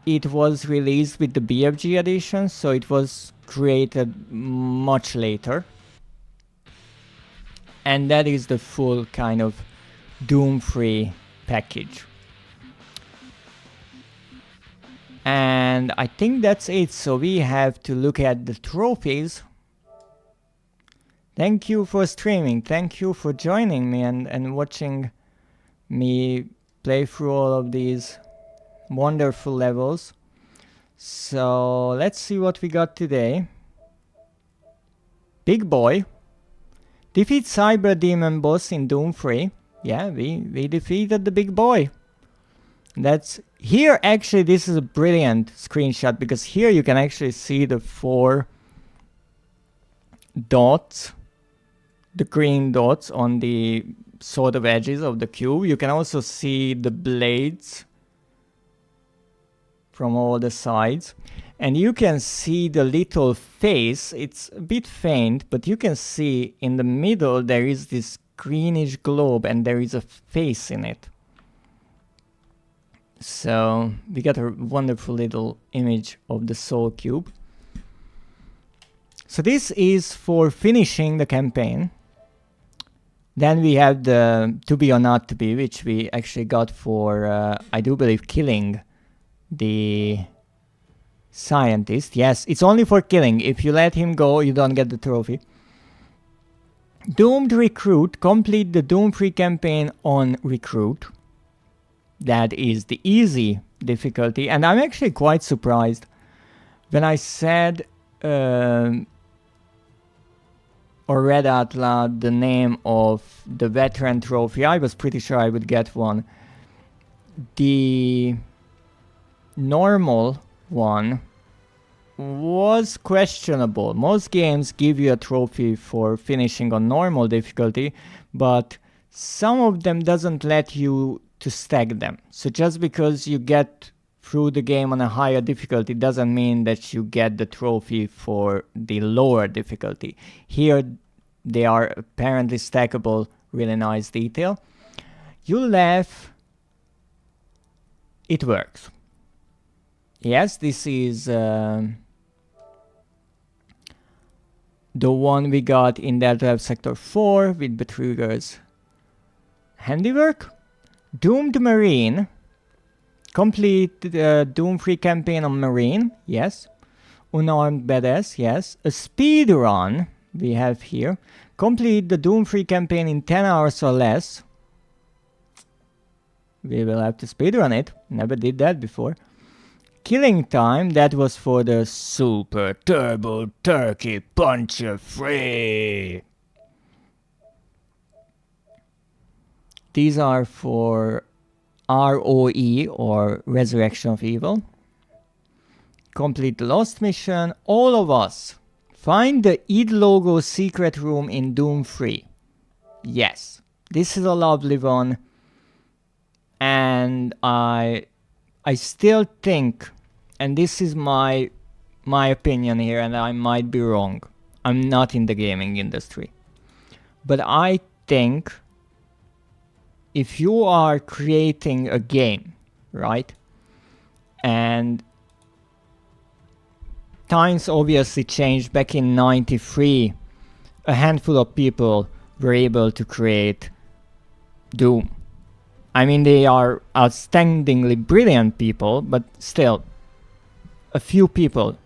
It was released with the BFG edition, so it was created much later. And that is the full kind of Doom 3 package. And I think that's it, so we have to look at the trophies. Thank you for streaming, thank you for joining me and watching me play through all of these wonderful levels. So let's see what we got today. Big Boy. Defeat Cyber Demon boss in Doom 3. Yeah, we defeated the Big Boy. That's here. Actually, this is a brilliant screenshot because here you can actually see the 4 dots, the green dots on the sort of edges of the cube. You can also see the blades from all the sides, and you can see the little face. It's a bit faint, but you can see in the middle there is this greenish globe and there is a face in it. So we got a wonderful little image of the Soul Cube. So this is for finishing the campaign. Then we have the To Be or Not To Be, which we actually got for, I do believe, killing the scientist. Yes, it's only for killing. If you let him go, you don't get the trophy. Doomed Recruit. Complete the Doom 3 campaign on Recruit. That is the easy difficulty. And I'm actually quite surprised. When I said or read out loud the name of the veteran trophy, I was pretty sure I would get one. The normal one was questionable. Most games give you a trophy for finishing on normal difficulty, but some of them doesn't let you to stack them. So just because you get through the game on a higher difficulty doesn't mean that you get the trophy for the lower difficulty. Here they are apparently stackable, really nice detail. You laugh, it works. Yes, this is the one we got in Delta Lab Sector 4 with Betrüger's handiwork. Doomed Marine. Complete the Doom Free campaign on Marine, yes. Unarmed Badass, yes. A speed run we have here. Complete the Doom Free campaign in 10 hours or less. We will have to speedrun it. Never did that before. Killing time, that was for the Super Turbo Turkey Puncher Free. These are for ROE, or Resurrection of Evil. Complete the Lost mission. All of us. Find the id logo secret room in Doom Free. Yes, this is a lovely one. And I still think, and this is my opinion here, and I might be wrong. I'm not in the gaming industry. But I think if you are creating a game, right? And times obviously changed. Back in '93, a handful of people were able to create Doom. I mean, they are outstandingly brilliant people, but still, a few people.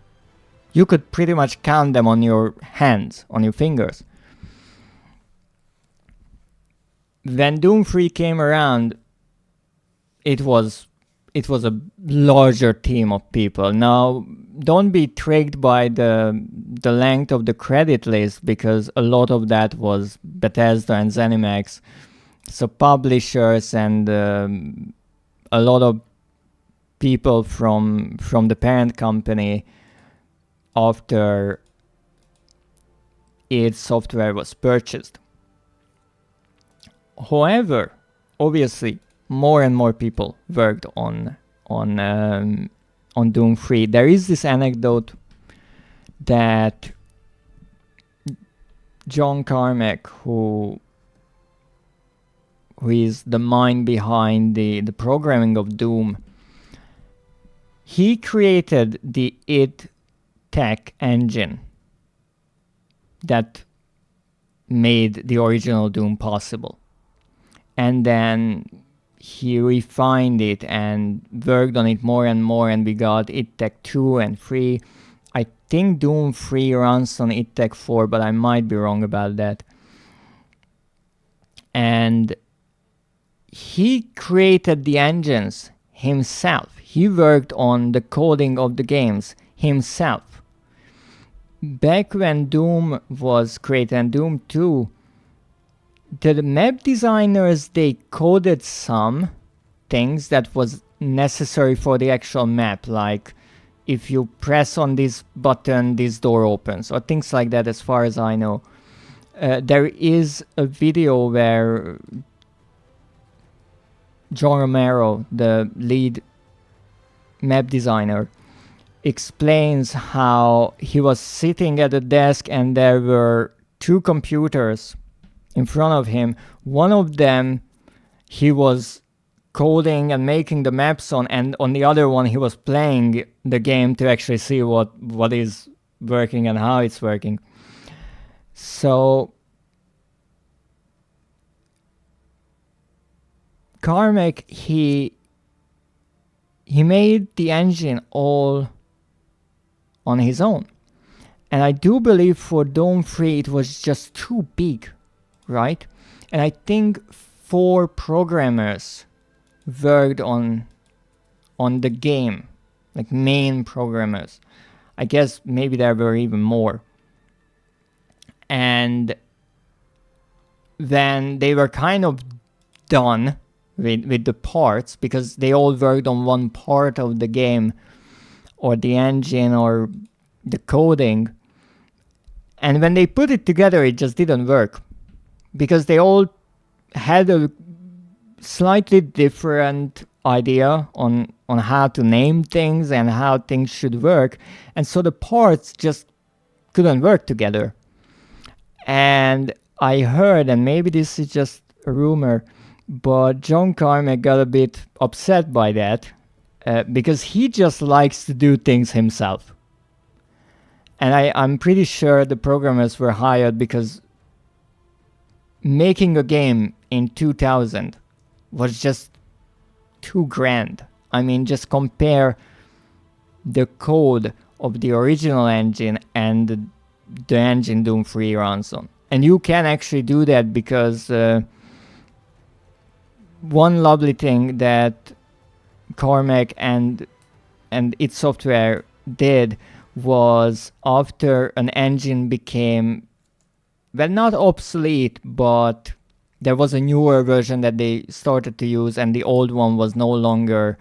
You could pretty much count them on your hands, on your fingers. When Doom 3 came around, it was a larger team of people. Now, don't be tricked by the length of the credit list, because a lot of that was Bethesda and ZeniMax. So publishers and a lot of people from the parent company after id Software was purchased. However, obviously, more and more people worked on Doom 3. There is this anecdote that John Carmack, who is the mind behind the programming of Doom, he created the id Tech engine that made the original Doom possible. And then he refined it and worked on it more and more, and we got id Tech 2 and 3. I think Doom 3 runs on id Tech 4, but I might be wrong about that. And he created the engines himself. He worked on the coding of the games himself. Back when Doom was created and Doom 2, the map designers, they coded some things that was necessary for the actual map, like if you press on this button, this door opens, or things like that, as far as I know. There is a video where John Romero, the lead map designer, explains how he was sitting at a desk and there were two computers in front of him. One of them he was coding and making the maps on, and on the other one he was playing the game to actually see what is working and how it's working. So Carmack, he made the engine all on his own. And I do believe for Doom 3 it was just too big, right? And I think 4 programmers worked on the game, like main programmers. I guess maybe there were even more. And then they were kind of done with the parts, because they all worked on one part of the game, or the engine, or the coding. And when they put it together, it just didn't work, because they all had a slightly different idea on how to name things and how things should work, and so the parts just couldn't work together. And I heard, and maybe this is just a rumor, but John Carmack got a bit upset by that because he just likes to do things himself. And I'm pretty sure the programmers were hired because making a game in 2000 was just too grand. I mean, just compare the code of the original engine and the engine Doom 3 runs on. And you can actually do that because one lovely thing that Carmack and id Software did was, after an engine became, well, not obsolete, but there was a newer version that they started to use, and the old one was no longer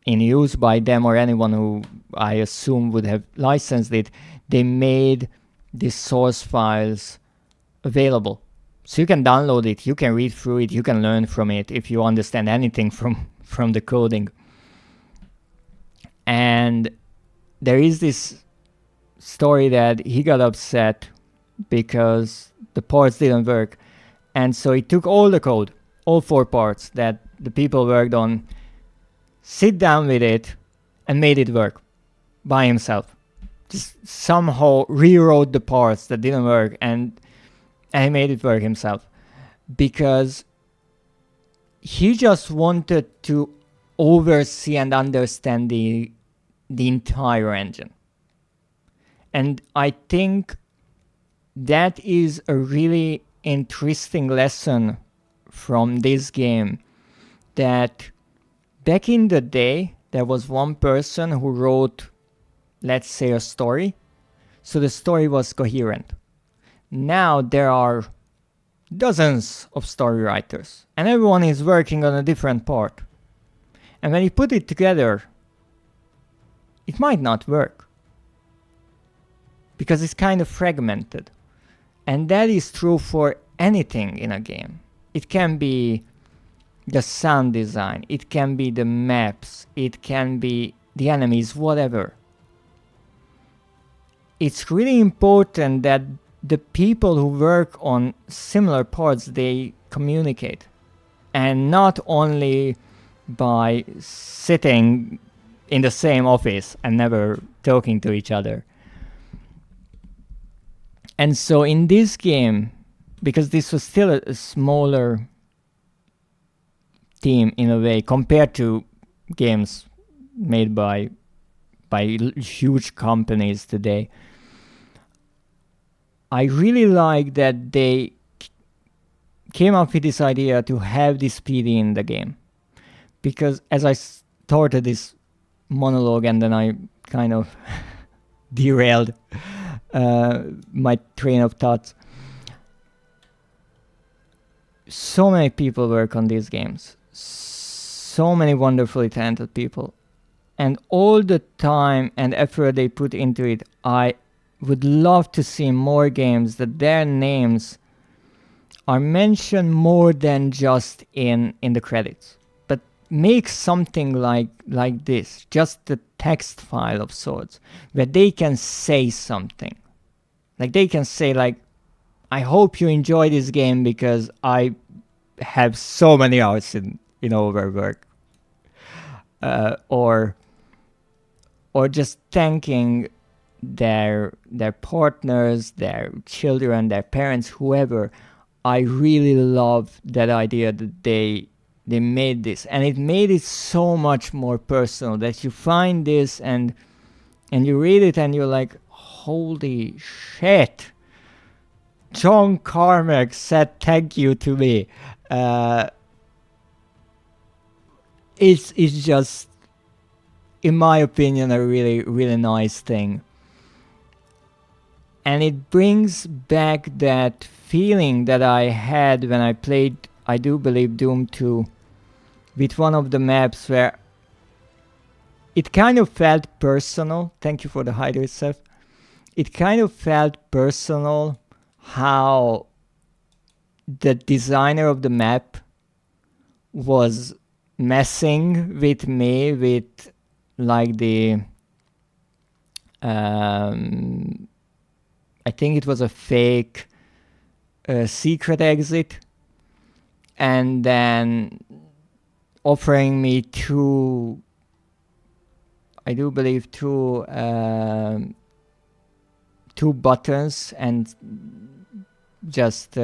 in use by them or anyone who I assume would have licensed it. They made the source files available. So you can download it, you can read through it, you can learn from it if you understand anything from the coding. And there is this story that he got upset because the parts didn't work. And so he took all the code, all 4 parts that the people worked on, sit down with it, and made it work by himself. Just somehow rewrote the parts that didn't work, and he made it work himself. Because he just wanted to oversee and understand the entire engine. And I think that is a really interesting lesson from this game, that back in the day there was one person who wrote, let's say, a story, so the story was coherent. Now there are dozens of story writers and everyone is working on a different part, and when you put it together it might not work because it's kind of fragmented. And that is true for anything in a game. It can be the sound design, it can be the maps, it can be the enemies, whatever. It's really important that the people who work on similar parts, they communicate. And not only by sitting in the same office and never talking to each other. And so in this game, because this was still a smaller team in a way compared to games made by huge companies today, I really like that they came up with this idea to have this PD in the game. Because as I started this monologue and then I kind of derailed my train of thoughts. So many people work on these games. So many wonderfully talented people. And all the time and effort they put into it, I would love to see more games that their names are mentioned more than just in the credits. But make something like this, just a text file of sorts, where they can say something. Like they can say, like, I hope you enjoy this game because I have so many hours in overwork. Or just thanking their partners, their children, their parents, whoever. I really love that idea that they made this, and it made it so much more personal, that you find this and you read it and you're like, holy shit, John Carmack said thank you to me. It's just, in my opinion, a really, really nice thing. And it brings back that feeling that I had when I played, I do believe, Doom 2, with one of the maps where it kind of felt personal. Thank you for the hider, Seth. It kind of felt personal how the designer of the map was messing with me with like the I think it was a fake secret exit, and then offering me two, I do believe two buttons, and just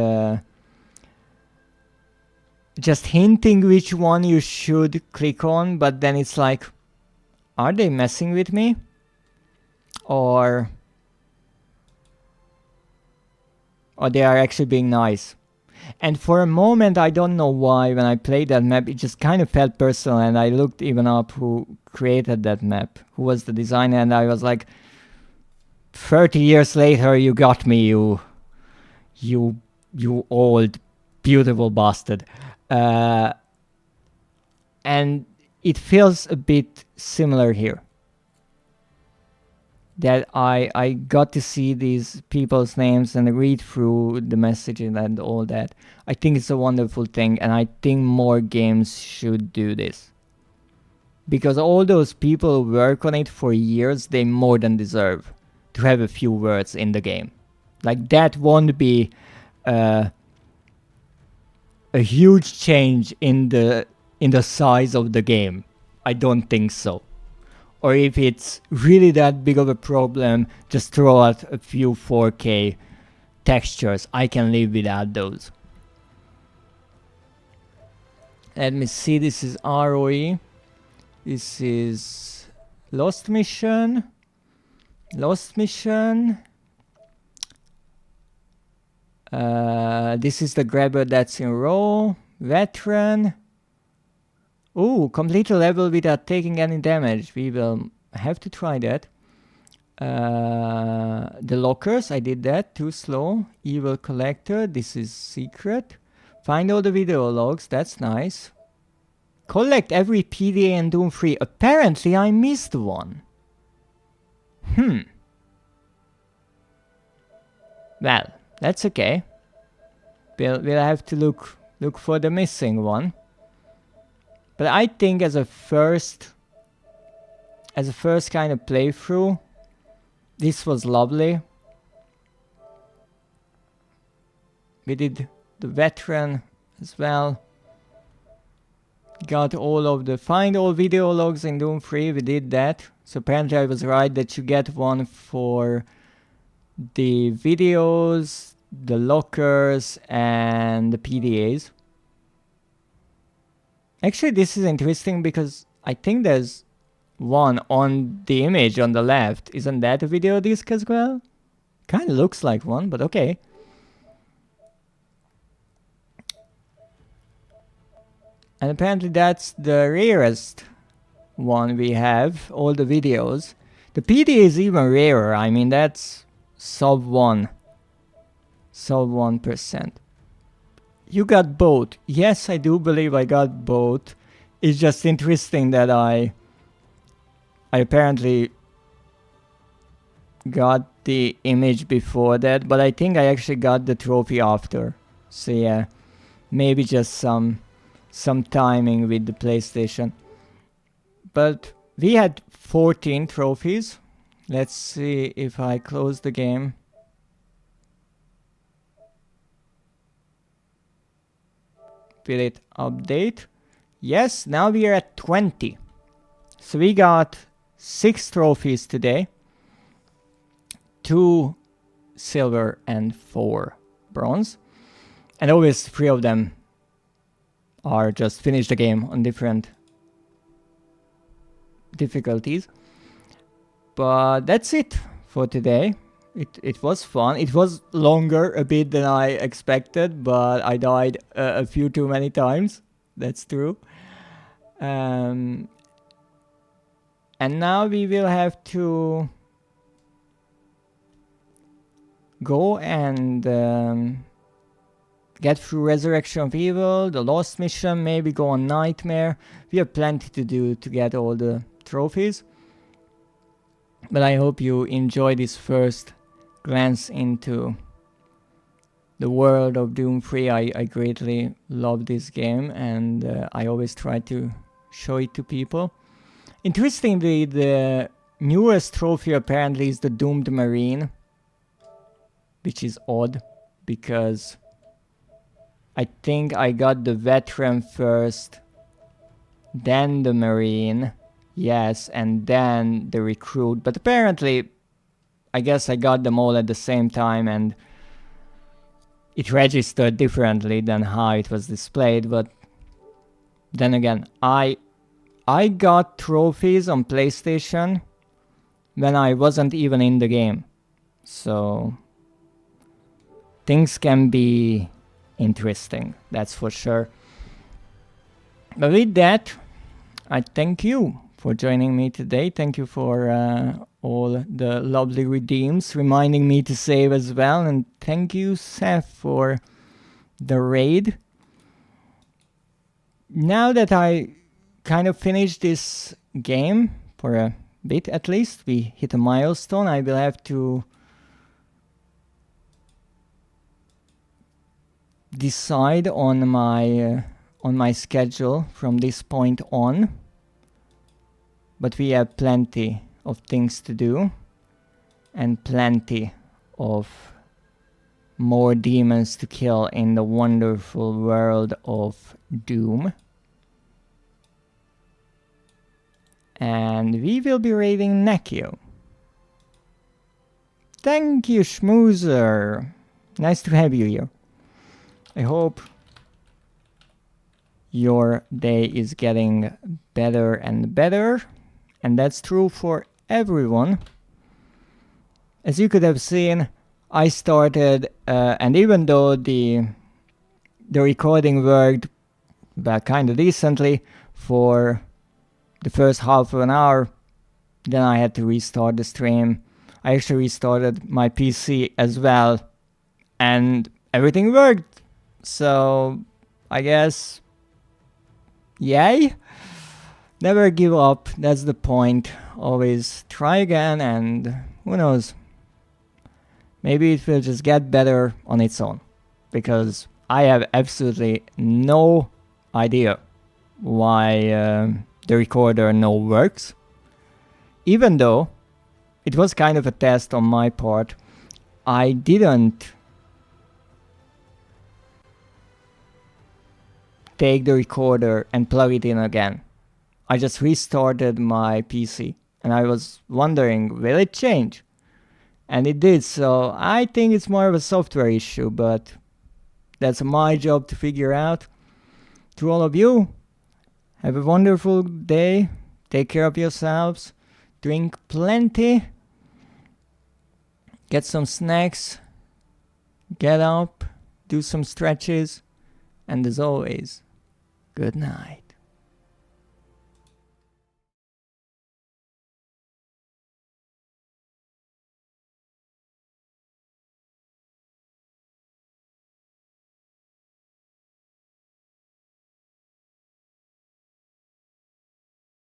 hinting which one you should click on, but then it's like, are they messing with me? Or they are actually being nice. And for a moment, I don't know why, when I played that map, it just kind of felt personal, and I looked even up who created that map, who was the designer, and I was like, 30 years later, you got me, you old, beautiful bastard. And it feels a bit similar here. That I got to see these people's names and read through the messages and all that. I think it's a wonderful thing, and I think more games should do this. Because all those people who work on it for years, they more than deserve to have a few words in the game. Like, that won't be a huge change in the size of the game. I don't think so. Or if it's really that big of a problem, just throw out a few 4K textures. I can live without those. Let me see, this is ROE. This is Lost Mission. Lost Mission. This is the grabber that's in row. Veteran. Ooh, complete a level without taking any damage. We will have to try that. The lockers, I did that. Too slow. Evil collector, this is secret. Find all the video logs, that's nice. Collect every PDA in Doom 3. Apparently I missed one. Well, that's okay. We'll have to look for the missing one. But I think as a first kind of playthrough, this was lovely. We did the veteran as well. Got all of the find all video logs in Doom 3, we did that. So apparently I was right that you get one for the videos, the lockers, and the PDAs. Actually, this is interesting because I think there's one on the image on the left. Isn't that a video disc as well? Kind of looks like one, but okay. And apparently that's the rarest one we have, all the videos. The PDA is even rarer, I mean that's sub 1%. You got both. Yes, I do believe I got both. It's just interesting that I apparently got the image before that, but I think I actually got the trophy after. So yeah, maybe just some timing with the PlayStation. But we had 14 trophies. Let's see if I close the game. Will it update? Yes, now we are at 20. So we got 6 trophies today. 2 silver and 4 bronze. And always 3 of them are just finish the game on different difficulties. But that's it for today. It was fun. It was longer a bit than I expected, but I died a few too many times. That's true. And now we will have to go and get through Resurrection of Evil, the Lost Mission, maybe go on Nightmare. We have plenty to do to get all the trophies. But I hope you enjoy this first glance into the world of Doom 3. I greatly love this game, and I always try to show it to people. Interestingly, the newest trophy apparently is the Doomed Marine, which is odd, because I think I got the Veteran first, then the Marine, yes, and then the Recruit. But apparently, I guess I got them all at the same time, and it registered differently than how it was displayed. But then again, I got trophies on PlayStation when I wasn't even in the game. So things can be interesting, that's for sure. But with that, I thank you for joining me today. Thank you for all the lovely redeems, reminding me to save as well. And thank you, Seth, for the raid. Now that I kind of finished this game, for a bit at least, we hit a milestone, I will have to decide on my schedule from this point on. But we have plenty of things to do, and plenty of more demons to kill in the wonderful world of Doom. And we will be raiding Nekio. Thank you, Schmoozer. Nice to have you here. I hope your day is getting better and better. And that's true for everyone. As you could have seen, I started, and even though the recording worked kind of decently for the first half of an hour, then I had to restart the stream. I actually restarted my PC as well, and everything worked. So I guess, yay! Never give up, that's the point. Always try again, and who knows? Maybe it will just get better on its own. Because I have absolutely no idea why the recorder no works. Even though it was kind of a test on my part, I didn't take the recorder and plug it in again. I just restarted my PC, and I was wondering, will it change? And it did, so I think it's more of a software issue, but that's my job to figure out. To all of you, have a wonderful day, take care of yourselves, drink plenty, get some snacks, get up, do some stretches, and as always, good night.